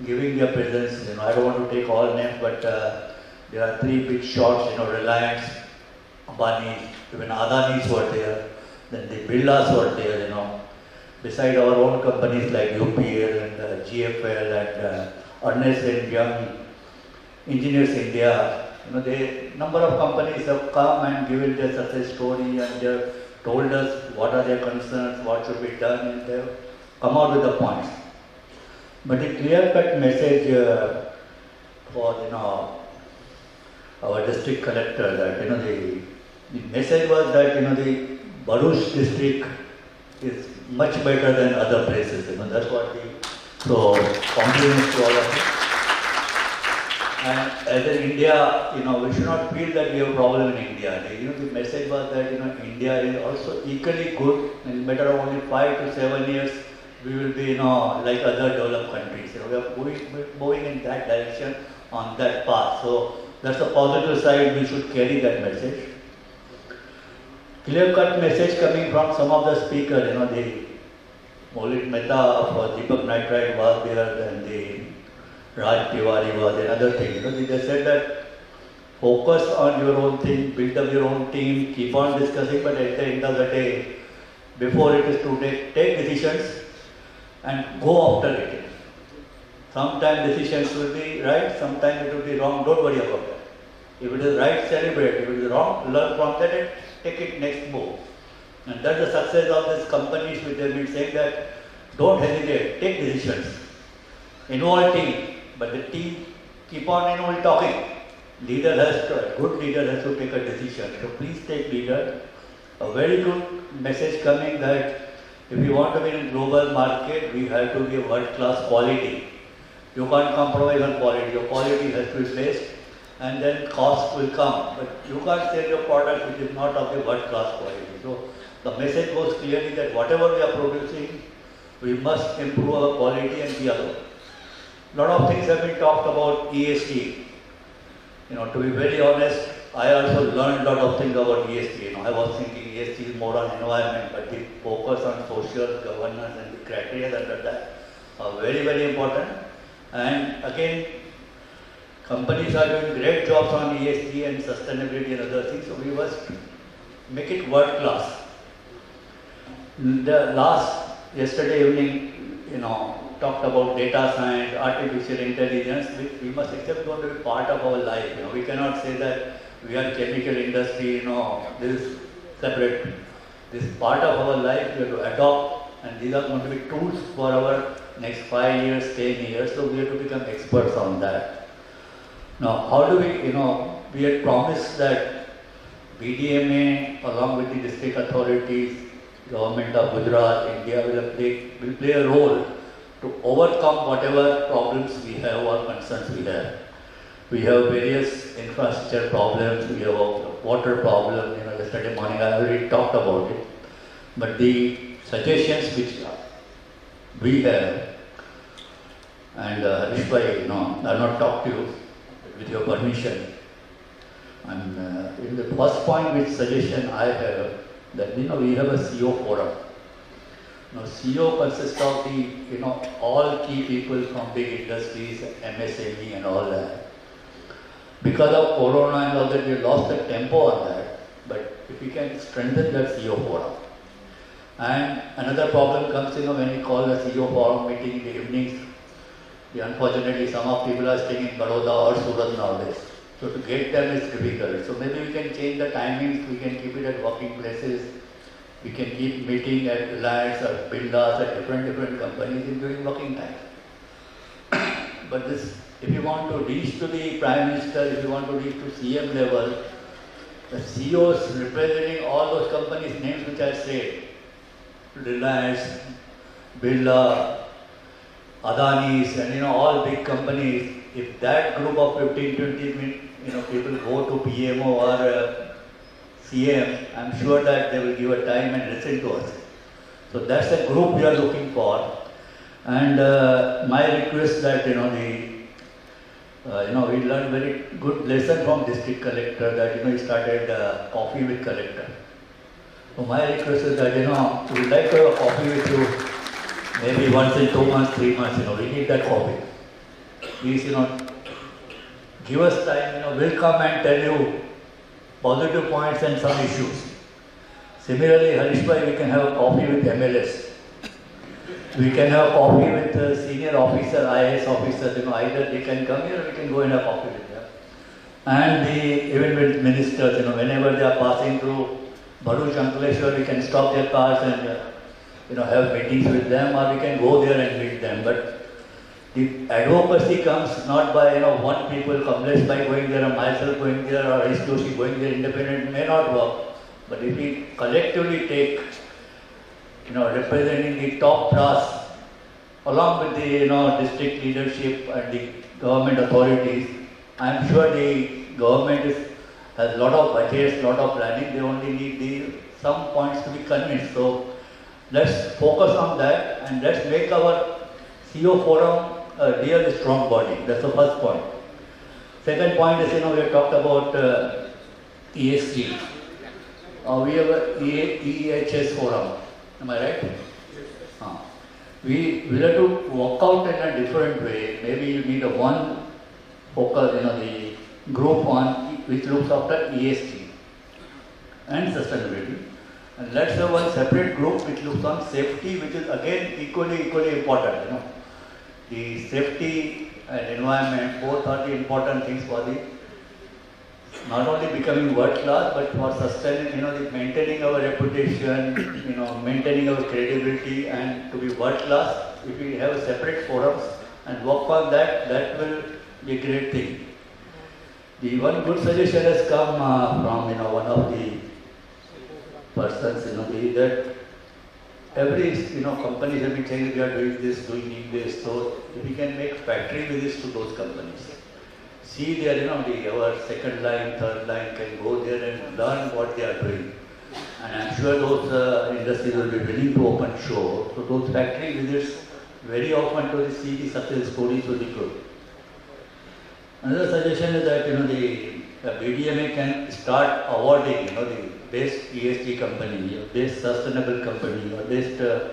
giving their presence. I don't want to take all names, but there are 3 big shots. Reliance, Ambani, even Adanis were there. Then the Birlas were there. Beside our own companies like UPL and GFL and Ernest & Young, Engineers India. The number of companies have come and given their success story, and they have told us what are their concerns, what should be done, and they have come out with the points. But the clear-cut message for our district collector, that the message was that the Bharuch district is much better than other places. That's what so compliments to all of you. And as in India, we should not feel that we have a problem in India. The message was that India is also equally good. In a matter of only 5 to 7 years, we will be like other developed countries. We are moving in that direction on that path. So that's a positive side. We should carry that message. Clear-cut message coming from some of the speakers. The Maulik Mehta of Deepak Nitrite was there, and the Raj Tiwari was another thing. They said that focus on your own thing, build up your own team, keep on discussing, but at the end of the day, before it is to take decisions, and go after it. Sometimes decisions will be right, sometimes it will be wrong, don't worry about that. If it is right, celebrate. If it is wrong, learn from that and take it next move. And that's the success of these companies which have been saying that don't hesitate, take decisions. Involve team, but the team keep on talking. Leader has to, a good leader has to take a decision. So please take leader. A very good message coming that if we want to be in global market, we have to be a world-class quality. You can't compromise on quality. Your quality has to be placed, and then cost will come. But you can't sell your product which is not of the world-class quality. So the message goes clearly that whatever we are producing, we must improve our quality and be alone. A lot of things have been talked about ESG. To be very honest, I also learned a lot of things about ESG. I was thinking ESG is more on environment, but the focus on social governance and the criteria under that are very, very important. And again, companies are doing great jobs on ESG and sustainability and other things, so we must make it world class. Yesterday evening, talked about data science, artificial intelligence, which we must accept going to be part of our life. We cannot say that we are chemical industry, this is separate. This is part of our life, we have to adopt, and these are going to be tools for our next 5 years, 10 years, so we have to become experts on that. Now, how do we had promised that BDMA along with the district authorities, government of Gujarat, India will play a role to overcome whatever problems we have or concerns we have. We have various infrastructure problems, we have a water problem, yesterday morning I already talked about it. But the suggestions which we have, and Harish Bhai, I'll not talk to you with your permission. And in the first point which suggestion I have, that we have a CEO forum. CEO consists of the, all key people from big industries, MSME and all that. Because of Corona and all that, we lost the tempo on that. But if we can strengthen that CEO forum. And another problem comes, when we call the CEO forum meeting in the evenings. Unfortunately, some of people are staying in Baroda or Surat nowadays. So to get them is difficult. So maybe we can change the timings, we can keep it at working places. We can keep meeting at Reliance or Bildas at different companies during working time. But this, if you want to reach to the Prime Minister, if you want to reach to CM level, the CEOs representing all those companies' names which I said, Reliance, Birla, Adani's, and all big companies, if that group of 15-20 people go to PMO or CM, I'm sure that they will give a time and listen to us. So that's the group we are looking for. And my request that we learned very good lesson from district collector that he started coffee with collector. So my request is that we would like to have a coffee with you maybe once in 2 months, 3 months. We need that coffee. Please give us time. We'll come and tell you positive points and some issues. Similarly, Harish Bhai, we can have a coffee with MLS. We can have a coffee with senior officer, IAS officers. Either they can come here or we can go and have coffee with them. And even with ministers, whenever they are passing through Bharuch, Ankleshwar, we can stop their cars and have meetings with them, or we can go there and meet them. But the advocacy comes not by one people, Kamlesh by going there, or myself going there, or Harish Joshi going there independent may not work. But if we collectively take, representing the top brass, along with the district leadership and the government authorities, I am sure the government has a lot of budgets, lot of planning. They only need some points to be convinced. So let's focus on that and let's make our CEO forum a real strong body. That's the first point. Second point is, we have talked about ESG. We have a EHS forum. Am I right? Yes. We will have to work out in a different way. Maybe you need one focus, the group on which looks after ESG and sustainability. And let's have one separate group which looks on safety, which is again equally important. You know, the safety and environment both are the important things for the not only becoming world class, but for sustaining, you know, the maintaining our reputation, you know, maintaining our credibility, and to be world class. If we have separate forums and work on that, that will be a great thing. The one good suggestion has come from, you know, one of the persons, you know, that every, you know, companies have been saying we are doing this, so if we can make factory visits to those companies. See there, you know, our second line, third line can go there and learn what they are doing. And I'm sure those industries will be willing to open show. So those factory visits very often to see the success stories will be good. Another suggestion is that, you know, the BDMA can start awarding, you know, the best ESG company, best sustainable company, or best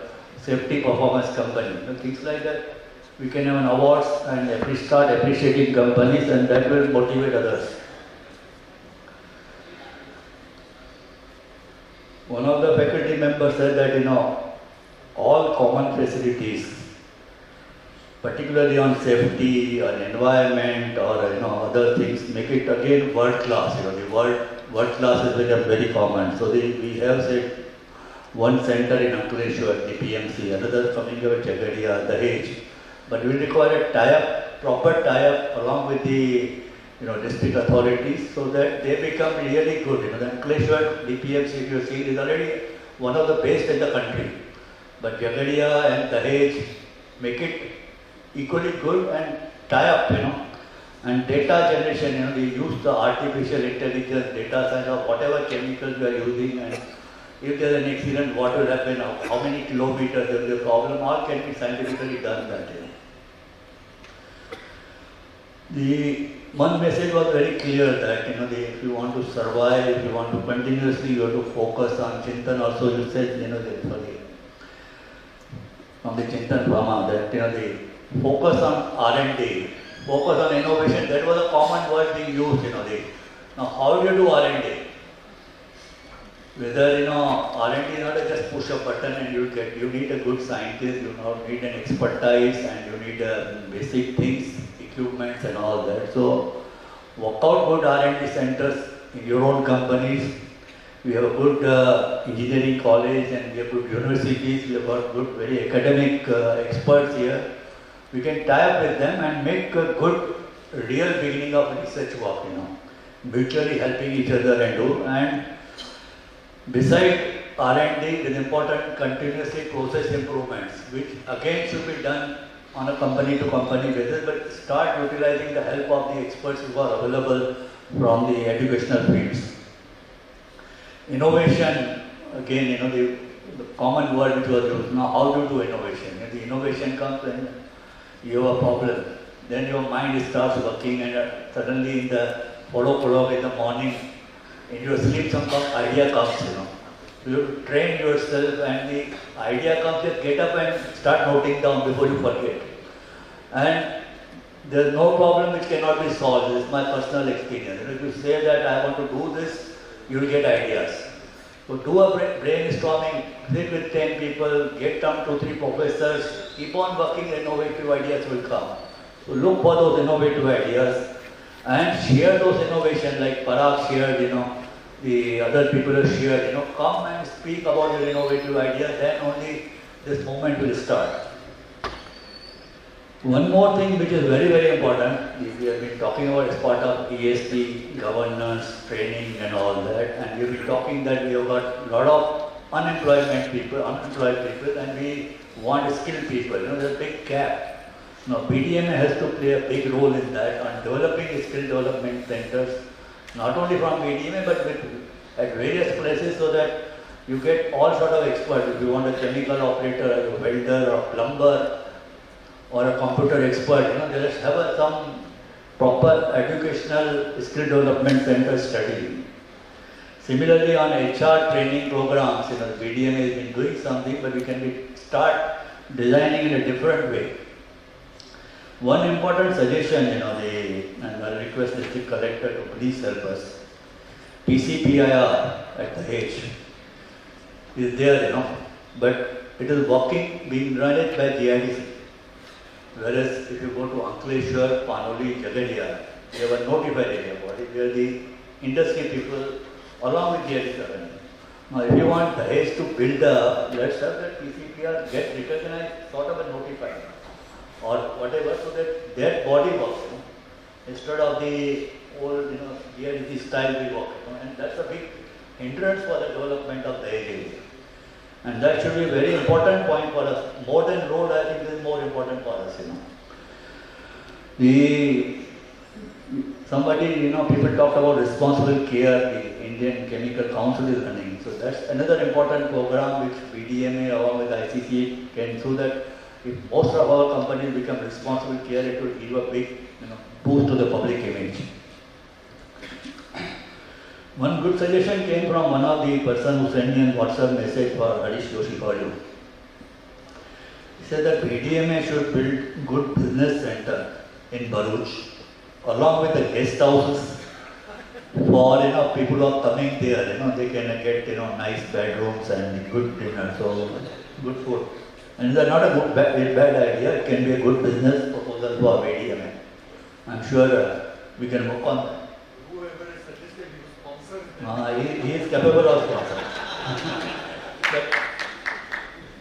safety performance company, you know, things like that. We can have an awards and start appreciating companies, and that will motivate others. One of the faculty members said that, you know, all common facilities, particularly on safety or environment or, you know, other things, make it again world class. You know, the world class has become very common. So we have said one center in Ankleshwar, the PMC, another coming over Jagadia, Dahej. But we require a tie-up, proper tie-up along with the, you know, district authorities, so that they become really good. You know, the Ankleshwar DPMC, if you see, is already one of the best in the country. But Jagadia and Dahej make it equally good and tie up, you know. And data generation, you know, they use the artificial intelligence, data science, or whatever chemicals we are using, and if there is an accident, what will happen, how many kilometers there will be a problem, all can be scientifically done that, you know. The one message was very clear that, you know, if you want to survive, if you want to continuously, you have to focus on Chintan. Also, you said, you know, from the Chintan Brahma, that, you know, the focus on R&D, focus on innovation. That was a common word being used, you know. Now, how do you do R&D? Whether, you know, R&D is not just push a button and you need a good scientist, you need an expertise, and you need basic things, equipments and all that. So work out good R&D centers in your own companies. We have a good engineering college, and we have good universities. We have got good, very academic experts here. We can tie up with them and make a good, real beginning of research work, you know, mutually helping each other and do. And beside R&D, it is important continuously process improvements, which again should be done on a company-to-company basis, but start utilizing the help of the experts who are available from the educational fields. Innovation, again, you know, the common word which was used. Now, how do you do innovation? If the innovation comes and you have a problem, then your mind starts working, and suddenly in the follow in the morning, in your sleep, some idea comes, you know. You train yourself, and the idea comes, just get up and start noting down before you forget. And there's no problem which cannot be solved. This is my personal experience. If you say that I want to do this, you will get ideas. So do a brainstorming, sit with 10 people, get some 2-3 professors, keep on working, innovative ideas will come. So look for those innovative ideas and share those innovations, like Parag shared, you know, the other people have shared, you know, come and speak about your innovative ideas, then only this movement will start. One more thing which is very, very important, we have been talking about as part of ESG, governance, training and all that, and we have been talking that we have got a lot of unemployed people, and we want skilled people. You know, there's a big gap. Now, BDMA has to play a big role in that, on developing skill development centers, not only from BDMA, but at various places, so that you get all sort of experts. If you want a chemical operator, a welder, or plumber, or a computer expert, you know, they just have some proper educational skill development center study. Similarly, on HR training programs, you know, BDMA has been doing something, but we can start designing in a different way. One important suggestion, you know, and I'll request the district collector to please help us. PCPIR at the H. is there, but it is being run by GIDC. Whereas if you go to Ankleshwar, Panoli, Jagadia, they have a notified area body where the industry people along with GIDC are running. Now if you want Dahej to build up, let's have that PCPR get recognized, sort of a notified or whatever, so that body works, instead of the old, GIDC style we work, and that's a big hindrance for the development of the area. And that should be a very important point for us. More than road, I think this is more important for us, Somebody, people talked about responsible care, the Indian Chemical Council is running. So that's another important program which BDMA along with ICC can, so that if most of our companies become responsible care, it will give a big boost to the public image. One good suggestion came from one of the person who sent me a WhatsApp message for Harish Joshi for you. He said that BDMA should build good business center in Bharuch along with the guest houses for people who are coming there. They can get nice bedrooms and good dinner, so good food. And it's not a bad idea. It can be a good business proposal for BDMA. I'm sure we can work on that. He is capable of sponsoring. But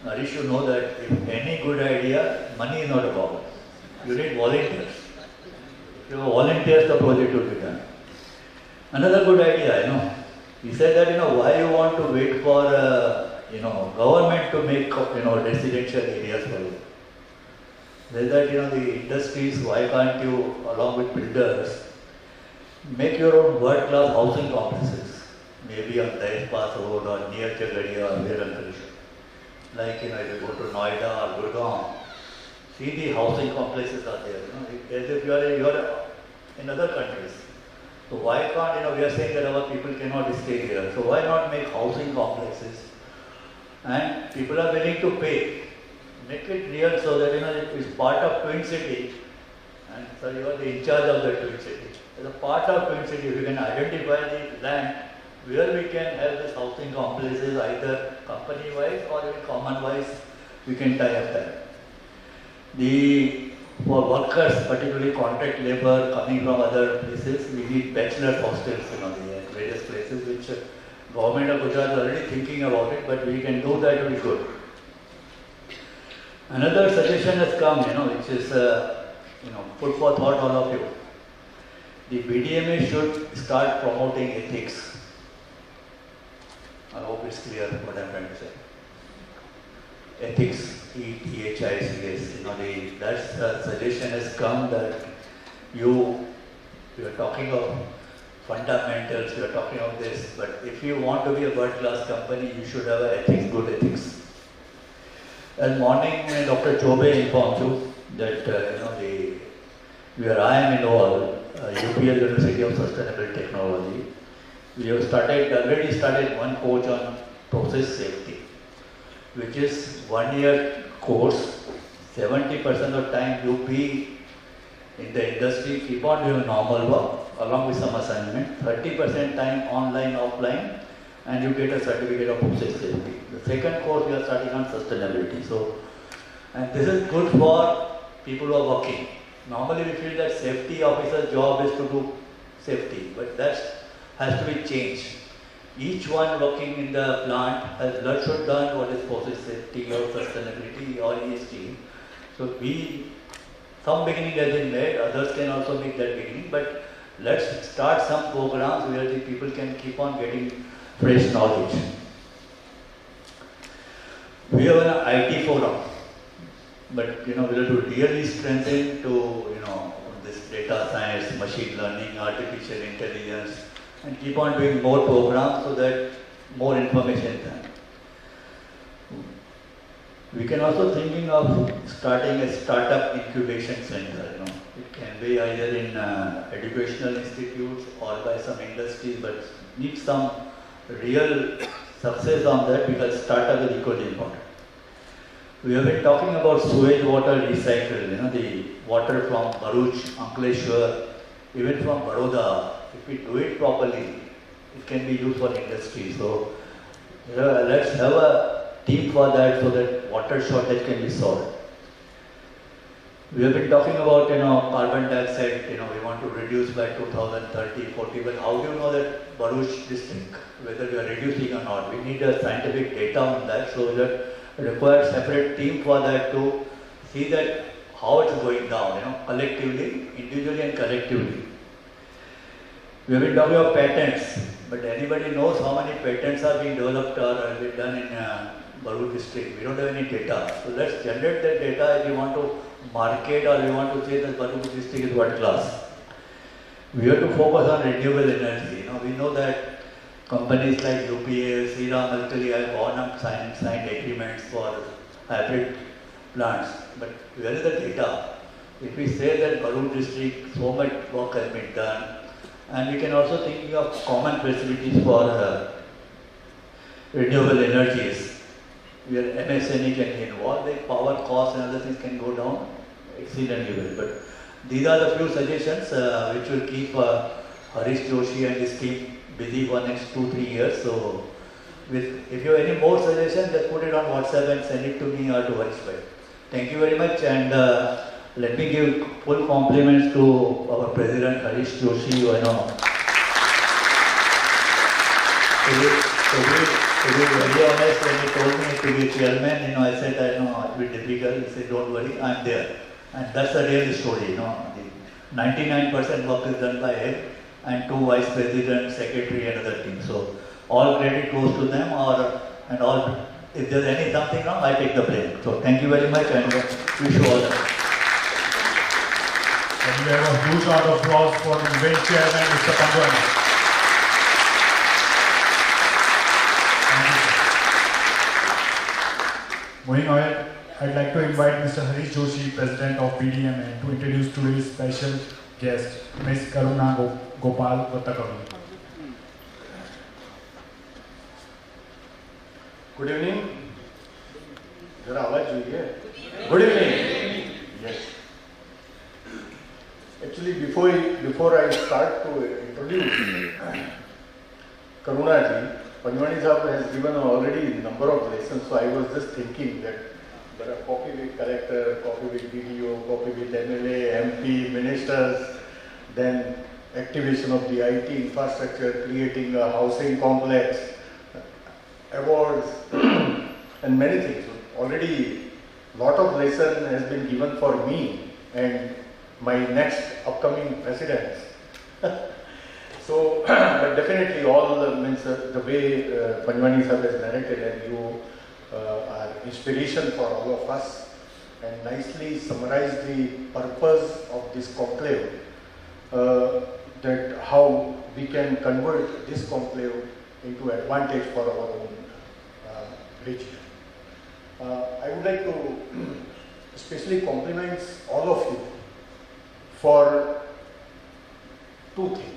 Harish should know that if any good idea, money is not a problem. You need volunteers. If you have volunteers, the project will be done. Another good idea, he said that, why you want to wait for, government to make, residential areas for you. There's that, the industries, why can't you, along with builders, make your own world-class housing complexes, maybe on Dahej Pass Road or near Jagadia or where else. Like, if you go to Noida or Gurgaon, see the housing complexes are there, as if you are in other countries. So why can't, we are saying that our people cannot stay here, so why not make housing complexes? And people are willing to pay. Make it real so that, it's part of Twin City, and so you are the in charge of the Twin City. As a part of Twin City, we can identify the land where we can have this housing complexes, either company-wise or even common-wise, we can tie up that. For workers, particularly contract labor coming from other places, we need bachelor hostels, in various places, which government of Gujarat is already thinking about it, but we can do that, it will be good. Another suggestion has come, which is, food for thought, all of you. The BDMA should start promoting ethics. I hope it's clear what I'm trying to say. Ethics, ETHICS, that suggestion has come that we are talking of fundamentals, we are talking of this, but if you want to be a world-class company, you should have ethics, good ethics. And morning, Dr. Chobe informed you that, where I am involved, UPL University of Sustainable Technology, we have already started one course on process safety, which is 1 year course. 70% of time you be in the industry, keep on doing normal work along with some assignment, 30% time online, offline, and you get a certificate of process safety. The second course we are starting on sustainability. And this is good for people who are working. Normally we feel that safety officer's job is to do safety, but that has to be changed. Each one working in the plant should learn what is process safety or sustainability or ESG. So some beginning has been made, others can also make that beginning, but let's start some programs where the people can keep on getting fresh knowledge. We have an IT forum, but we have to really strengthen to this data science, machine learning, artificial intelligence, and keep on doing more programs so that more information is done. We can also thinking of starting a startup incubation center. It can be either in educational institutes or by some industries, but need some real success on that because startup is equally important. We have been talking about sewage water recycle, the water from Bharuch, Ankleshwar, even from Baroda. If we do it properly, it can be used for industry. So Let's have a team for that so that water shortage can be solved. We have been talking about, carbon dioxide, we want to reduce by 2030, 40, but how do you know that Bharuch district, whether we are reducing or not? We need a scientific data on that, so that requires separate team for that to see that how it's going down, collectively, individually and collectively. We have been talking about patents, but anybody knows how many patents are being developed or have been done in Bharuch district? We don't have any data. So let's generate that data if we want to market or we want to say that Bharuch district is world class. We have to focus on renewable energy. We know that companies like UPS, Seram, Alkali have gone up signed agreements for hybrid plants. But where is the data? If we say that Bharuch district, so much work has been done, and we can also think of common facilities for renewable energies, where MSME can be involved, the power costs and other things can go down exceedingly well. But these are the few suggestions which will keep Harish Joshi and his team busy for next 2-3 years. So, if you have any more suggestions, just put it on WhatsApp and send it to me or to Harish bhai. Thank you very much, and let me give full compliments to our President Harish Joshi. To be very honest, when he told me to be chairman, I said, it will be difficult. He said, don't worry, I'm there. And that's the real story, The 99% work is done by him and 2 vice presidents, secretary and other teams. So all credit goes to them, and all, if there's any something wrong, I take the blame. So thank you very much and wish you all the best. And we have a huge round of applause for the event chairman, Mr. Pangwan. Moving ahead, I'd like to invite Mr. Harish Joshi, President of BDMA, to introduce today's special guest, Ms. Karuna Gopal Vattakavi. Good evening. Jara awaaz hoyi. Good evening. Yes. Actually, before I start to introduce Karuna ji, Panjwani Sahab has given already a number of lessons, so I was just thinking that there are copy with collector, copy with BDO, copy with MLA, MP, ministers, then activation of the IT infrastructure, creating a housing complex, awards, and many things. So already a lot of lesson has been given for me and my next upcoming presidents. So, but definitely all means the way Panjwani Sahab has narrated, and you are inspiration for all of us, and nicely summarized the purpose of this conclave, that how we can convert this conclave into advantage for our own region. I would like to especially compliment all of you for 2 things.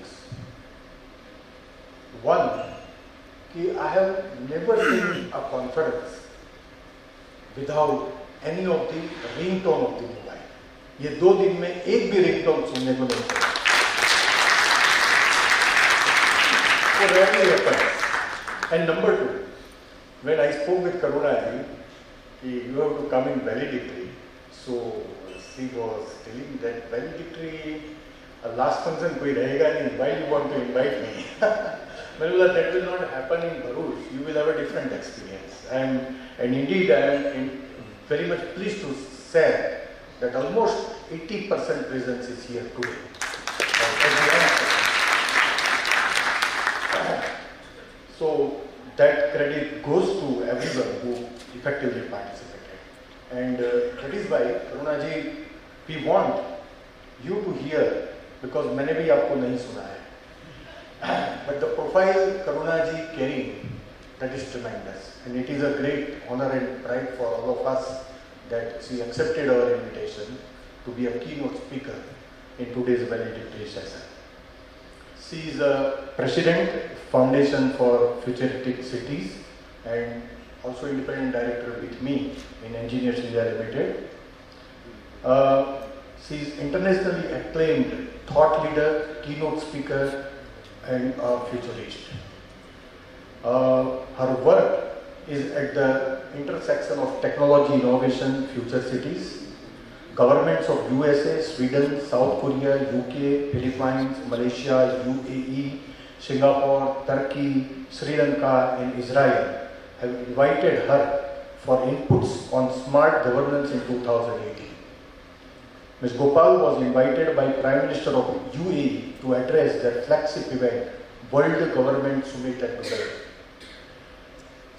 One, I have never seen a conference without any of the ringtone of the mobile. ये 2 दिन में एक भी ringtone सुनने को नहीं मिला. So rarely happens. And number 2, when I spoke with Karuna ji, you have to come in valedictory. So she was telling that valedictory last function कोई रहेगा नहीं. Why you want to invite me? That will not happen in Bharuch. You will have a different experience. And indeed, I am very much pleased to say that almost 80% presence is here today. So that credit goes to everyone who effectively participated. And that is why, Karuna ji, we want you to hear, because मैंने भी आपको नहीं सुना है. But the profile Karuna ji carrying, that is tremendous, and it is a great honor and pride for all of us that she accepted our invitation to be a keynote speaker in today's valedictory session. She is a president, Foundation for Futuristic Cities, and also independent director with me in Engineers India Limited. She is internationally acclaimed thought leader, keynote speaker, and a futurist. Her work is at the intersection of technology, innovation, future cities. Governments of USA, Sweden, South Korea, UK, Philippines, Malaysia, UAE, Singapore, Turkey, Sri Lanka and Israel have invited her for inputs on smart governance in 2018. Ms. Gopal was invited by Prime Minister of UAE to address their flagship event, World Government Summit at Dubai.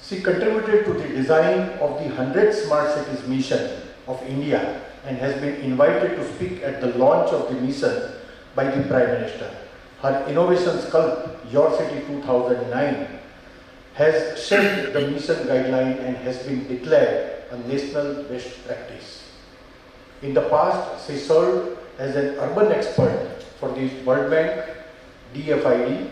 She contributed to the design of the 100 Smart Cities mission of India and has been invited to speak at the launch of the mission by the Prime Minister. Her innovation sculpt, Your City 2009, has shaped the mission guideline and has been declared a national best practice. In the past, she served as an urban expert for the World Bank, DFID,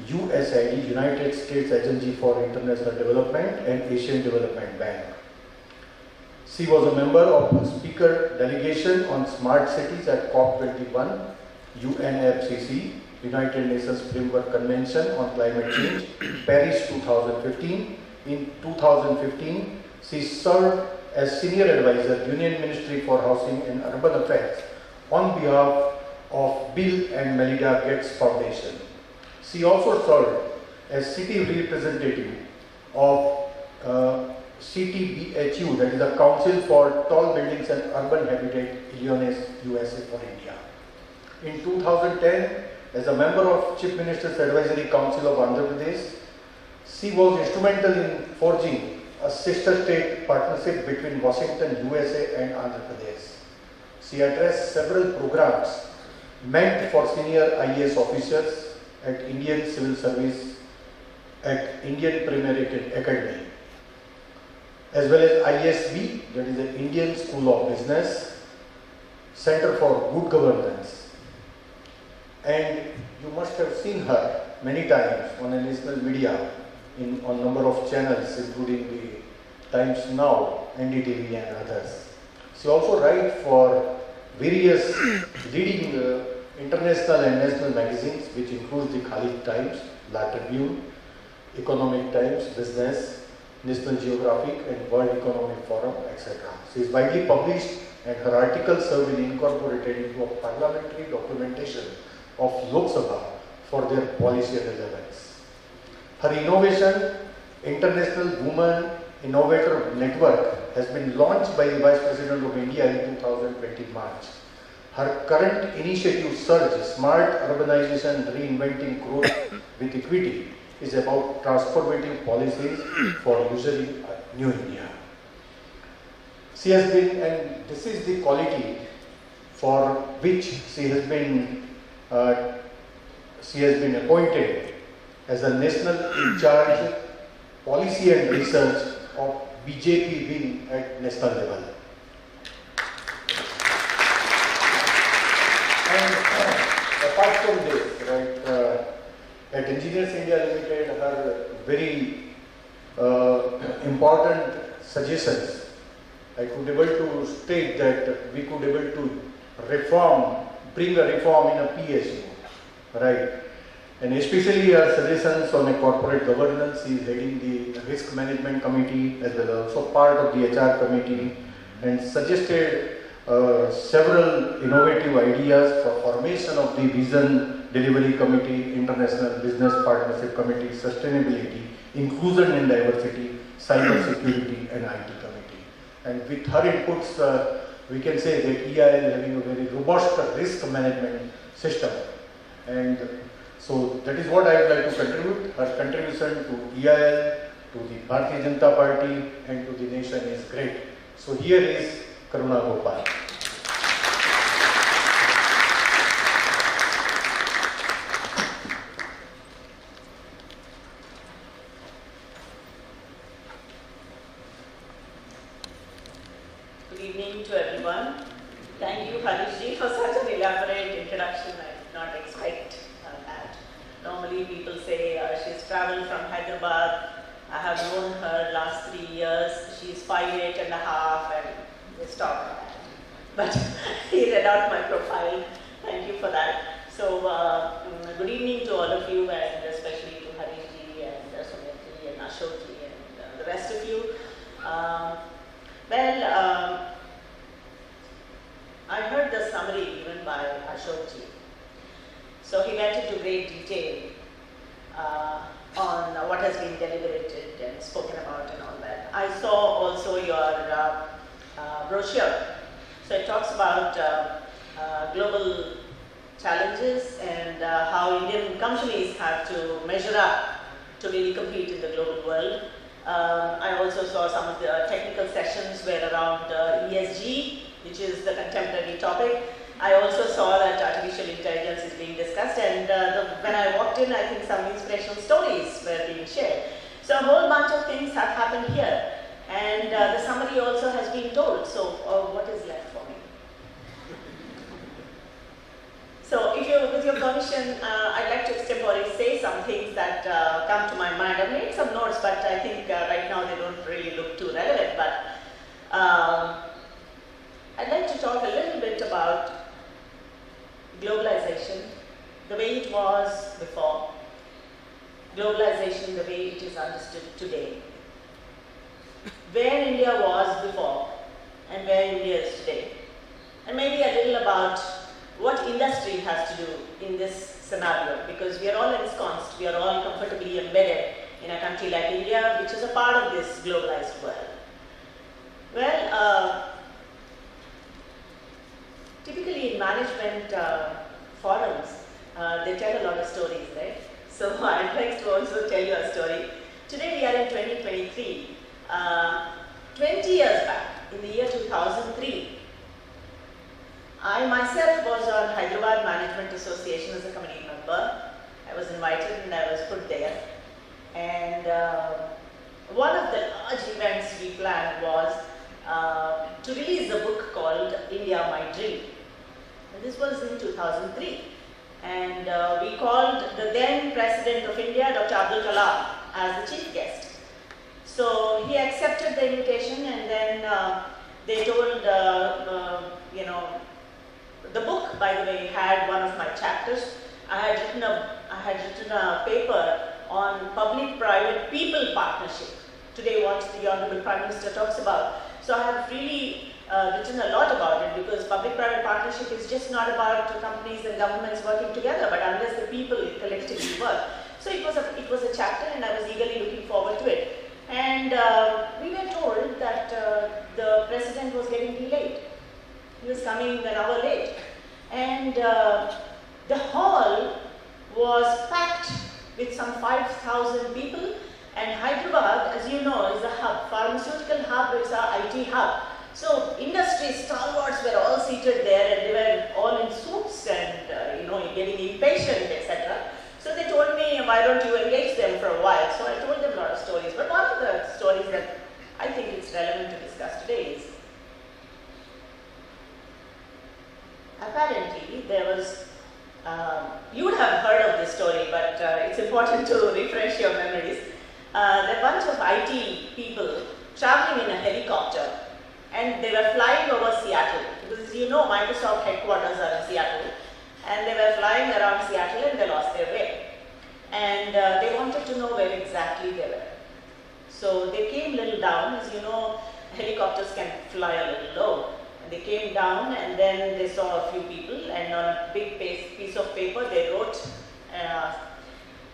USAID, United States Agency for International Development, and Asian Development Bank. She was a member of the speaker delegation on smart cities at COP21, UNFCCC, United Nations Framework Convention on Climate Change, Paris 2015. In 2015, she served as Senior Advisor, Union Ministry for Housing and Urban Affairs on behalf of Bill and Melinda Gates Foundation. She also served as City Representative of CTBHU, that is the Council for Tall Buildings and Urban Habitat, Illinois, USA for India. In 2010, as a member of Chief Minister's Advisory Council of Andhra Pradesh, she was instrumental in forging a sister state partnership between Washington, USA and Andhra Pradesh. She addressed several programs meant for senior IAS officers at Indian Civil Service at Indian Premier Academy, as well as ISB, that is the Indian School of Business, Center for Good Governance. And you must have seen her many times on a national media on number of channels, including the Times Now, NDTV and others. She also writes for various leading international and national magazines, which includes the Khalid Times, La Tribune, Economic Times, Business, National Geographic and World Economic Forum, etc. She is widely published and her articles have been incorporated into a parliamentary documentation of Lok Sabha for their policy relevance. Her innovation, International Women Innovator Network, has been launched by the Vice President of India in 2020 March. Her current initiative, Surge, Smart Urbanization Reinventing Growth with Equity, is about transformative policies for usually New India. She has been, and this is the quality for which she has been appointed as a national in charge policy and research of BJP wing at national level. And apart from this, right, at Engineers India Limited, her very important suggestions, I could able to state that we could able to bring a reform in a PSU, right? And especially her suggestions on a corporate governance. She is heading the risk management committee as well as also part of the HR committee, and suggested several innovative ideas for formation of the vision delivery committee, international business partnership committee, sustainability, inclusion and diversity, cyber security and IT committee. And with her inputs, we can say that EIL is having a very robust risk management system. And so that is what I would like to contribute. Her contribution to EIL, to the Bharatiya Janata Party and to the nation is great. So here is Karuna Gopal. Good evening to everyone. Thank you, Harish ji, for such an elaborate introduction. I did not expect that. Normally people say she's traveled from Hyderabad. I have known her last 3 years. She's 5'8" and a half, and they stop. But he read out my profile. Thank you for that. So good evening to all of you, and especially to Harish ji and Sumit ji and Ashok ji and the rest I heard the summary given by Ashokji. So he went into great detail on what has been deliberated and spoken about and all that. I saw also your brochure. So it talks about global challenges and how Indian companies have to measure up to really compete in the global world. I also saw some of the technical sessions were around ESG, which is the contemporary topic. I also saw that artificial intelligence is being discussed, and when I walked in, I think some inspirational stories were being shared. So a whole bunch of things have happened here, and the summary also has been told. So what is left for me? So with your permission, I'd like to extemporally say some things that come to my mind. I've made some notes, but I think right now they don't really look too relevant, but I'd like to talk a little bit about globalization, the way it was before, globalization the way it is understood today, where India was before and where India is today, and maybe a little about what industry has to do in this scenario, because we are all ensconced, we are all comfortably embedded in a country like India, which is a part of this globalized world. Well, typically in management forums, they tell a lot of stories, right? So I'd like to also tell you a story. Today we are in 2023. 20 years back, in the year 2003, I myself was on Hyderabad Management Association as a committee member. I was invited and I was put there. And one of the large events we planned was to release a book called India, My Dream. And this was in 2003. And we called the then President of India, Dr. Abdul Kalam, as the chief guest. So he accepted the invitation, and then they told, the book, by the way, had one of my chapters. I had written a paper on public-private people partnership. Today, what the Honorable Prime Minister talks about. So I have really written a lot about it, because public-private partnership is just not about companies and governments working together, but unless the people collectively work. So it was a chapter, and I was eagerly looking forward to it. And we were told that the president was getting delayed. He was coming an hour late. And the hall was packed with some 5,000 people. And Hyderabad, as you know, is a hub, pharmaceutical hub, is our IT hub. So industry stalwarts were all seated there, and they were all in suits and getting impatient, etc. So they told me, why don't you engage them for a while? So I told them a lot of stories. But one of the stories that I think it's relevant to discuss today is, apparently there was, you would have heard of this story, but it's important to refresh your memories. There were a bunch of IT people traveling in a helicopter, and they were flying over Seattle, because you know Microsoft headquarters are in Seattle, and they were flying around Seattle and they lost their way. And they wanted to know where exactly they were. So they came a little down. As you know, helicopters can fly a little low. And they came down, and then they saw a few people, and on a big piece of paper they wrote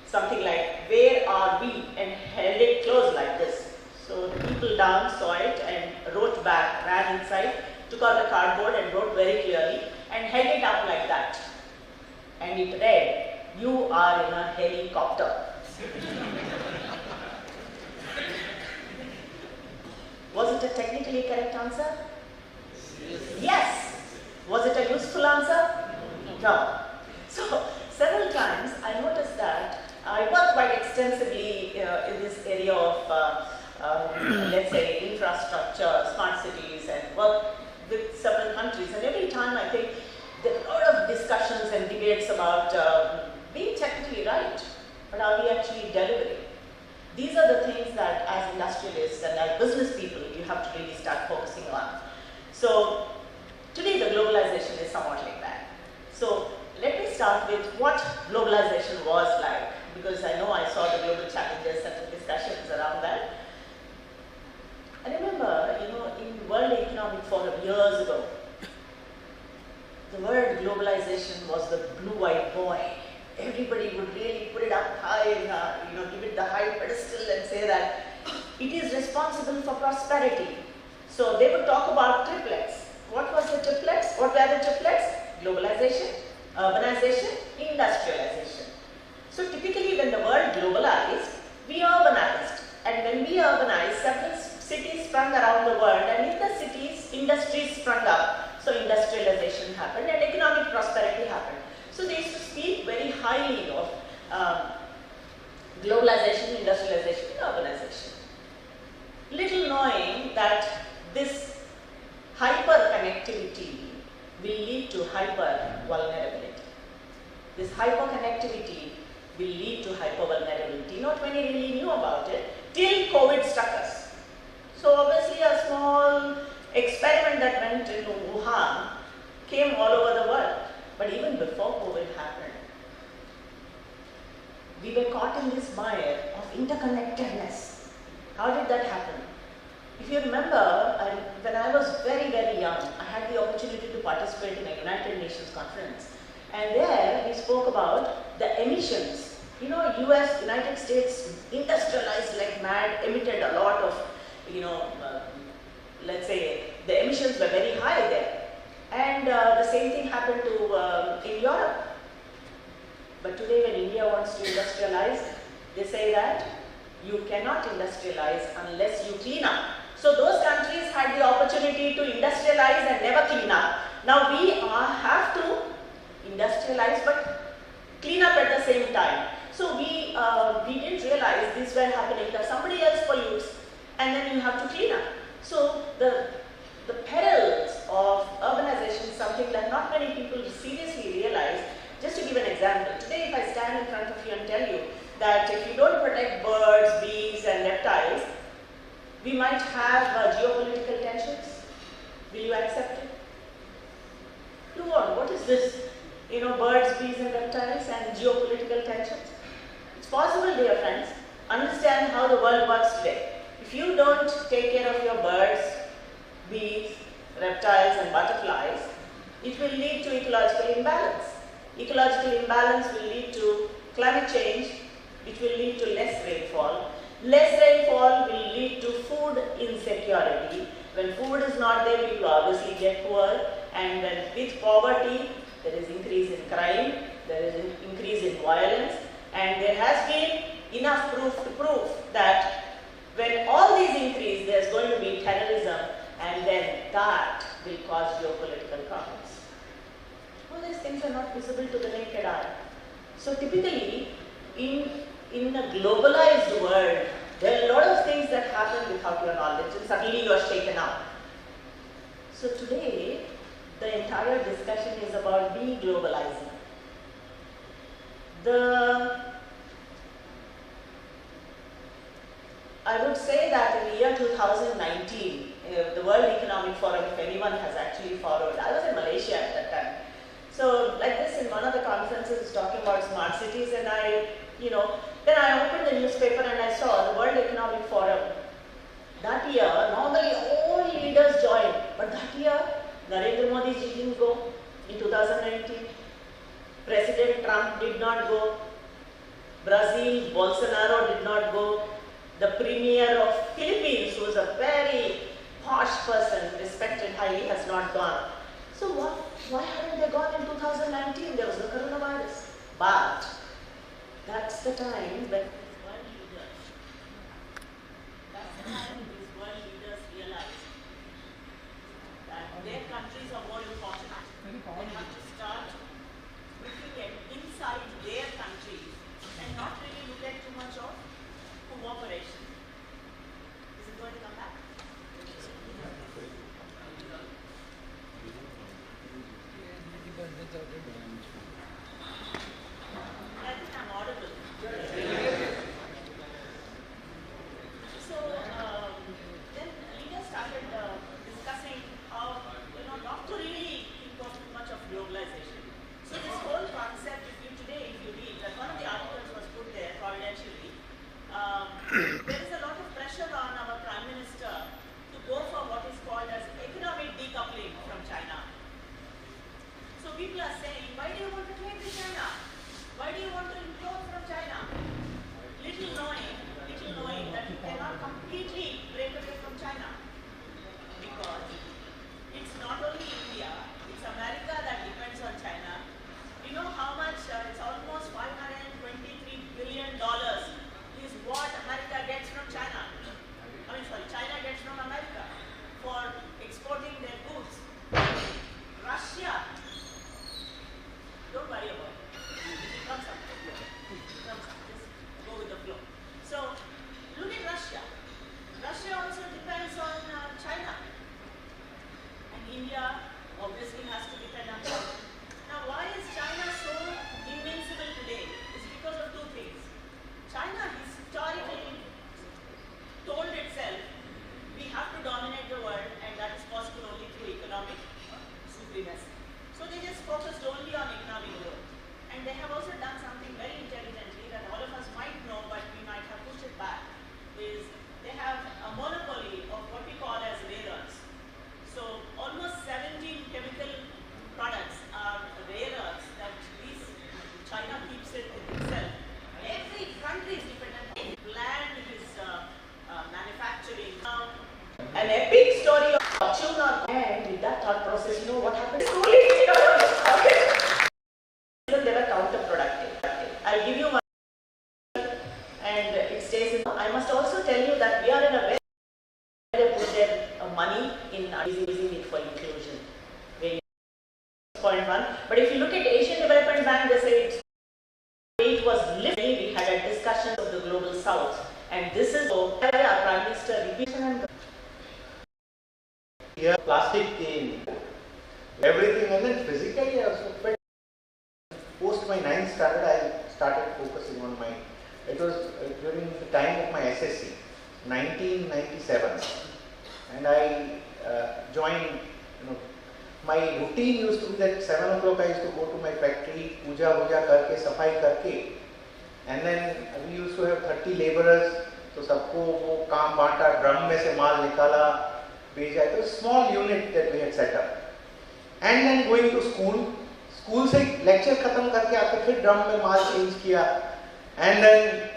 something like, "Where are we?" and held it close like this. So the people down saw it and wrote back, ran inside, took out the cardboard and wrote very clearly and held it up like that. And it read, "You are in a helicopter." Was it a technically correct answer? Yes. Was it a useful answer? No. So several times I noticed that I work quite extensively in this area of let's say infrastructure, smart cities, and work with several countries, and every time I think there are a lot of discussions and debates about being technically right, but are we actually delivering? These are the things that as industrialists and as business people you have to really start focusing on. So today the globalization is somewhat like that. So let me start with what globalization was like, because I know I saw the global challenges and the discussions around that. I remember it is responsible for prosperity. So they would talk about triplets. What was the triplets? What were the triplets? Globalization, urbanization, industrialization. So typically when the world globalized, we urbanized. And when we urbanized, several cities sprung around the world, and in the cities, industries sprung up. So industrialization happened and economic prosperity happened. So they used to speak very highly of globalization, industrialization, and urbanization. Little knowing that this hyper-connectivity will lead to hyper-vulnerability. This hyper-connectivity will lead to hyper-vulnerability. Not many really knew about it till COVID struck us. So obviously a small experiment that went into Wuhan came all over the world. But even before COVID happened, we were caught in this mire of interconnectedness. How did that happen? If you remember, when I was very, very young, I had the opportunity to participate in a United Nations conference. And there we spoke about the emissions. You know, US, United States industrialized like mad, emitted a lot of, let's say, the emissions were very high there. And the same thing happened to in Europe. But today when India wants to industrialize, they say that you cannot industrialize unless you clean up. So those countries had the opportunity to industrialize and never clean up. Now we have to industrialize but clean up at the same time. So we didn't realize these were happening, that somebody else pollutes and then you have to clean up. So the perils of urbanization is something that not many people seriously realize. Just to give an example, today if I stand in front of you and tell you that if you don't protect birds, bees and reptiles, we might have geopolitical tensions. Will you accept it? You won't. What is this? Birds, bees and reptiles and geopolitical tensions? It's possible, dear friends. Understand how the world works today. If you don't take care of your birds, bees, reptiles and butterflies, it will lead to ecological imbalance. Ecological imbalance will lead to climate change, which will lead to less rainfall. Less rainfall will lead to food insecurity. When food is not there, people obviously get poor, and with poverty, there is increase in crime, there is an increase in violence, and there has been enough proof to prove that when all these increase, there is going to be terrorism, and then that will cause geopolitical problems. All these things are not visible to the naked eye. So typically, in a globalized world, there are a lot of things that happen without your knowledge, and suddenly you are shaken up. So today, the entire discussion is about de-globalizing. I would say that in the year 2019, the World Economic Forum, if anyone has actually followed, I was in Malaysia at that time. So like this, in one of the conferences talking about smart cities, and then I opened the newspaper and I saw the World Economic Forum. That year, normally all leaders joined, but that year, Narendra Modi ji didn't go in 2019. President Trump did not go. Brazil, Bolsonaro did not go. The Premier of Philippines, who is a very posh person, respected highly, has not gone. So why haven't they gone in 2019? There was no coronavirus. But that's the time when these world leaders realized that their countries are more important. They have to start looking at inside their countries and not really look at too much of cooperation. Is it going to come back? I think I'm audible. an epic story of fortune on, and with that thought process, you know what happened? Schooling, you know, they were counterproductive. I'll give you one, and it stays in. I must also tell you that we are in a very they put their money in using it for inclusion. Very 0.1. But if you look at Asian Development Bank, they say it was literally, we had a discussion of the global south, and this is our Prime Minister repeated. Here, plastic in everything, and then physically also. Post my 9th standard, I started focusing on my. It was during the time of my SSC, 1997, and I joined. You know, my routine used to be that 7 o'clock I used to go to my factory, puja karke, safai karke, and then we used to have 30 laborers. So सबको वो काम बांटा, drum में से माल निकाला, भेजा. It was a small unit that we had set up. And then going to school से lecture खत्म करके आके फिर ड्रम में माल change किया. And then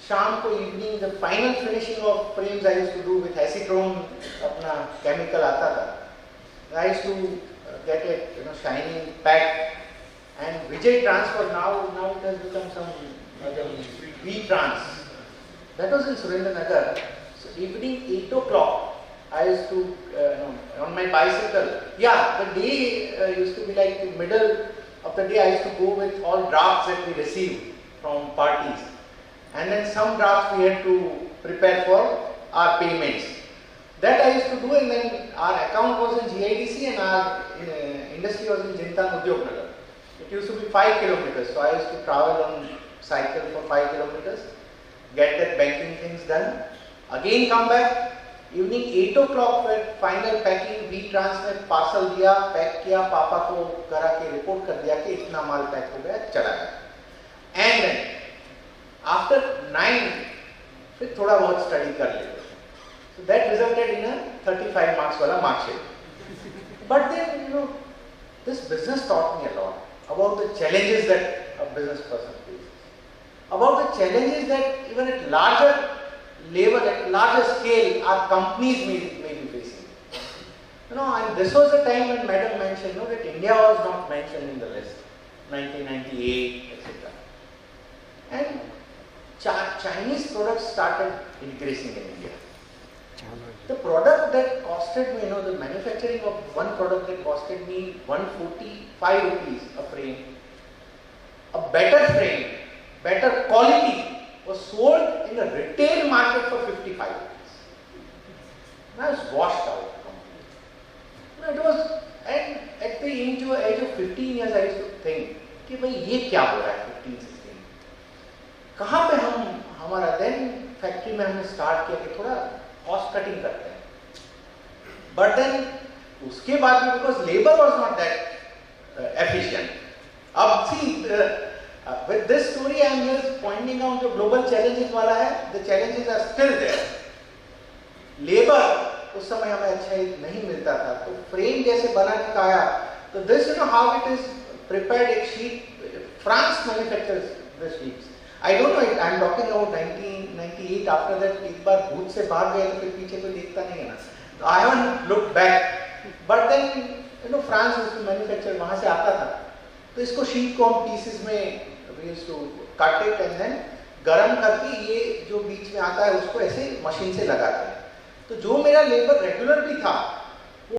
शाम को evening the final finishing of frames I used to do with acetone, अपना chemical आता था. I used to get it, you know, shining, packed. And Vijay transfer now it has become some other V-Trans. That was in Surendranagar. So evening 8 o'clock, I used to, on my bicycle. Yeah, the day used to be like the middle of the day. I used to go with all drafts that we received from parties, and then some drafts we had to prepare for our payments. That I used to do, and then our account was in GIDC and our industry was in Jintan Udyog Nagar. It used to be 5 kilometers, so I used to travel on cycle for 5 kilometers, get that banking things done, again come back, evening 8 o'clock for final packing, V-Trans में parcel दिया, pack किया, पापा को घर आके report कर दिया कि इतना माल पैक हो गया, चला गया. And then after 9 फिर थोड़ा बहुत स्टडी कर लिया. So that resulted in a 35 marks wala mark sheet. But then, you know, this business taught me a lot about the challenges that a business person faces, about the challenges that even at larger level, at larger scale, our companies may be facing. You know, and this was the time when Madam mentioned, you know, that India was not mentioned in the list, 1998, etc. And Chinese products started increasing in India. The product that costed me, you know, the manufacturing of one product that costed me 145 rupees a frame, a better frame, better quality, was sold in a retail market for 55 rupees. And I was washed out completely. You know, it was, and at the age of 15 years, I used to think, कि भाई ये क्या हो रहा है 15-16 कहाँ पे हम हमारा then factory में हमने start किया कि थोड़ा cost cutting करते हैं. But then उसके बाद भी because labor was not that efficient. अब see with this story I am just pointing out जो global challenges वाला है, the challenges are still there. Labor उस समय हमें अच्छा नहीं मिलता था, तो frame जैसे बना के आया, तो this you know how it is prepared. एक sheet France manufactures the sheets. I don't know it. I am talking about 1998. After that, एक बार भूत से भाग गए तो फिर पीछे कोई देखता नहीं है ना. I haven't looked back. But then you know France used to manufacture, वहाँ से आता था. तो इसको sheet को हम pieces में we used to cut it and then गरम करके ये जो बीच में आता है उसको ऐसे मशीन से लगाते हैं. तो जो मेरा लेबर रेगुलर भी था